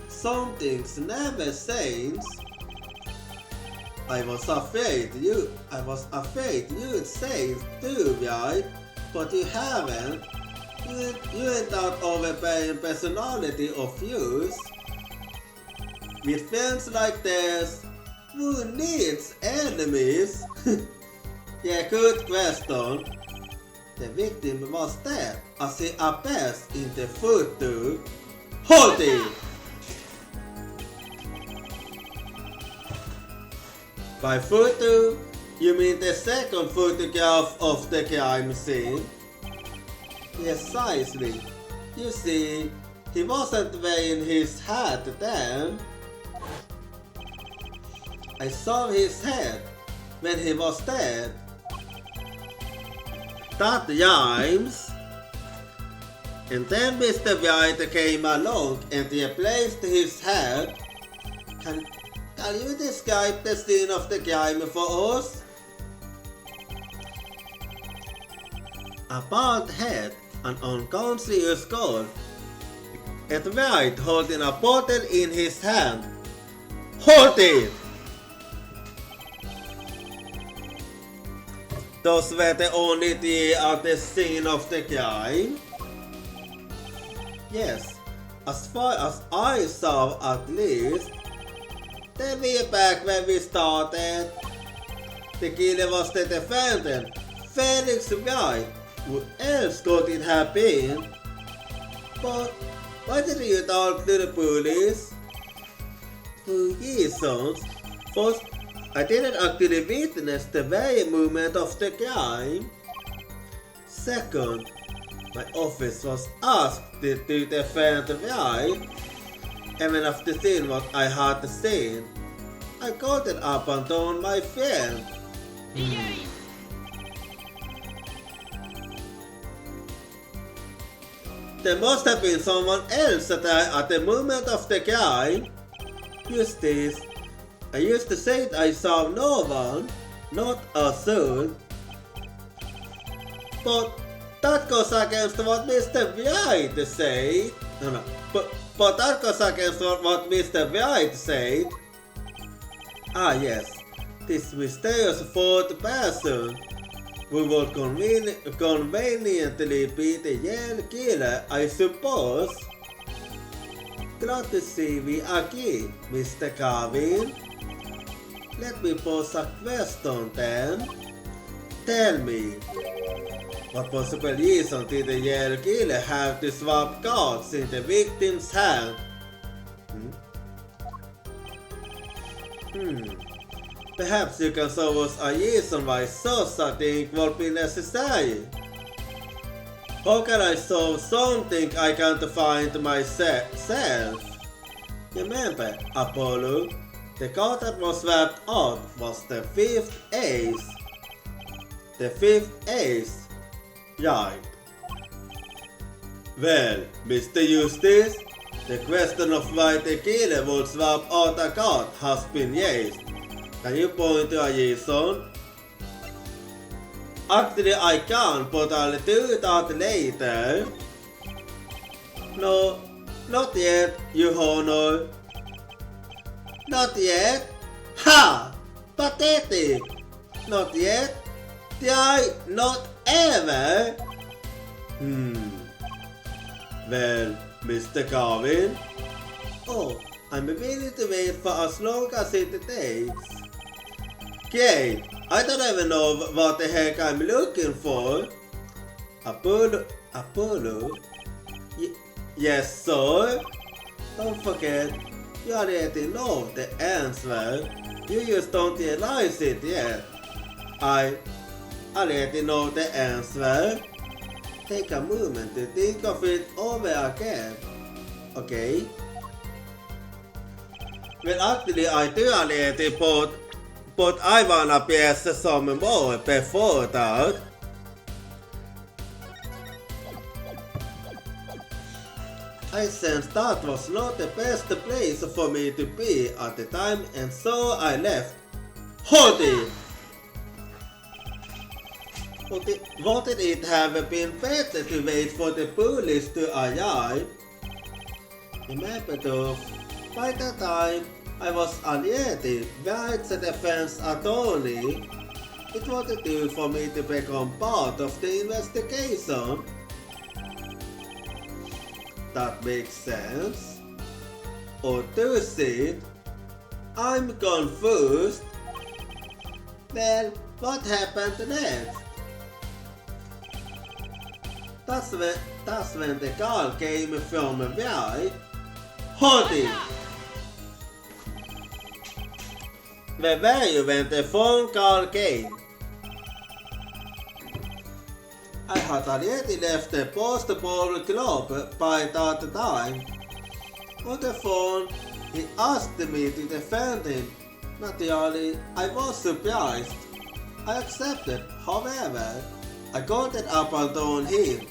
Some things never change. I was afraid you'd say it too, right? But you haven't. You ain't that overbearing personality of yours. With friends like this, who needs enemies? Yeah, good question. The victim was dead as he appears in the photo. Hold it! By photo, you mean the second photograph of the crime scene? Precisely. You see, he wasn't wearing his hat then. I saw his head when he was dead. That rhymes. And then Mr. Wright came along and replaced his head. Can you describe the scene of the crime for us? A bald head, an unconscious skull, and Wright holding a bottle in his hand. Hold it! Those were the only three at the scene of the crime? Yes, as far as I saw at least. Then we're back when we started. The killer was the defendant, Felix Wright. Who else could it have been? But why did you talk to the police? 2 reasons. First, I didn't actually witness the very moment of the crime. Second, my office was asked to defend Wright. Even after seeing what I had seen, I couldn't abandon my friend. There must have been someone else there at the moment of the crime. Eustace, I used to say I saw no one, not a soul. But that goes against what Mr. Wright said. No. But that goes against what Mr. Wright said. Ah yes, this mysterious fourth person who would conveniently be the Yale killer, I suppose. Glad to see we agree, Mr. Carvin. Let me pose a question then. Tell me, what possible reason did the Yale killer have to swap cards in the victim's hand? Perhaps you can show us a reason why such a thing would be necessary. How can I solve something I can't find myself? Remember, Apollo, the card that was swapped out was the 5th ace. The 5th ace. Right. Well, Mr. Eustace, the question of why the killer would swap out a card has been raised. Can you point to a reason? Actually, I can, but I'll do that later. No, not yet, Your Honor. Not yet? Ha! Pathetic! Not yet? Why not ever? Well, Mr. Carvin? Oh, I'm willing to wait for as long as it takes. Great! I don't even know what the heck I'm looking for. Apollo? Yes, sir? Don't forget, you already know the answer. You just don't realize it yet. I already know the answer. Take a moment to think of it over again. Okay? Well, actually, I do already, but I wanna guess some more before that. I sensed that was not the best place for me to be at the time, and so I left. Hold it! Wouldn't it have been better to wait for the police to arrive? Remember though, by that time I was already Wright's defense attorney. It wouldn't do for me to become part of the investigation. That makes sense. Or does it? I'm confused. Well, what happened next? That's when the call came from Wright. Hold it! Where were you when the phone call came? I had already left the postball club by that time. On the phone, he asked me to defend him. Naturally, I was surprised. I accepted, however. I got it up and on him.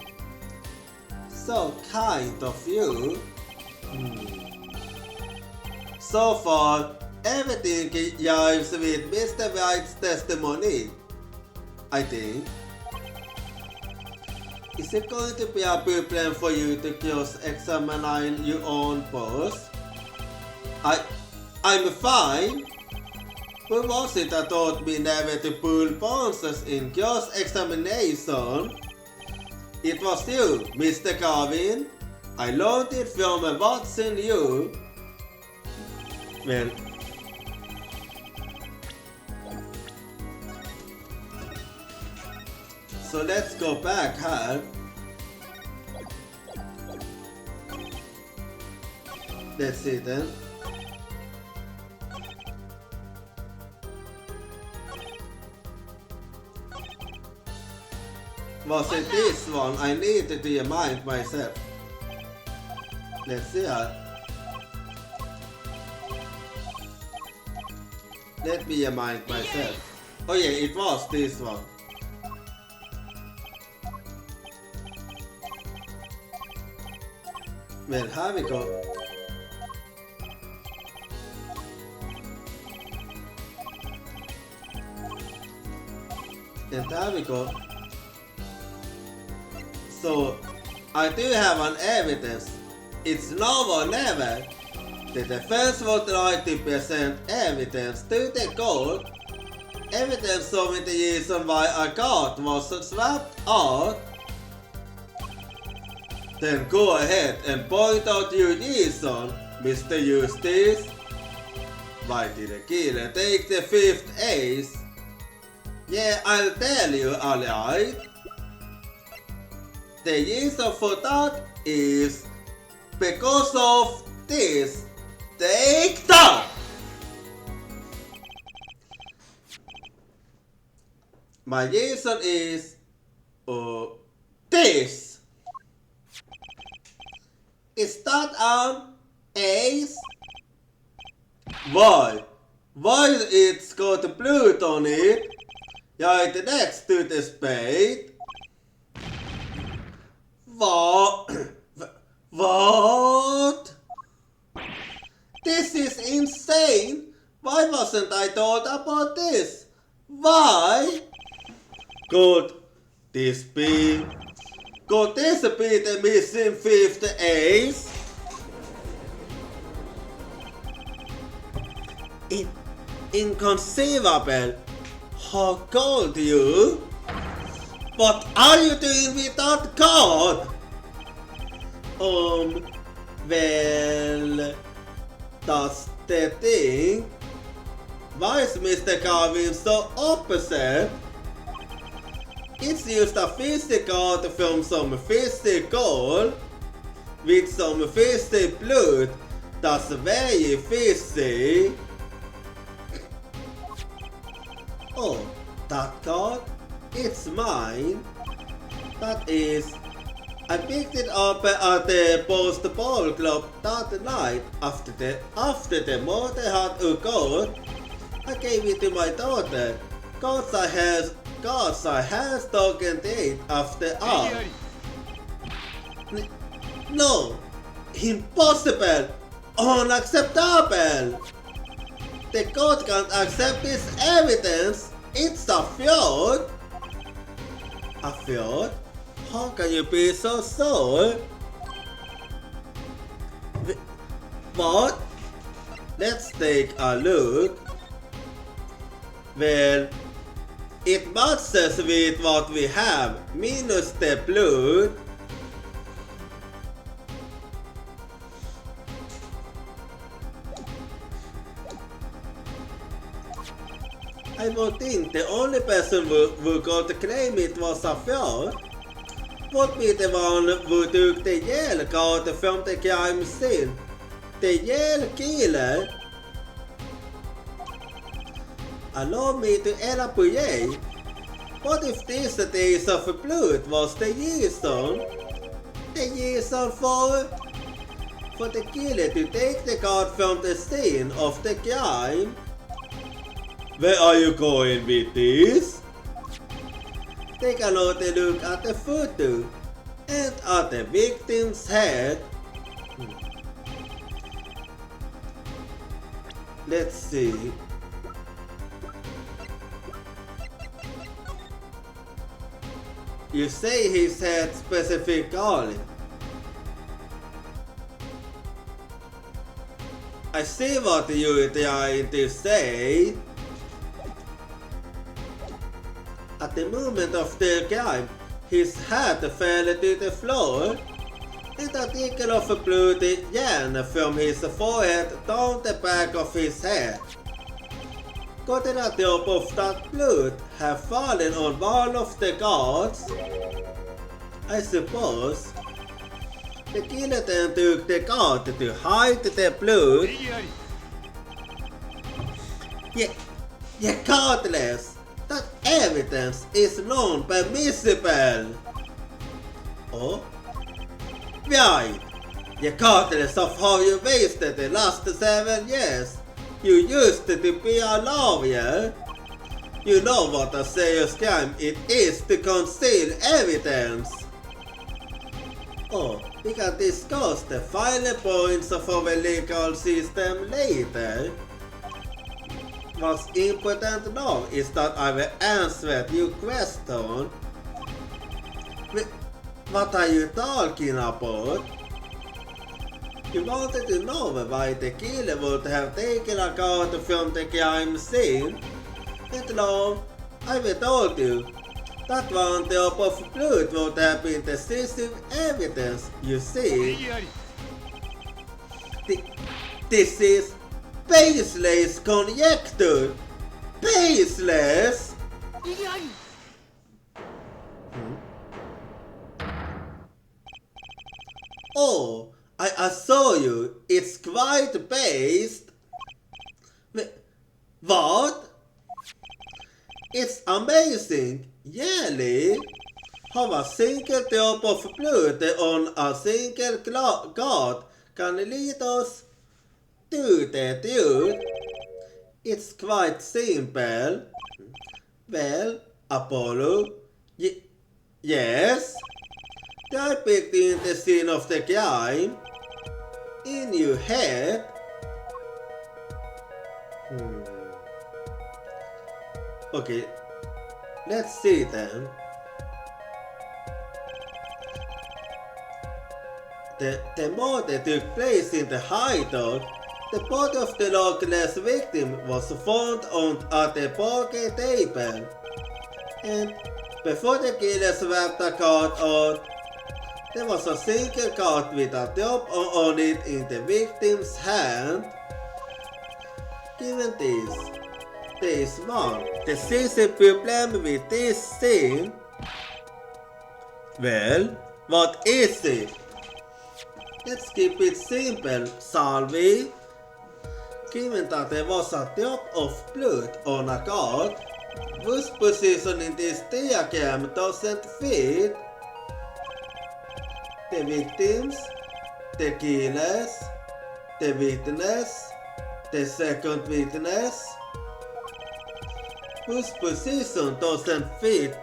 So kind of you. So far, everything jives with Mr. Wright's testimony, I think. Is it going to be a problem for you to cross-examine your own boss? I'm fine. Who was it that taught me never to pull punches in cross-examination? It was you, Mr. Carvin. I learned it from watching you. Well, so let's go back here. Let's see then. Was it this one? I needed to remind myself. Let's see here. Let me remind myself. Oh yeah, it was this one. Well, here we go. And there we go. So, I do have an evidence. It's now or never. The defense would like to present evidence to the court. Evidence showing the reason why a card was swapped out. Then go ahead and point out your reason, Mr. Justice. Why did the killer take the fifth ace? Yeah, I'll tell you, alright. The reason for that is because of this. Take that! My reason is this. Is that an ace? Why? Why it's got a blue on it? Right next to the spade. What? What? This is insane! Why wasn't I told about this? Why? Could this be the missing fifth ace? Inconceivable! How cold you? What are you doing with that card? Well, that's the thing. Why is Mr. Carvin so opposite? It's just a physical from some physical with some physical blood. That's very fishy. Oh, that card? It's mine. That is, I picked it up at the post-ball club that night after the mother had occurred. I gave it to my daughter. Cause I had stolen it after all. No! Impossible! Unacceptable! The court can't accept this evidence! It's a fraud! A fraud? How can you be so sure? What? Let's take a look. Well, it matches with what we have, minus the blood. I would think the only person who could claim it was a fraud would be the one who took the Yale card from the crime scene. The Yale killer. Allow me to elaborate. What if this days of blood was the reason? The reason for the killer to take the card from the scene of the crime? Where are you going with this? Take another look at the photo and at the victim's head. Let's see. You say his head specifically. I see what you're trying to say. At the moment of the crime, his head fell to the floor, and a trickle of blood ran from his forehead down the back of his head. Could a drop of that blood have fallen on one of the guards? I suppose. The killer then took the guard to hide the blood. Regardless, that evidence is non-permissible. Oh? Right. Regardless of how you wasted the last 7 years, you used to be a lawyer. You know what a serious crime it is to conceal evidence. Oh, we can discuss the finer points of our legal system later. What's important now is that I will answer your question. What are you talking about? You wanted to know why the killer would have taken a card from the crime scene? And now, I will told you that one drop of blood would have been decisive evidence, you see. This is baseless conjecture! Baseless! Oh, I assure you, it's quite based. What? It's amazing, really? How a single drop of blood on a single god can lead us to the truth. It's quite simple. Well, Apollo, yes? They picked in the scene of the crime. In your head. Okay, let's see then. The murder took place in the hideout. The body of the lockless victim was found at the poker table. And before the killer swept the card out, there was a single card with a drop on it in the victim's hand. Given this, there is one decisive problem with this scene. Well, what is it? Let's keep it simple, shall we? Given that there was a drop of blood on a card, whose position in this diagram doesn't fit? The victims, the killers, the witness, the second witness, whose position doesn't fit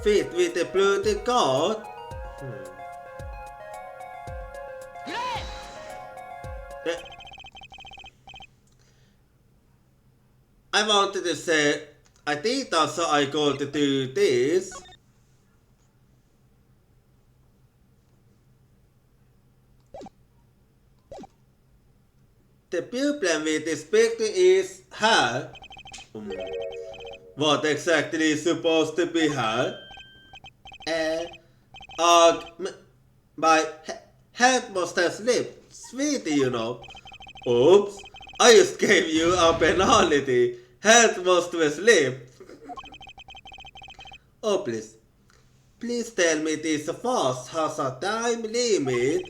with the bloody card? I wanted to say, I think that's how I going to do this. The problem with this picture is her. What exactly is supposed to be her? My head must have slipped. Sweetie, you know. Oops. I just gave you a penalty. Head must have slipped. Oh, please. Please tell me this fast has a time limit.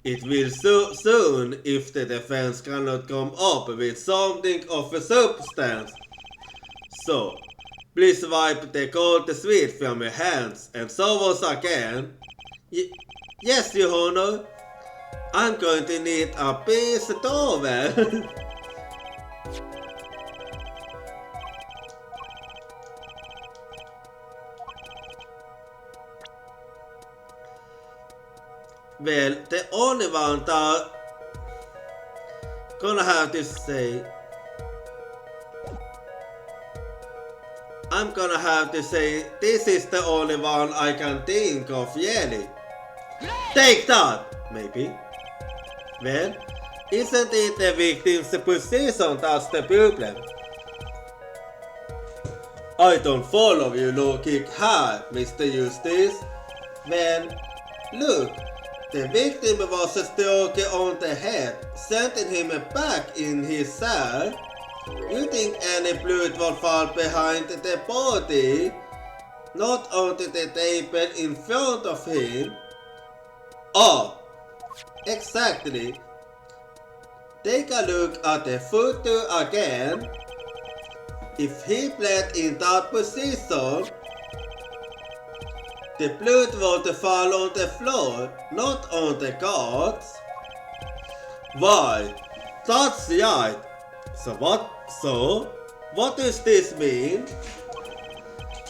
It will soon if the defense cannot come up with something of a substance. So, please wipe the cold sweat from your hands and show us again. Yes, Your Honor. I'm going to need a piece of towel. Well, the only one that gonna have to say, I'm gonna have to say, this is the only one I can think of, really. Take that, maybe. Well, isn't it the victim's position that's the problem? I don't follow you looking hard, Mr. Justice. Well, look. The victim was struck on the head, sending him back in his cell. You think any blood will fall behind the body, not onto the table in front of him? Oh, exactly. Take a look at the photo again. If he bled in that position, the blood would fall on the floor, not on the cards. Why? That's right. So what does this mean?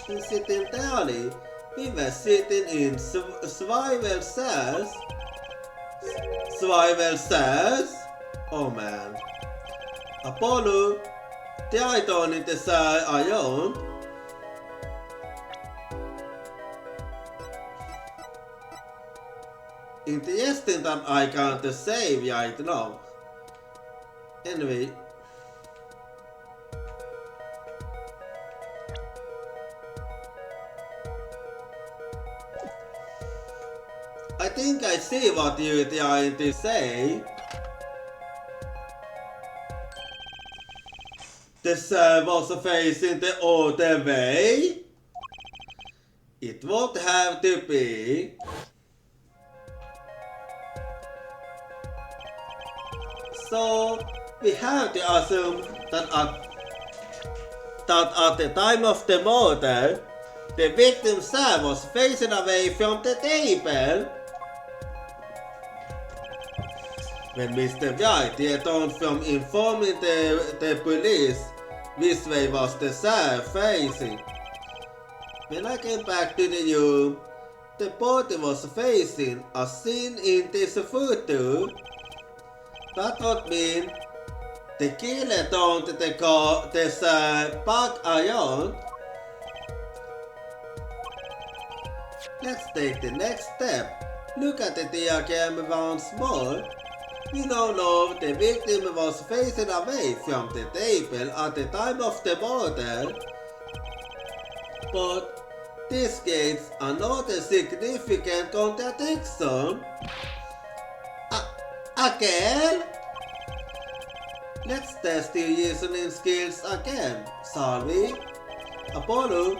Incidentally, we were sitting in survival cells. Survival cells? Oh man. Apollo, I don't need to say I own. Interesting that I can't save right now. Anyway. I think I see what you're trying to say. The cell was facing the other way. It would have to be. So we have to assume that at the time of the murder, the victim's cell was facing away from the table. When Mr. Wright returned from informing the police which way was the cell facing. When I came back to the room, the body was facing as seen in this photo. That would mean the killer turned the cell back around. Let's take the next step. Look at the diagram once more. We now know the victim was facing away from the table at the time of the murder. But this creates another significant contradiction. Again? Let's test your reasoning skills again, shall we? Apollo,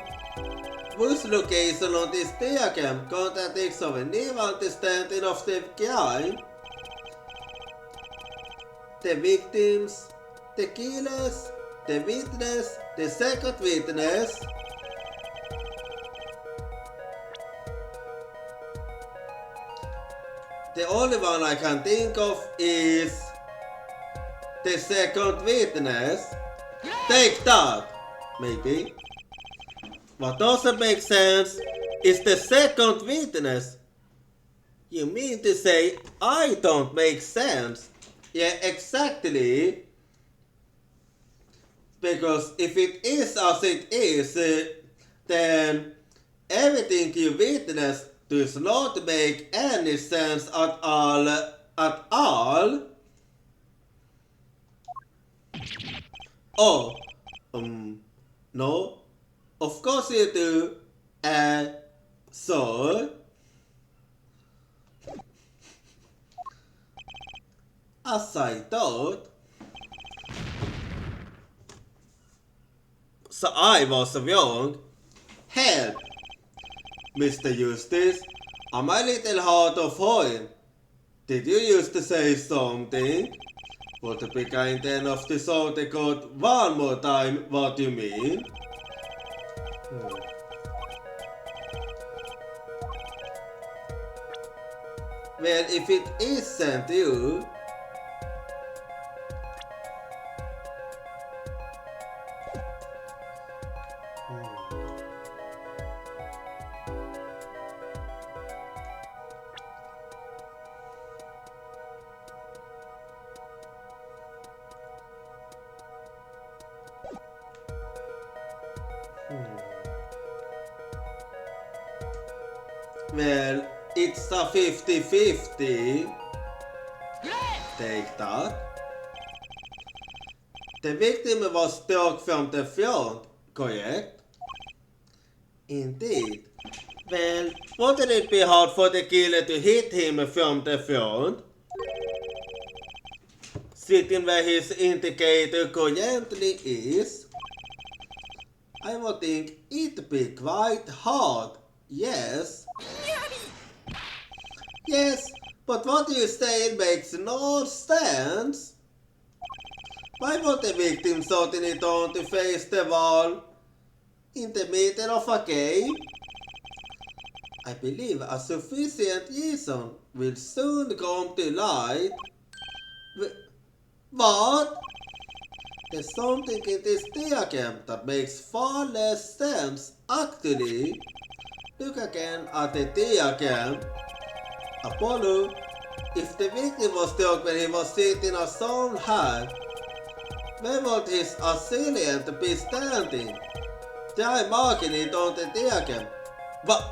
Whose location on this diagram contradicts of a new understanding of the crime? The victims, the killers, the witness, the second witness. The only one I can think of is the second witness. Take that, maybe. What doesn't make sense is the second witness. You mean to say I don't make sense? Yeah, exactly. Because if it is as it is, then everything you witness does not make any sense at all. Oh, no. Of course you do. So, as I thought, so I was wrong. Help, Mr. Eustace. I'm a little hard of hearing. Did you used to say something? Would it be kind enough to show the code one more time what you mean? Well, if it isn't you... Well, it's a 50-50. Take that. The victim was struck from the front, correct? Indeed. Well, wouldn't it be hard for the killer to hit him from the front? Sitting where his indicator currently is, I would think it'd be quite hard, yes. Yes, but what you say makes no sense. Why would the victim shouting it on to face the wall in the middle of a game? I believe a sufficient reason will soon come to light. What? There's something in this diagram that makes far less sense, actually. Look again at the diagram. Apollo, if the victim was struck when he was sitting on some high, where would his assailant be standing? Try marking it on the diagram. But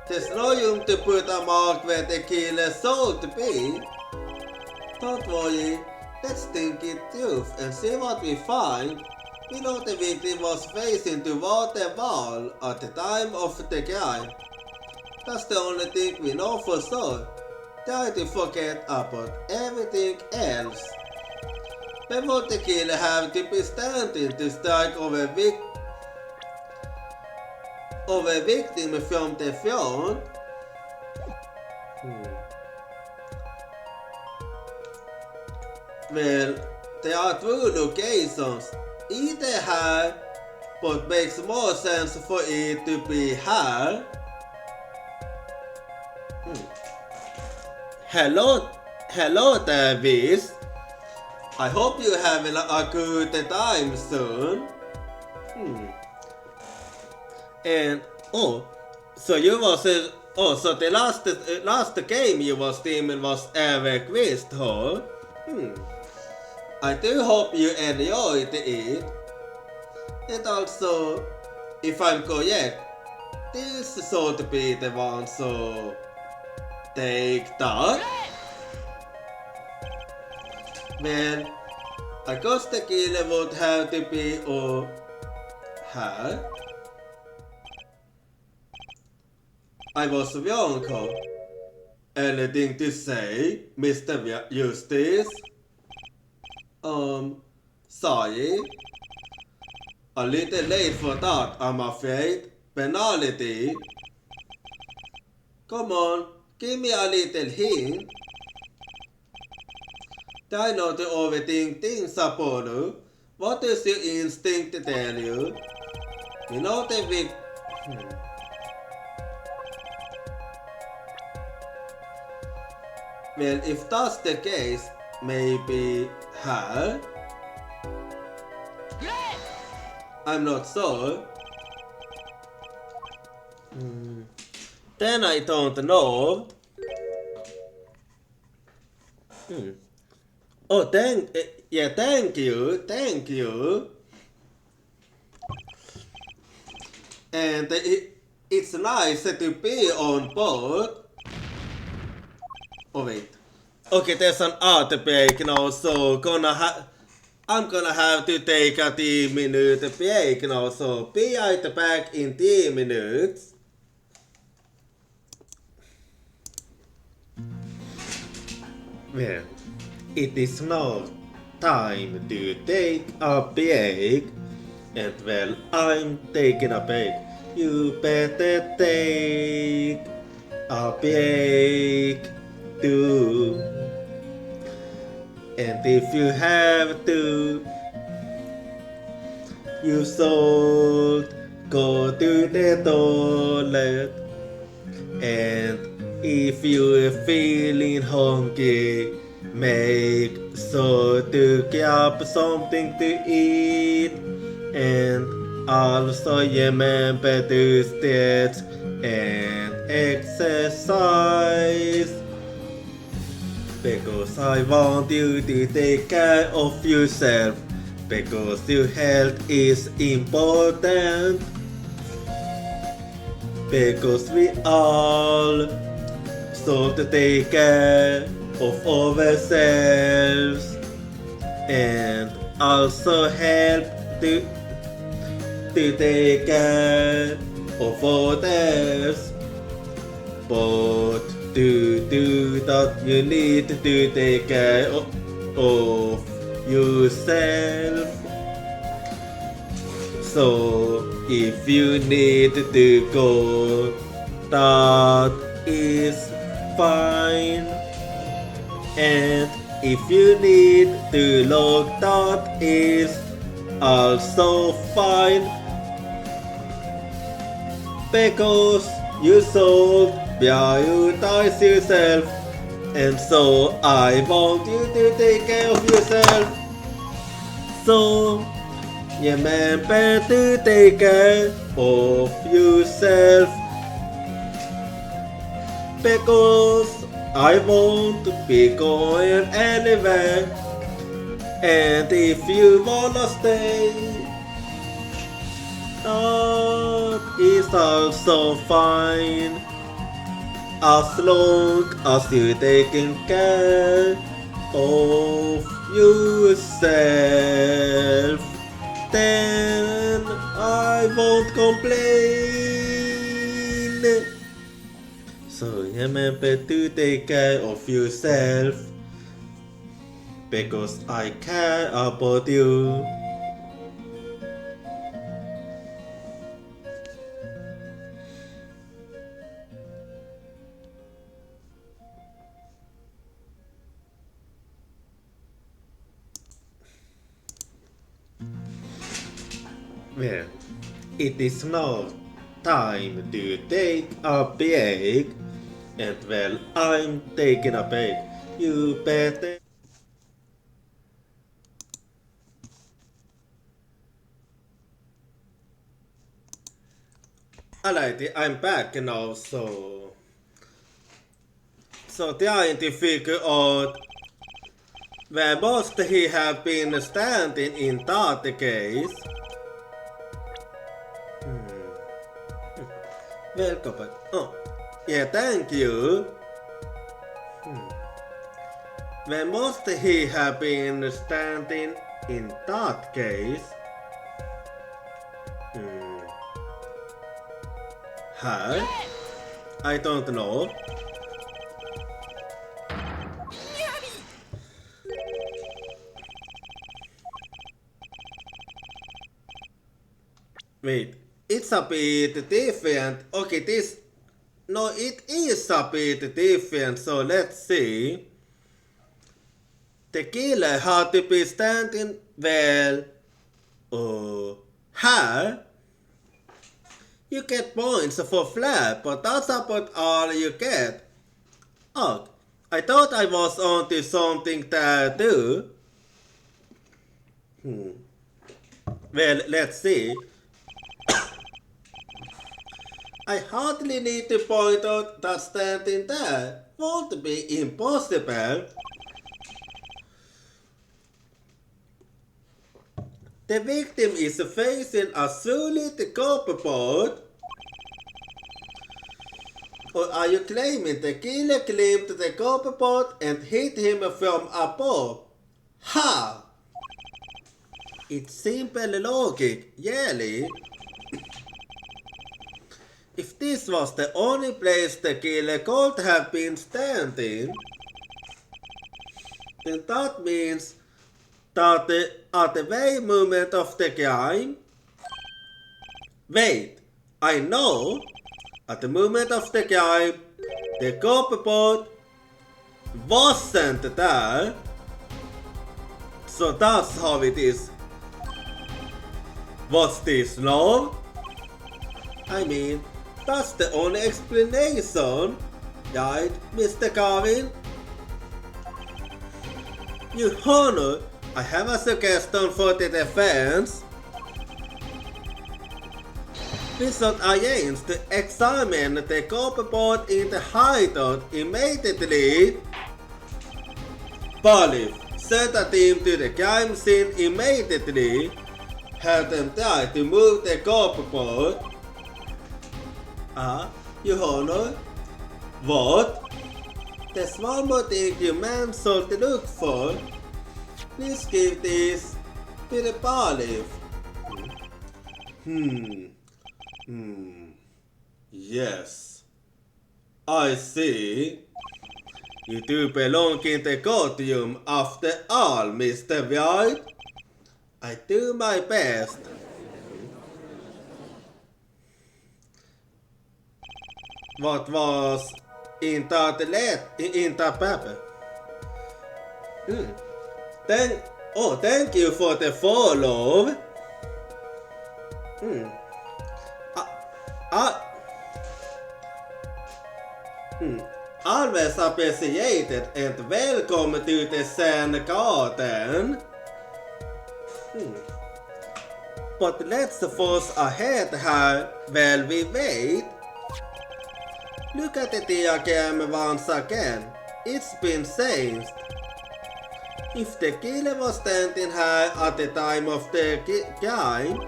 there's no room to put a mark where the killer should be. Don't worry, let's think it through and see what we find. We know the victim was facing toward the wall at the time of the crime. That's the only thing we know for sure. Try to forget about everything else. Where would the killer have to be standing to strike over victim from the front? Well, there are two locations. Either here, but makes more sense for it to be here. Hello there, Beast. I hope you're having a good time soon. And so so the last game you was streaming was EverQuest, huh? I do hope you enjoyed it. And also, if I'm correct, this should be the one, so take that. Well, I guess the killer would have to be her. I was wrong, huh? Anything to say, Mr. Eustace? Sorry. A little late for that, I'm afraid. Penalty? Come on, give me a little hint. Try not to overthink things, Apollo. What does your instinct tell you? You know the big... Well, if that's the case, maybe her? I'm not sure. Then I don't know. Oh, thank you. And it's nice to be on board. Oh wait. Okay, there's an art break now, so I'm gonna have to take a 10-minute break now, so be right back in 10 minutes. Well, it is now time to take a break. And well, I'm taking a break. You better take a break too. And if you have to, you should go to the toilet. And if you're feeling hungry, make sure to grab something to eat. And also remember to stretch and exercise. Because I want you to take care of yourself. Because your health is important. Because we all should take care of ourselves. And also help to take care of others. But to do that, you need to take care of yourself. So if you need to go, that is fine. And if you need to look, that is also fine. Because you should prioritize yourself. And so I want you to take care of yourself. So remember to take care of yourself. Because I won't be going anywhere. And if you wanna stay, that is also fine. As long as you're taking care of yourself, then I won't complain. So remember to take care of yourself. Because I care about you. Well, it is now time to take a break. And well, I'm taking a break. You better... Alrighty, I'm back now, so trying to figure out where must he have been standing in that case. Welcome back. Oh, yeah, thank you. Where must he have been standing in that case? Her? I don't know. Wait, it's a bit different. Okay, this... No, it is a bit different, so let's see. The killer had to be standing well... here. You get points for flat, but that's about all you get. Oh, I thought I was onto something there too. Well, let's see. I hardly need to point out that standing there won't be impossible. The victim is facing a solid copperboard. Or are you claiming the killer climbed the copperboard and hit him from above? Ha! It's simple logic, really. If this was the only place the killer could have been standing, then that means that at the very moment of the crime... Wait, I know! At the moment of the crime, the copperboard wasn't there. So that's how it is. What's this, no? I mean, that's the only explanation, right, Mr. Carvin? Your Honor, I have a suggestion for the defense. We should arrange to examine the copperboard in the hideout immediately. Police, send a team to the crime scene immediately. Have them try to move the copperboard. Your Honor? What? There's one more thing you men should look for. Please give this to the police. Yes. I see. You do belong in the courtroom after all, Mr. Wright. I do my best. What was in that paper? Thank you for the follow. Always appreciated and welcome to the Sun Garden. But let's force ahead here while we wait. Look at the diagram once again. It's been changed. If the killer was standing here at the time of the crime,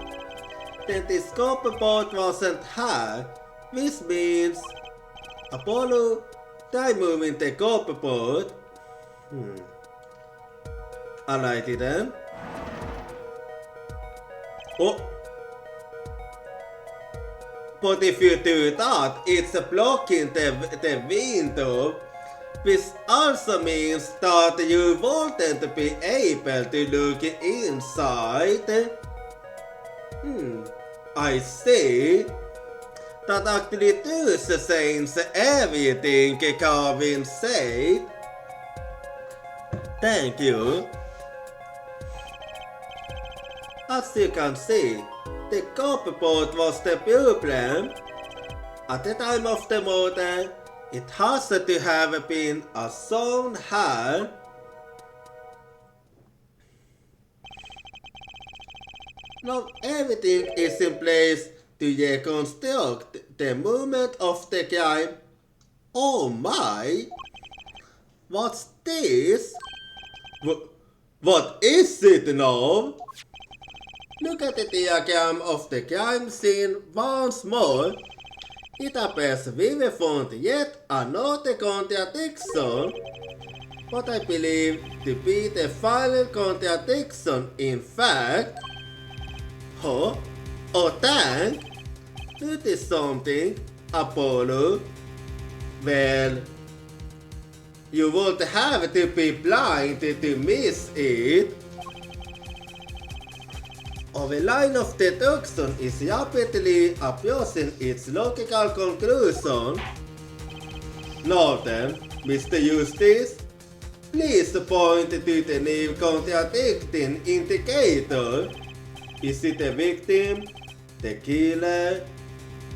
then this copperboard wasn't here, which means Apollo tried moving the copperboard. Alrighty then. But if you do that, it's blocking the window, which also means that you wouldn't be able to look inside. I see. That actually does change everything Calvin said. Thank you. As you can see, the copperboard was the problem. At the time of the murder, it has to have been a zone here. Now everything is in place to reconstruct the moment of the crime. Oh my! What's this? What is it now? Look at the diagram of the crime scene once more. It appears we found yet another contradiction, what I believe to be the final contradiction. In fact, tank? It is something, Apollo. Well, you would have to be blind to miss it. Our line of deduction is rapidly approaching its logical conclusion. Now then, Mr. Eustace, please point to the new contradicting indicator. Is it the victim, the killer,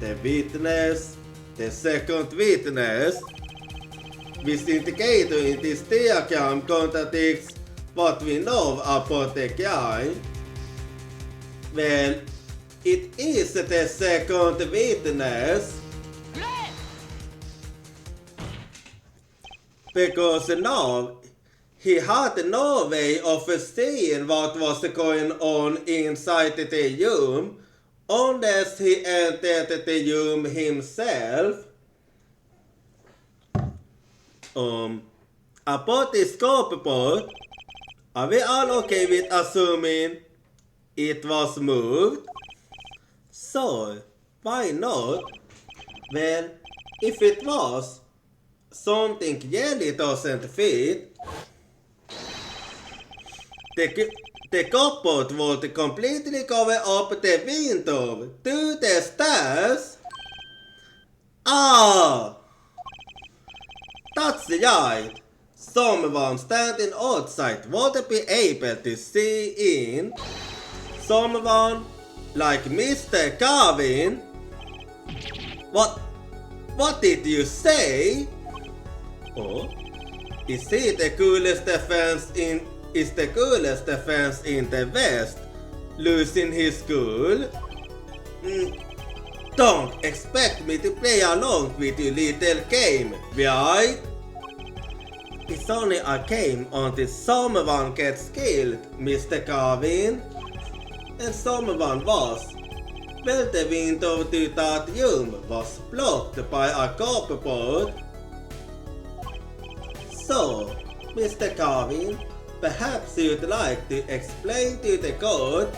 the witness, the second witness? This indicator in this diagram contradicts what we know about the crime. Well, it is the second witness. Because now he had no way of seeing what was going on inside the room unless he entered the room himself. About the scoreboard, are we all okay with assuming it was moved? So, why not? Well, if it was, something really doesn't fit. The cupboard would completely cover up the window to the stairs. Ah! That's right. Someone standing outside would be able to see in. Someone like Mr. Carvin. What did you say? Oh, is the coolest defense in the West losing his cool? Don't expect me to play along with your little game, right? It's only a game until someone gets killed, Mr. Carvin. And someone was. Well, the window to that room was blocked by a cupboard. So, Mr. Carvin, perhaps you'd like to explain to the court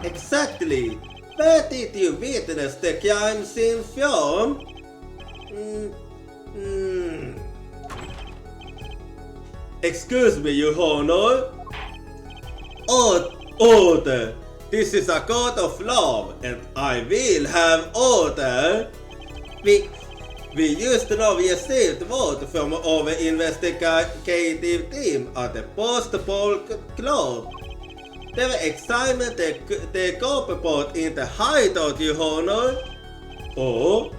exactly where did you witness the crime scene from? Excuse me, Your Honor. Order! This is a court of law, and I will have order. We used to know we received word from our investigative team at the Post-Pole Club. They were examining the cupboard in the hideout, Your Honor. Oh?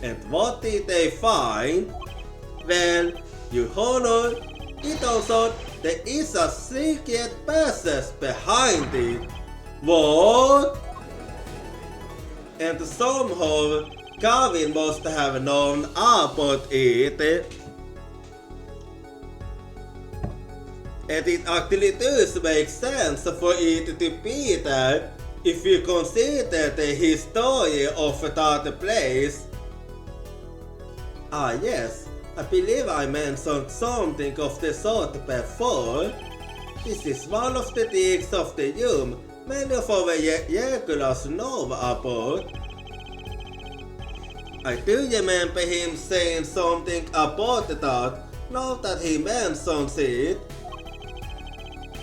And what did they find? Well, Your Honor, it also there is a secret passage behind it. What? And somehow Carvin must have known about it. And it actually does make sense for it to be there if you consider the history of that place. Ah yes, I believe I mentioned something of the sort before. This is one of the digs of the room many of our regulars know about. I do remember him saying something about that now that he mentions it.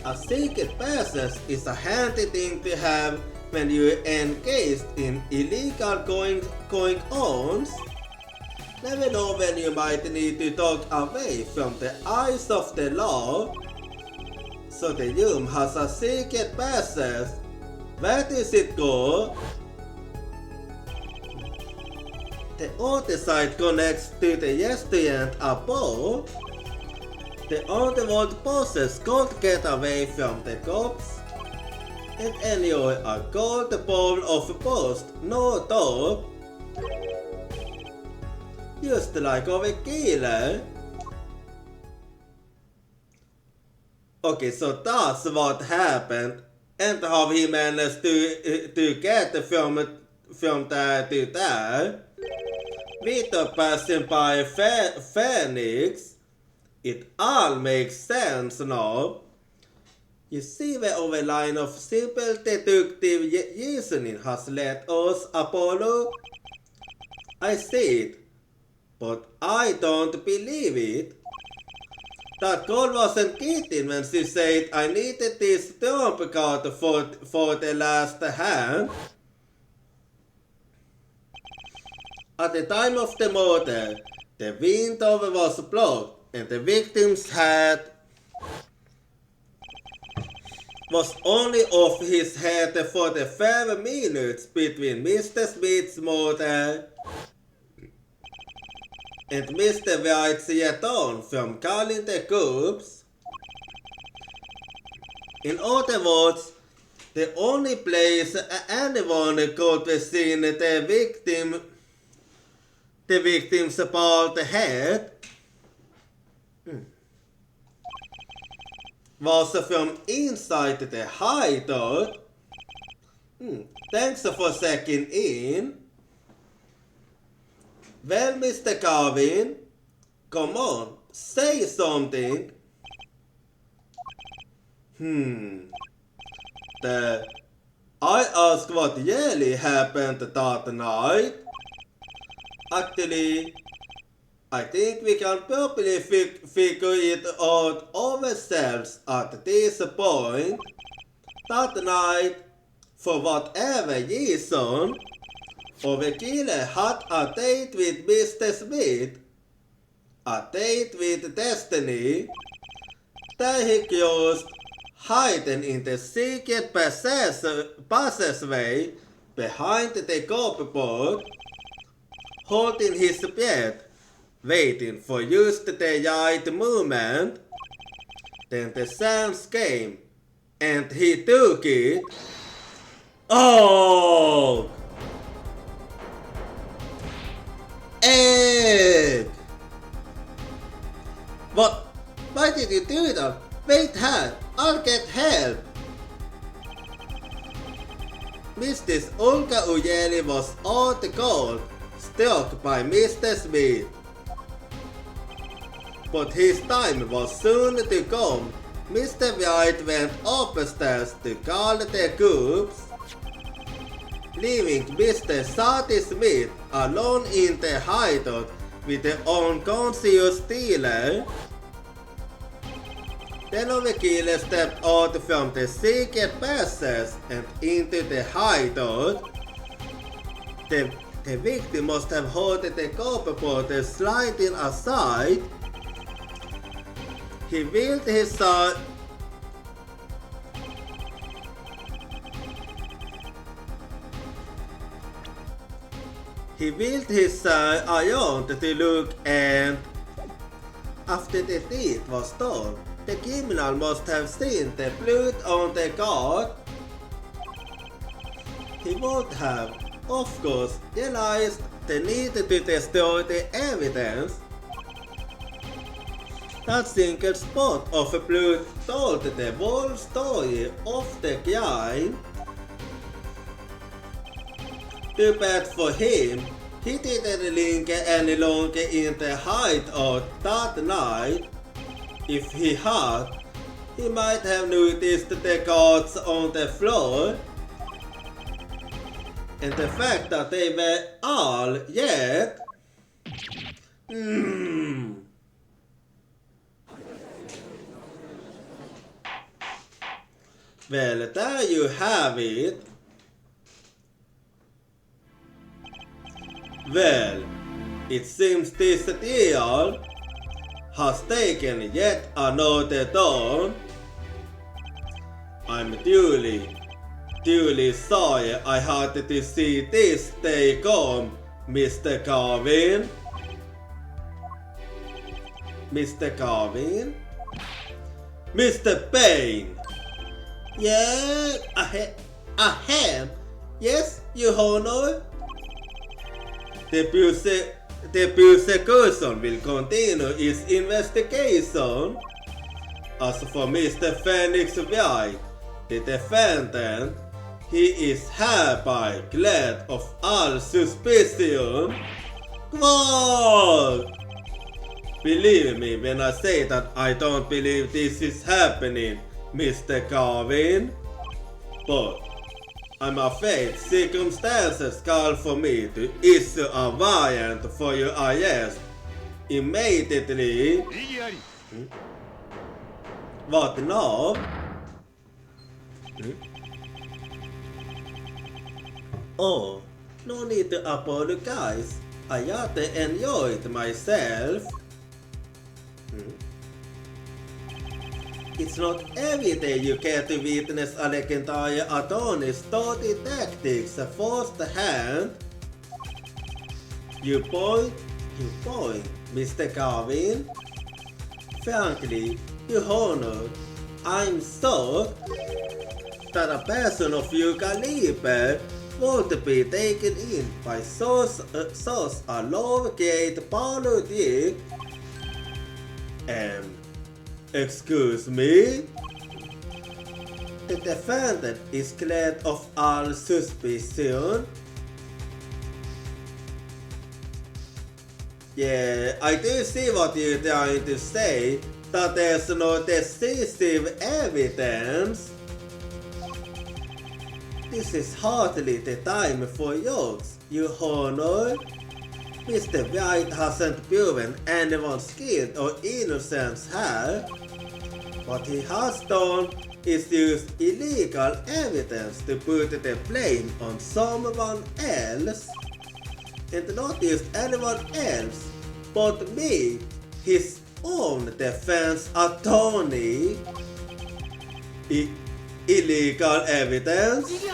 A secret passage is a handy thing to have when you're engaged in illegal going-ons. Never know when you might need to talk away from the eyes of the law. So the room has a secret passage. Where does it go? The other side connects to the restaurant above. The underworld bosses can't get away from the cops. And enjoy a gold bowl of post, no top. Just like our killer. Okay, so that's what happened. And how he managed to get from there to there. Without passing by Phoenix. It all makes sense now. You see where our line of simple deductive reasoning has led us, Apollo? I see it, but I don't believe it. That girl wasn't kidding when she said I needed this jump card for the last hand. At the time of the murder, the window was blocked and the victim's head was only off his head for the 5 minutes between Mr. Smith's murder and Mr. Wright's return from calling the cops. In other words, the only place anyone could have seen the victim's bald head was from inside the hideout. Thanks for checking in. Well, Mr. Carvin, come on, say something. I asked what really happened that night. Actually, I think we can probably figure it out ourselves at this point. That night, for whatever reason, our killer had a date with Mr. Smith, a date with Destiny, that he closed, hiding in the secret passageway behind the cupboard, holding his breath, waiting for just the right moment. Then the chance came, and he took it. Oh! Egg! What? Why did you do that? Wait, I'll get help. Mrs. Olga Ujeli was out cold, struck by Mr. Smith. But his time was soon to come. Mr. Wright went upstairs to call the cops, leaving Mr. Sadie Smith alone in the hideout with the unconscious dealer. Then our killer stepped out from the secret passage and into the hideout. The victim must have heard the cupboard sliding aside. He wheeled his iron to look, and after the deed was done, the criminal must have seen the blood on the guard. He would have, of course, realized the need to destroy the evidence. That single spot of blood told the whole story of the crime. Too bad for him, he didn't linger any longer in the hideout that night. If he had, he might have noticed the cards on the floor, and the fact that they were all yet. Well, there you have it. Well, it seems this deal has taken yet another turn. I'm duly sorry I had to see this day come, Mr. Carvin. Mr. Carvin? Mr. Payne! Yeah, ahem. Yes, Your Honor. The prosecution will continue its investigation. As for Mr. Phoenix Wright, the defendant, he is hereby cleared of all suspicion. Quote! Believe me when I say that I don't believe this is happening, Mr. Carvin. But I'm afraid circumstances call for me to issue a warrant for your arrest immediately. What now? Oh, no need to apologize. I just enjoyed myself. It's not every day you get to witness a legendary attorney's dirty tactics firsthand. You point, Mr. Garvin. Frankly, Your Honor, I'm shocked that a person of your caliber won't be taken in by such a low-grade parody. Excuse me? The defendant is cleared of all suspicion. Yeah, I do see what you're trying to say, that there's no decisive evidence. This is hardly the time for jokes, Your Honor. Mr. Wright hasn't proven anyone's guilt or innocence here. What he has done is use illegal evidence to put the blame on someone else. And not just anyone else, but me, his own defense attorney. Illegal evidence?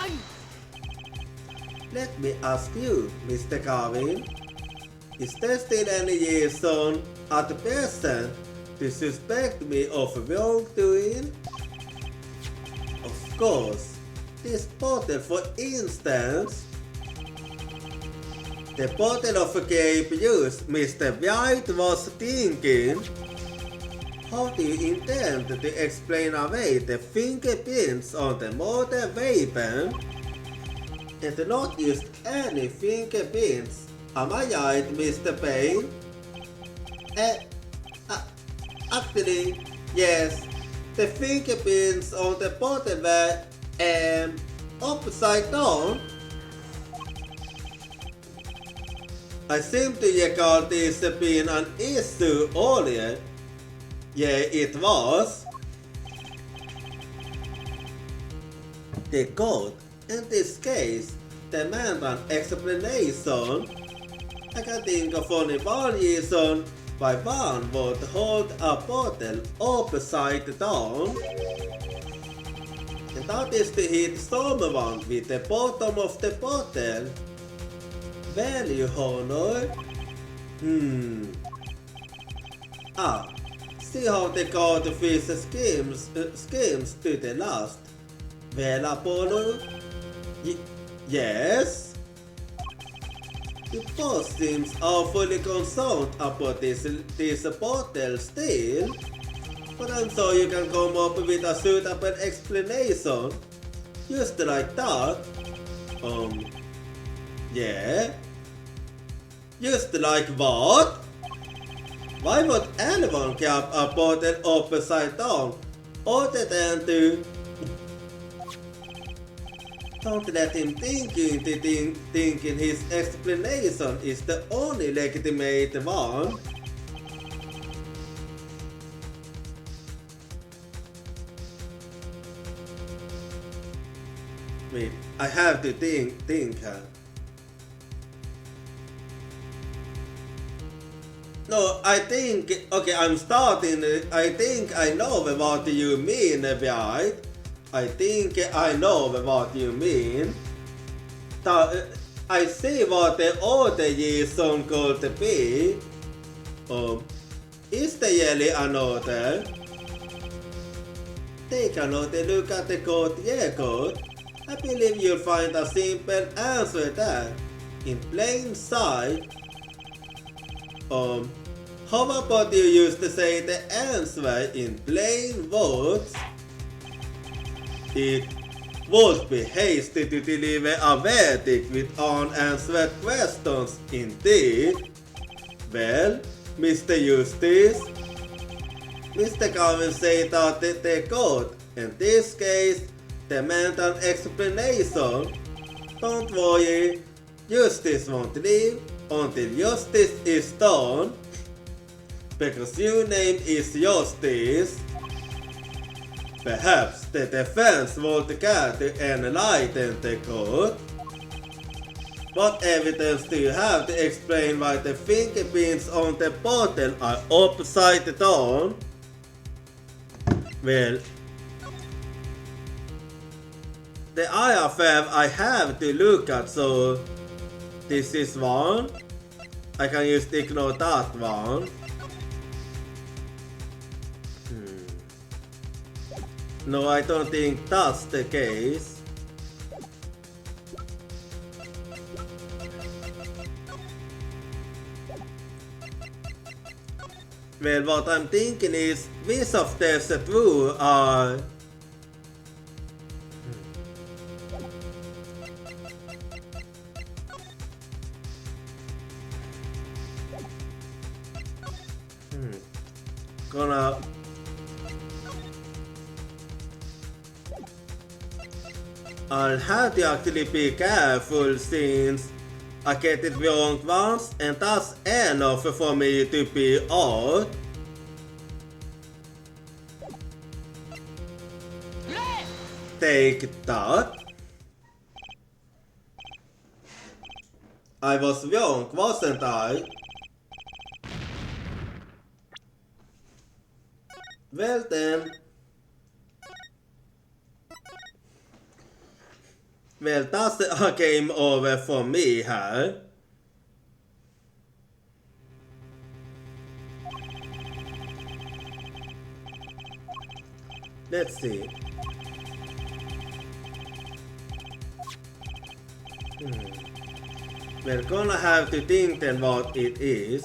Let me ask you, Mr. Garvin, is there still any reason at present to suspect me of wrongdoing? Of course, this bottle for instance. The bottle of grape juice Mr. Wright was thinking. How do you intend to explain away the fingerprints on the murder weapon? And not use any fingerprints. Am I right, Mr. Payne? Actually, yes. The fingerprints on the bottle were, upside down. I seem to recall this being an issue earlier. Yeah, it was. The court, in this case, demand an explanation. I can think of only one reason why one would hold a bottle upside down. And that is to hit someone with the bottom of the bottle. Well, Your Honor. See how the court fits schemes to the last. Well, Apollo? Yes? The boss seems awfully concerned about this bottle still. But I'm sure you can come up with a suitable explanation. Just like that. Yeah? Just like what? Why would anyone keep a bottle upside down other than to... Don't let him thinking his explanation is the only legitimate one. Wait, I have to think. No, I think, okay, I think I know what you mean, right? I think I know what you mean. I see what the other reason could be. Is there really another? Take another look at the court record. I believe you'll find a simple answer there, in plain sight. How about you used to say the answer in plain words? It would be hasty to deliver a verdict with unanswered questions, indeed. Well, Mr. Justice, Mr. Garvin said that the court, in this case, demand an explanation. Don't worry, justice won't leave until justice is done. Because your name is Justice. Perhaps the defense won't care to enlighten the court. What evidence do you have to explain why the fingerprints on the bottle are upside down? Well, the IFF I have to look at, so this is one. I can just ignore that one. No, I don't think that's the case. Well, what I'm thinking is, which of these two are... Gonna... I'll have to actually be careful since I get it wrong once and that's enough for me to be out. Take that. I was wrong, wasn't I? Well then. Well, that's a game over for me, huh? Let's see. We're gonna have to think then what it is.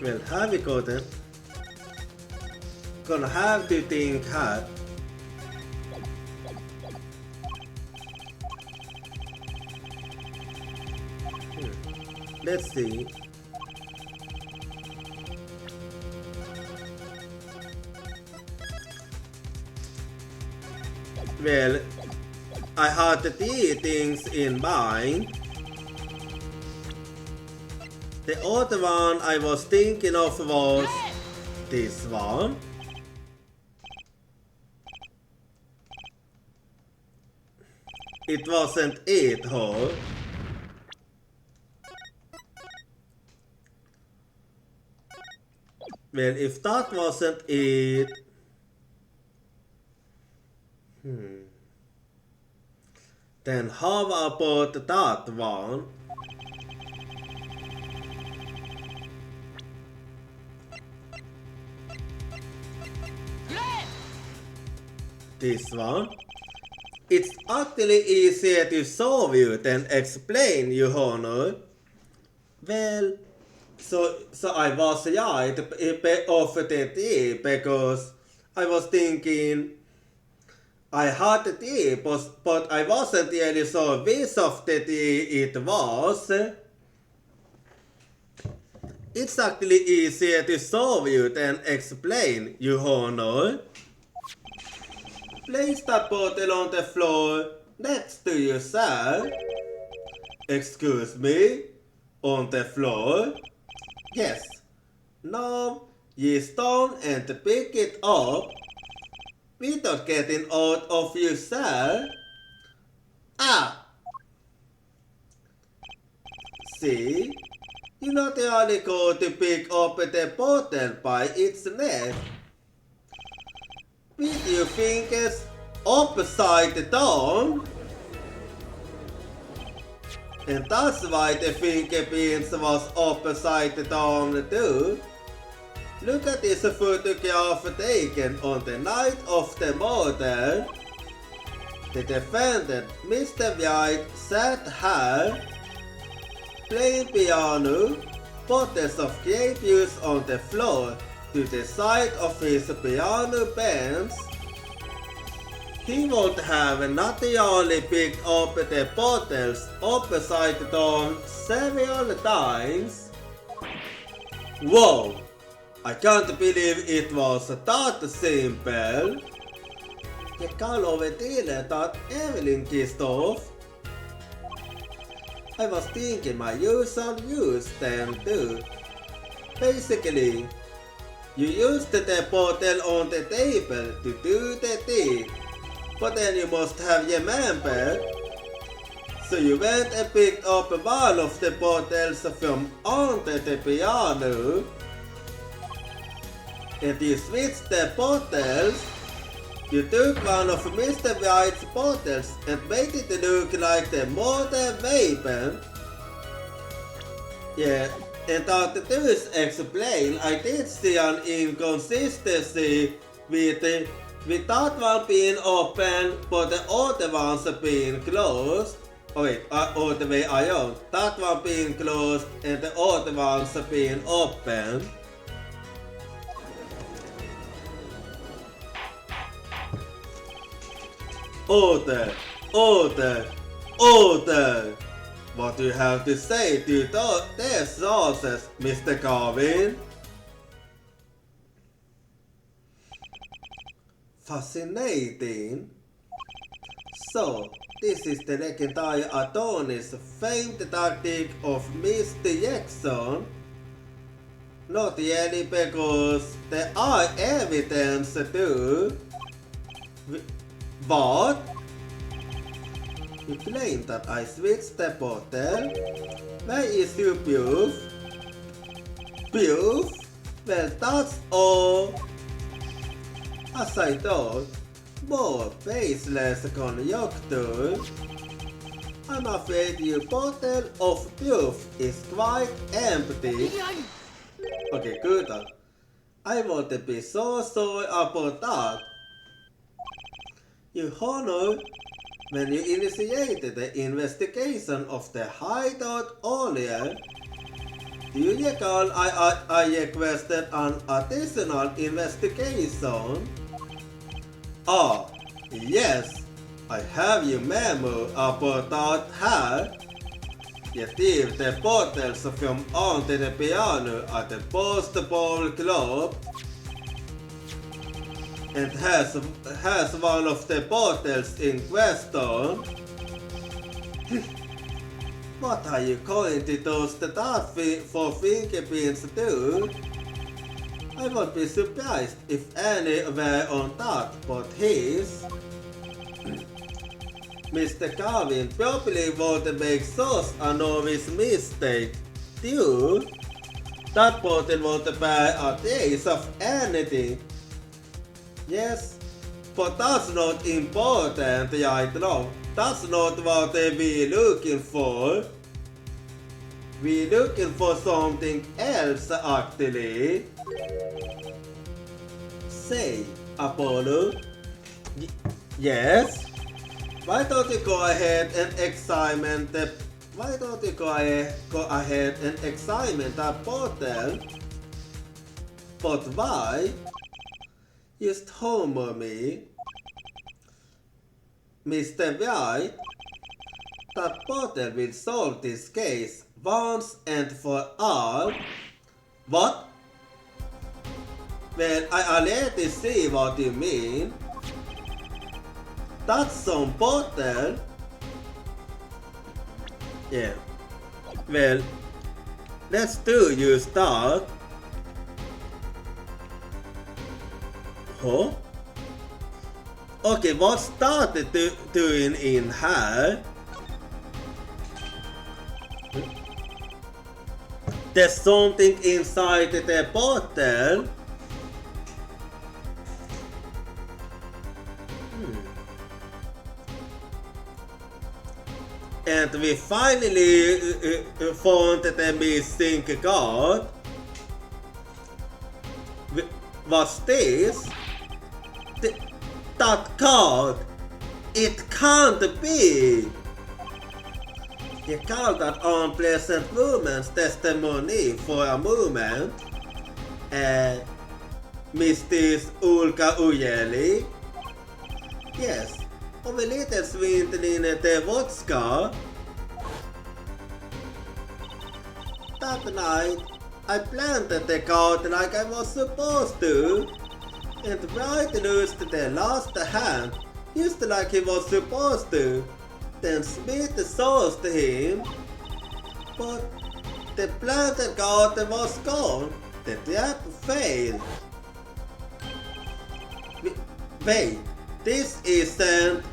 Well, have we got it? Gonna have to think hard. Let's see. Well, I had three things in mind. The other one I was thinking of was this one. It wasn't it, huh? Well, if that wasn't it... Then how about that one? This one? It's actually easier to solve you than explain, Your Honor. Well, so I was right of the tea because I was thinking I had the tea, but I wasn't really sure which of the tea it was. It's actually easier to solve you than explain, Your Honor. Place that bottle on the floor next to you, sir. Excuse me? On the floor? Yes. Now, you stand and pick it up without getting out of you, sir. Ah! See? You not only go to pick up the bottle by its neck. With your fingers upside down. And that's why the fingerprints was upside down too. Look at this photograph taken on the night of the murder. The defendant, Mr. Wright, sat here, playing piano, bottles of grape juice on the floor to the side of his piano bench. He would have not only picked up the bottles upside down several times. Whoa! I can't believe it was that simple. Jag kan över till att Evelyn kissed off. I was thinking my usual use then too. Basically, you used the bottle on the table to do the tea, but then you must have remembered. So you went and picked up one of the bottles from under the piano, and you switched the bottles. You took one of Mr. Wright's bottles and made it look like the modern weapon. Yeah, and that does explain I did see an inconsistency with that one being open but the other ones being closed. Oh wait, all the way around. That one being closed and the other ones being open. Order! Order! Order! What do you have to say to their sources, Mr. Garvin? Fascinating. So, this is the legendary attorney's famed tactic of Mr. Jackson? Not really, because there are evidence too. What? You claim that I switched the bottle? Where is your proof? Proof? Well, that's all. As I thought, more baseless conjecture. I'm afraid your bottle of proof is quite empty. Okay, good. I want to be so sorry about that. Your Honor, when you initiated the investigation of the hideout earlier, do you recall I requested an additional investigation? Ah, yes, I have your memo about that here. You thieved the bottles from under the piano at the Ball Club and has one of the bottles in question. What are you going to toast that for fingerprints too? I would be surprised if any were on that but his. Mr. Carvin probably won't make such a novice mistake, too. That bottle won't bear a trace of anything. Yes, but that's not important right now. That's not what we're looking for. We're looking for something else actually. Say, Apollo. Yes? Why don't you go ahead and examine that bottle? But why? Just humor me. Mr. Wright, that bottle will solve this case once and for all. What? Well, I already see what you mean. That's some bottle. Yeah. Well, let's do you start. Huh? Okay, what started doing in here? There's something inside the bottle. And we finally found the missing card. What's this? That card! It can't be! You call that unpleasant woman's testimony for a moment? Mrs. Ulka Ujeli? Yes, of a little swindling the vodka. That night, I planted the card like I was supposed to, and Wright loosed the last hand just like he was supposed to. Then Smith sauced him, but the planted card was gone. The trap failed. Wait, this isn't...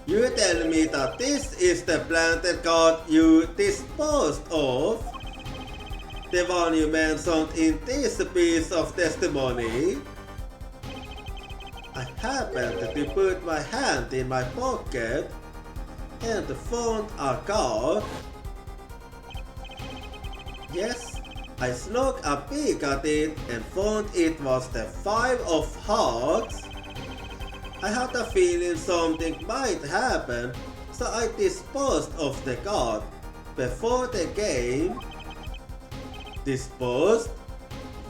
You tell me that this is the planted card you disposed of? The one you mentioned in this piece of testimony? I happened to put my hand in my pocket and found a card. Yes, I snuck a peek at it and found it was the 5 of hearts. I had a feeling something might happen, so I disposed of the card before the game. Disposed?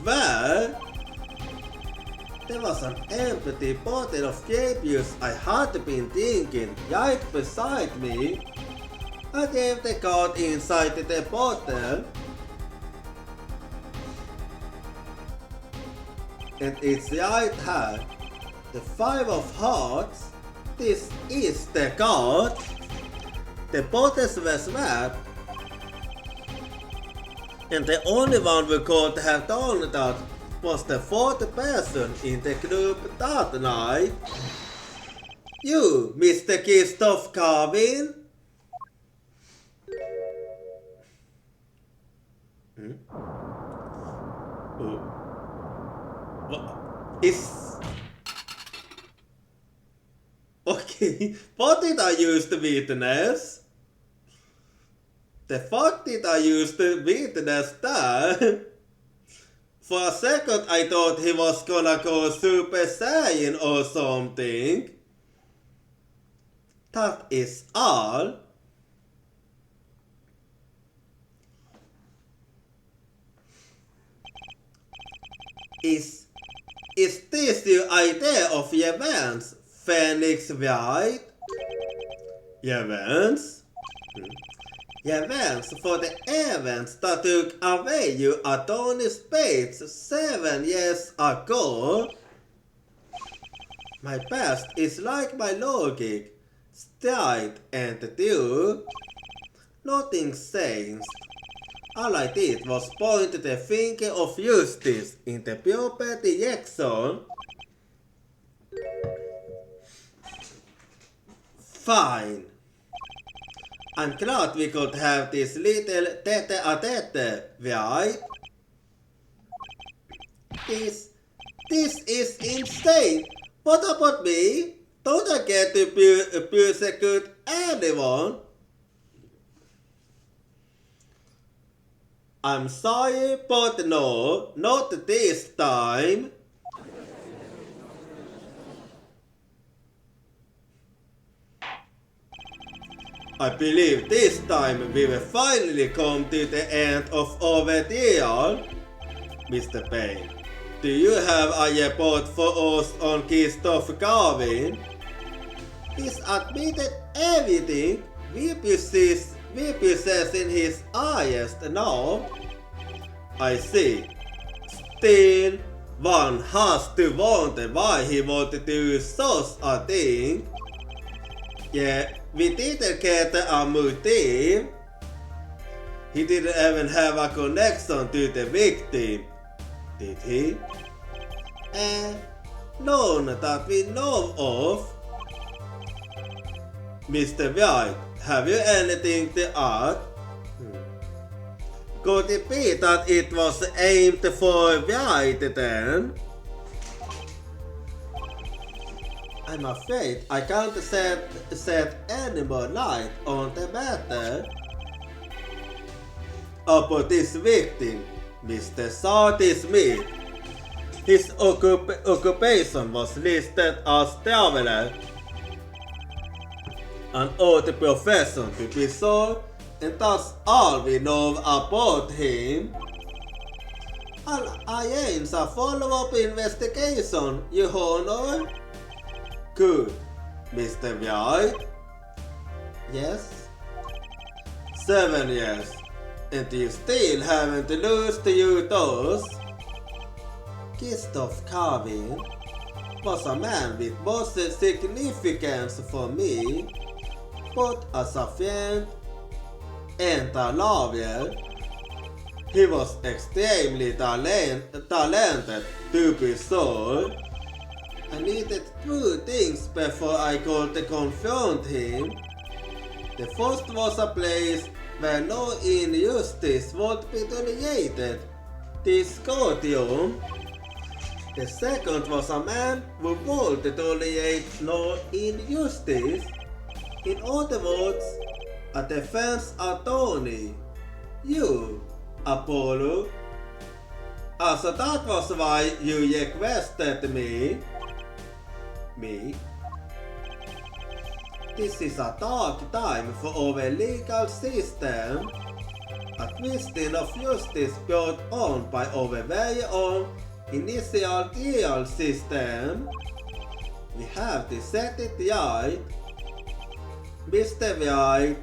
Where? There was an empty bottle of grape juice I had been drinking right beside me. I gave the card inside the bottle, and its right hand, the 5 of hearts. This is the card. The bottles were swapped, and the only one who could have done that was the 4th person in the group that night. You, Mr. Christoph Carvin? Is... Okay, what did I use to witness? The fuck did I use to witness that? For a second I thought he was gonna go Super Saiyan or something. That is all. Is this your idea of events, Phoenix Wright? Events? Events for the events that took away you Adonis Spades 7 years ago? My past is like my logic, straight and true. Nothing changed. All I did was point the finger of justice in the proper direction. Fine. I'm glad we could have this little tete-a-tete, right? This is insane. What about me? Don't I get to persecute anyone? I'm sorry, but no, not this time. I believe this time we will finally come to the end of our ordeal. Mr. Payne, do you have a report for us on Christoph Garvin? He's admitted everything. We possess in his highest now. I see. Still, one has to wonder why he wanted to do such a thing. Yeah, we didn't get a motive. He didn't even have a connection to the victim, did he? None that we know of. Mr. Wright, have you anything to add? Could it be that it was aimed for Wright then? I'm afraid I can't set any more light on the matter. About this victim, Mr. Sarty Smith. His occupation was listed as traveler. An odd profession to be sure, and that's all we know about him. I aim a follow-up investigation, Your Honor. Good. Mr. Wright? Yes? 7 years. and you still haven't lost your toes. Christoph Carvin was a man with both significance for me, both as a friend and a lawyer. He was extremely talented, to be sure. I needed two things before I could confront him. The first was a place where no injustice would be tolerated, the Scotium. The second was a man who would tolerate no injustice. In other words, a defense attorney. You, Apollo. So that was why you requested me. This is a dark time for our legal system. A twisting of justice brought on by our very own initial trial system. We have to set it right. Mr. Wright.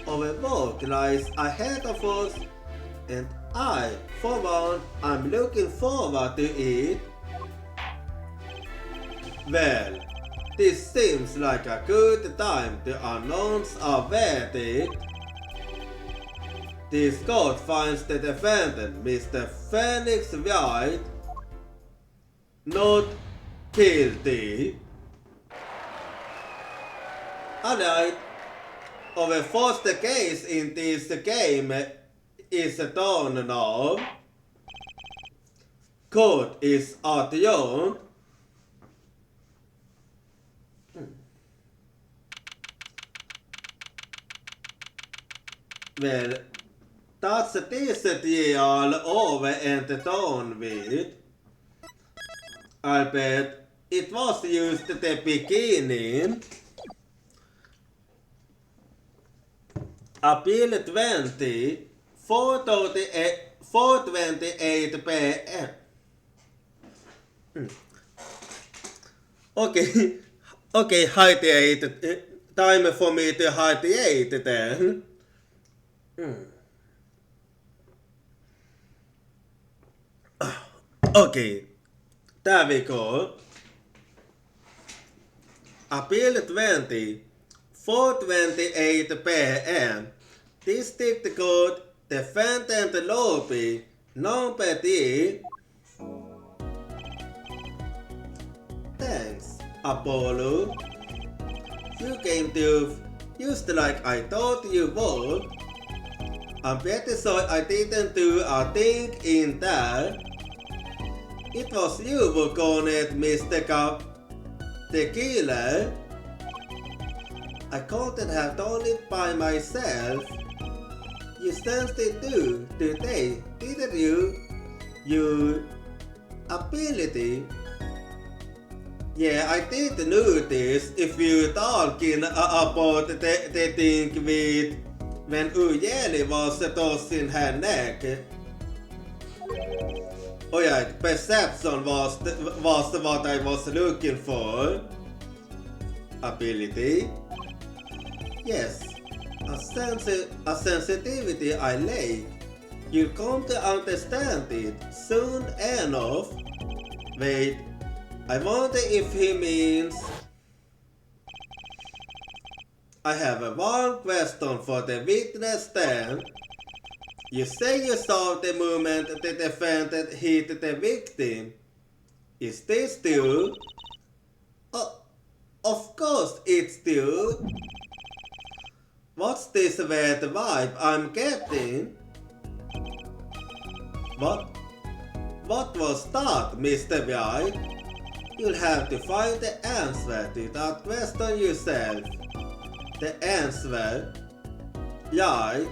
Our work lies ahead of us, and I, for one, am looking forward to it. Well, this seems like a good time to announce a verdict. This court finds the defendant, Mr. Felix Wright, not guilty. Alright, our first case in this game is done now. Court is adjourned. Well, that's this trial over and done with. I bet it was just the beginning. Appeal 20, 4:28 p.m. Okay, hydrate. Time for me to hydrate then. Okay, there we go. Appeal 20, 4:28 p.m. District Court, Defendant Lobby, number 3. Thanks, Apollo. You came to just like I thought you would. I'm pretty sure I didn't do a thing in there. It was you who cornered Mr. the killer. I couldn't have done it by myself. You sensed it too today, didn't you? Your ability. Yeah, I did notice if you talking about the thing with when Ujeli was tossing her neck. Alright, perception was what I was looking for. Ability. Yes, a sensitivity I like. You'll come to understand it soon enough. Wait, I wonder if he means... I have one question for the witness stand. You say you saw the moment the defendant hit the victim. Is this true? Of course it's true. What's this weird vibe I'm getting? What was that, Mr. Wright? You'll have to find the answer to that question yourself. The answer? Right.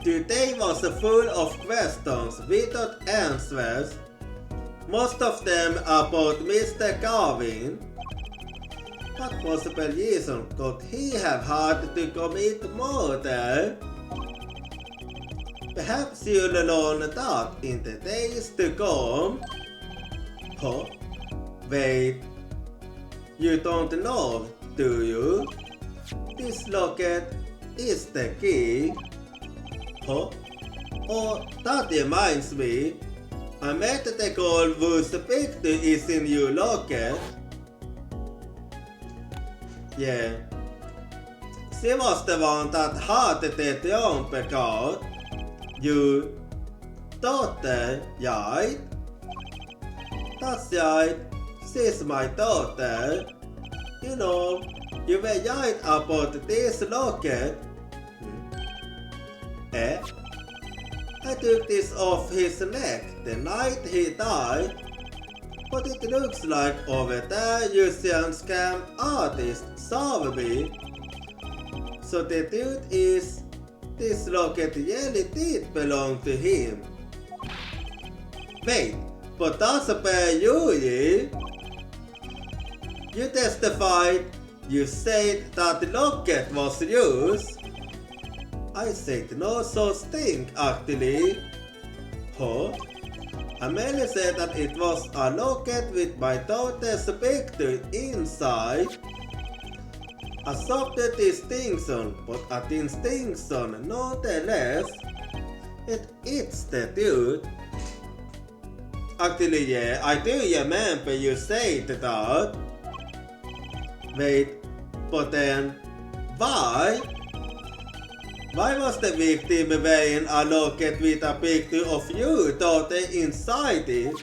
Today was full of questions without answers. Most of them about Mr. Garvin. What possible reason could he have had to commit murder? Perhaps you'll learn that in the days to come. Huh? Wait. You don't know, do you? This locket is the key. Oh, that reminds me. I met the girl whose picture is in your locker. Yeah. She was the one that had the trumpet card. Your daughter, right? That's right. She's my daughter. You know, you were right about this locket. Eh? I took this off his neck the night he died. But it looks like over there you see a scam artist solve me. So the truth is, this locket really did belong to him. Wait, but that's about you. You testified. You said that the locket was yours. I said no such thing actually. Huh? Amelia said that it was a locket with my daughter's picture inside. A subtle distinction, but a distinction nonetheless. It's the truth. Actually, yeah, I do remember you said that. Wait, but then, why? Why was the victim wearing a locket with a picture of your daughter inside it?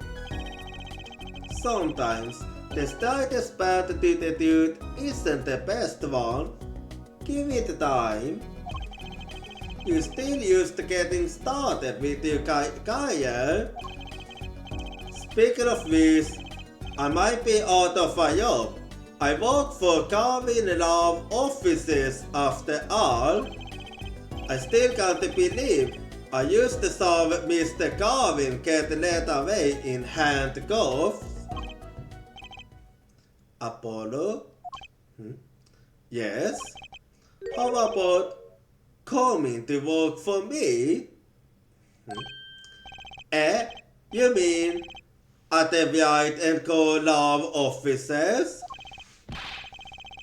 Sometimes, the slightest path to the truth isn't the best one. Give it time. You still used to getting started with your career. Speaking of which, I might be out of a job. I work for Carvin Love offices after all. I still can't believe I used to saw Mr. Carvin get led away in handcuffs. Apollo? Yes? How about coming to work for me? You mean at the Wright and Co. Love offices?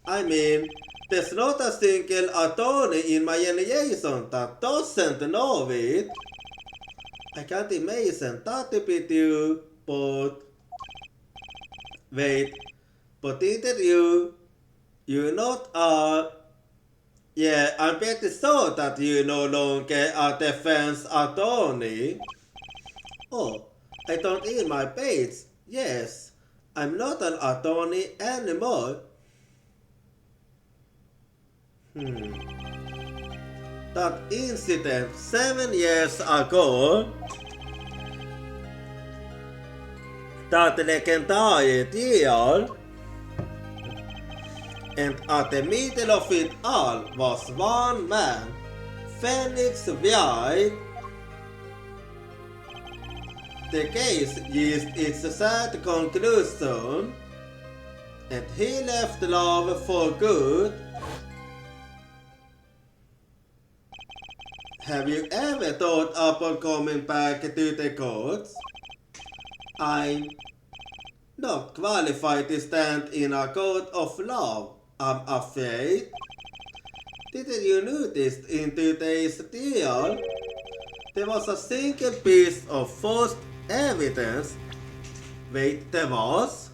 I mean, there's not a single attorney in my generation that doesn't know it. I can't imagine that to be true, but... Wait, but didn't you're not Yeah, I'm pretty sure that you're no longer a defense attorney. Oh, I don't read my page. Yes, I'm not an attorney anymore. That incident 7 years ago, that legendary deal, and at the middle of it all was one man, Felix Wright. The case reached its sad conclusion, and he left love for good. Have you ever thought about coming back to the courts? I'm not qualified to stand in a court of law, I'm afraid. Didn't you notice in today's deal? There was a single piece of false evidence. Wait, there was?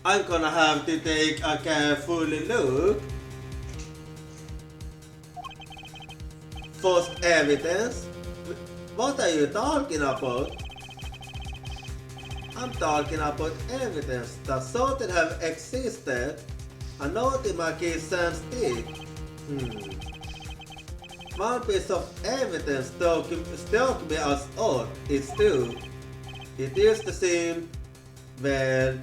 I'm gonna have to take a careful look. False evidence? What are you talking about? I'm talking about evidence that should have existed. A note in my case sounds thick. One piece of evidence struck me as odd. It's true. It used to seem, well,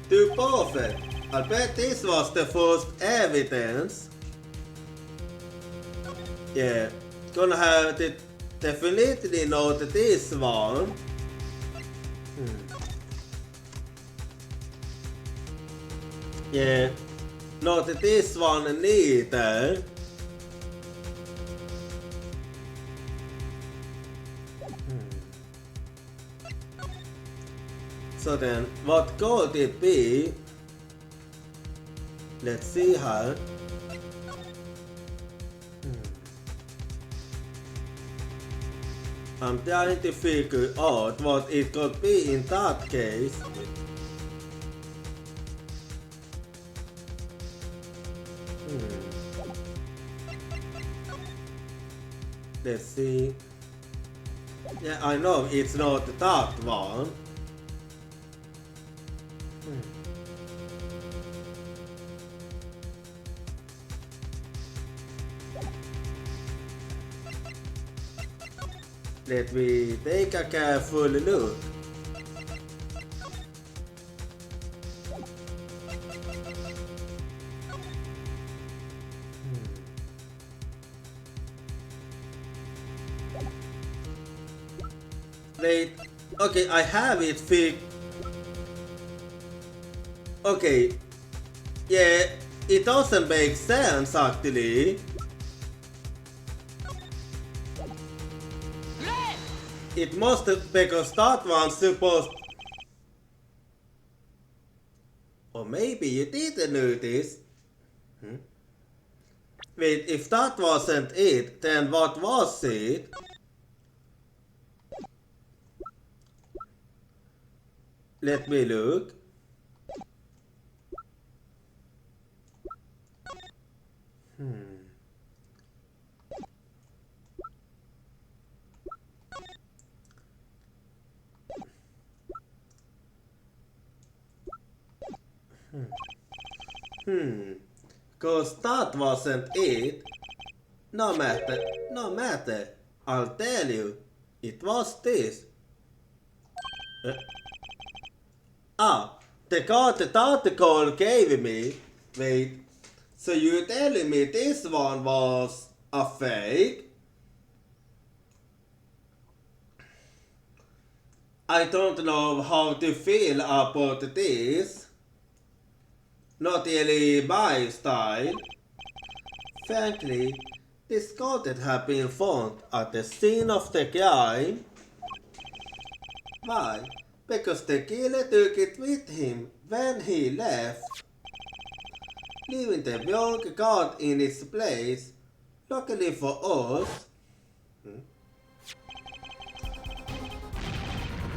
too perfect. I bet this was the first evidence. Yeah, gonna have to definitely note this one. Yeah, not this one neither. So then, what could it be? Let's see her. I'm trying to figure out what it could be in that case. Let's see. Yeah, I know it's not that one. Let me take a careful look. Wait, okay, I have it fixed. Okay, yeah, it doesn't make sense actually. It must have, because that one's supposed. Or maybe you didn't notice. Wait, if that wasn't it, then what was it? Let me look. Cause that wasn't it. No matter. I'll tell you. It was this. The card that article gave me. Wait. So you're telling me this one was a fake? I don't know how to feel about this. Not really my style. Frankly, this couldn't have been found at the scene of the crime. Why? Because the killer took it with him when he left, leaving the wrong card in its place. Luckily for us,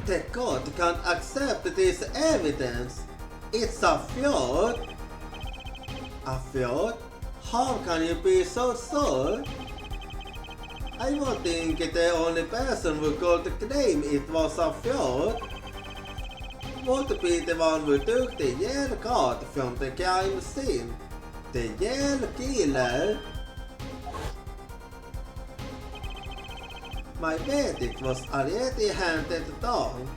the court can't accept this evidence. It's a fraud. A fraud? How can you be so sure? I don't think the only person who could claim it was a fraud would be the one who took the yellow card from the crime scene. The yellow killer. My verdict was already handed down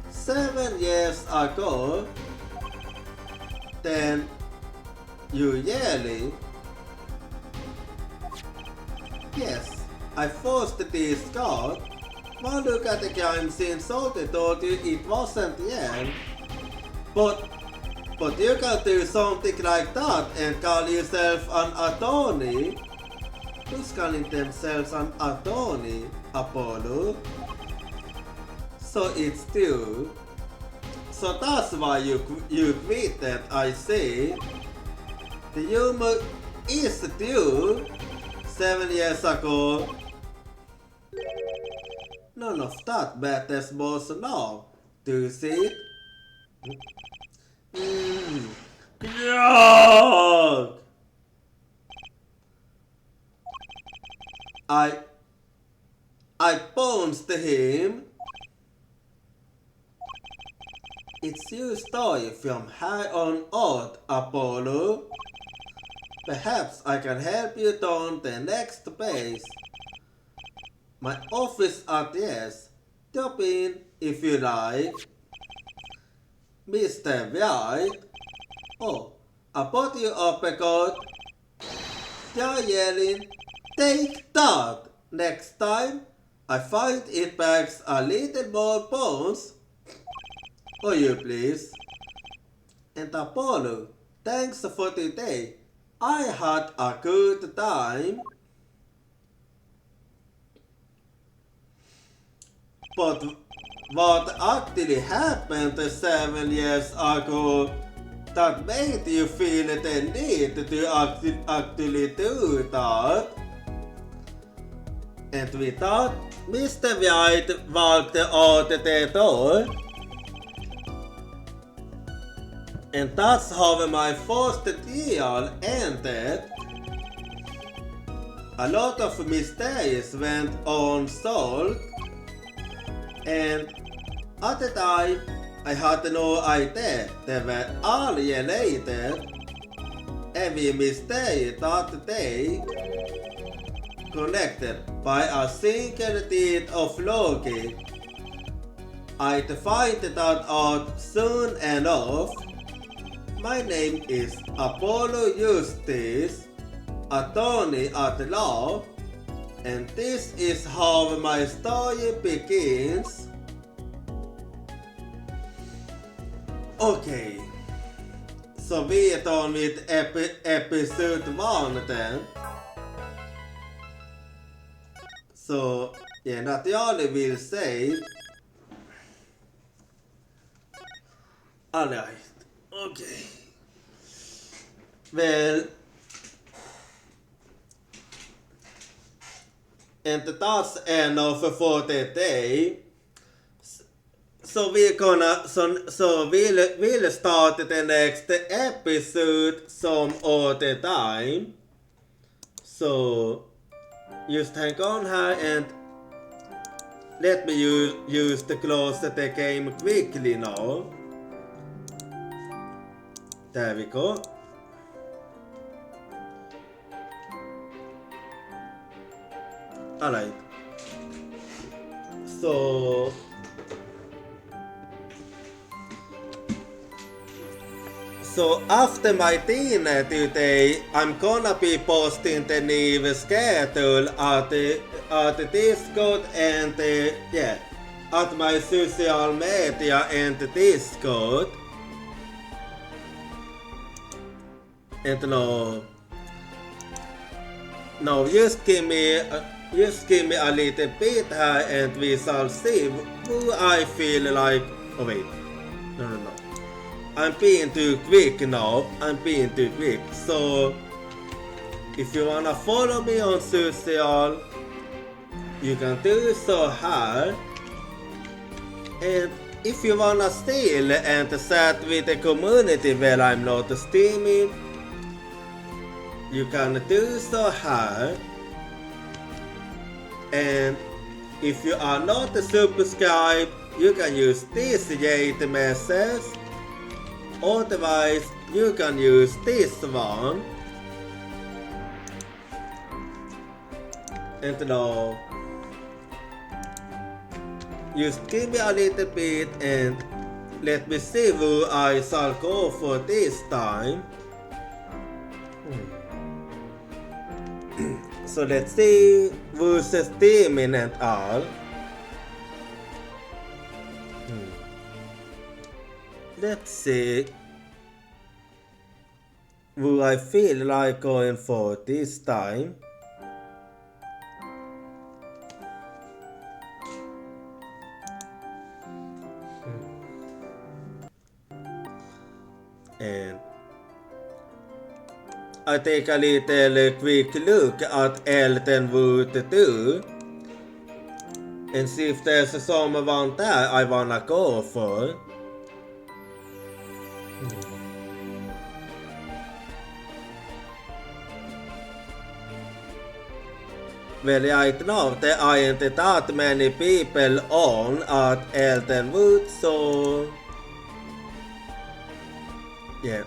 7 years ago. Then you yelling? Yes, I forced this card. One look at the crime scene sort of told you it wasn't Yale. But you can do something like that and call yourself an attorney? Who's calling themselves an attorney, Apollo? So it's you. So that's why you quitted, I see. The humor is due 7 years ago. None of that matters most now. Do you see it? Yuck! I pounced him. It's your story from high on earth, Apollo. Perhaps I can help you turn the next page. My office address. Drop in if you like. Mr. Wright. Oh, I bought you up a coat. You're yelling, take that! Next time, I find it packs a little more bones. Oh, you please. And Apollo, thanks for today. I had a good time. But what actually happened 7 years ago? that made you feel the need to actually do that. And with that, Mr. Wright walked out the door. And that's how my first deal ended. A lot of mysteries went unsolved, and at the time I had no idea they were all related. Every mystery that day connected by a single deed of logic. I'd find that out soon enough. My name is Apollo Eustace, attorney at law, and this is how my story begins. Okay, so we're done with episode 1 then. So, yeah, Natalia will say. Alright, okay. Well, and that's enough for the day. So we'll start the next episode some other time. So just hang on here and let me use the close the game quickly now. There we go. Alright. So after my dinner today, I'm gonna be posting the new schedule at the Discord and at my social media and the Discord. And no, just give me a little bit here and we shall see who I feel like. Oh wait, no. I'm being too quick now. So if you wanna follow me on social, you can do so here. And if you wanna steal and chat with the community while I'm not streaming, you can do so here. And if you are not subscribed, you can use this yet message. Otherwise, you can use this one. And now, just give me a little bit and let me see who I shall go for this time. So let's see versus teaming and all. Let's see who I feel like going for this time. And I take a little quick look at Eldenwood 2 and see if there's someone there I wanna go for. Well, right now there aren't that many people on at Eldenwood, so yeah.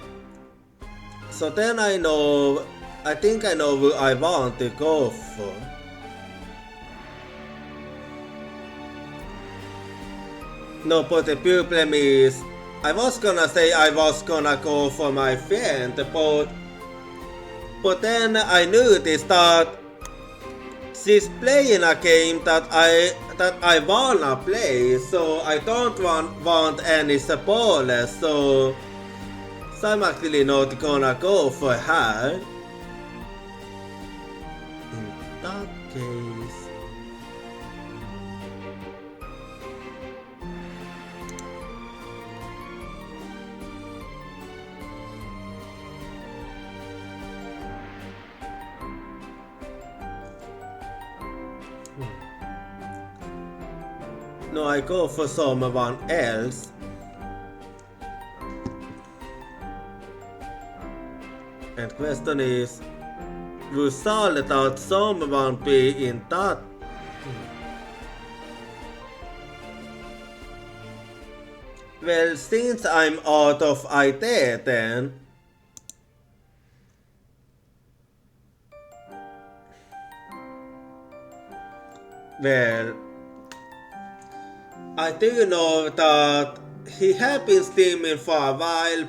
So then I think I know who I want to go for. No, but the problem is, I was gonna say I was gonna go for my friend, but then I noticed that she's playing a game that I wanna play, so I don't want any spoilers, so I'm actually not gonna go for her. In that case, No, I go for someone else. And question is, will Charlotte or someone be in touch? Well, since I'm out of idea then... Well, I do know that he had been steaming for a while,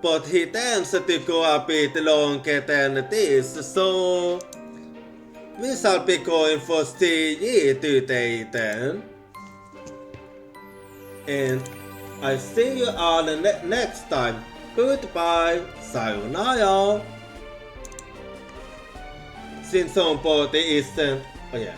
but he tends to go a bit longer than this, so we shall be going for CE today then. And I see you all next time. Goodbye, sayonara. Since somebody isn't... Oh yeah.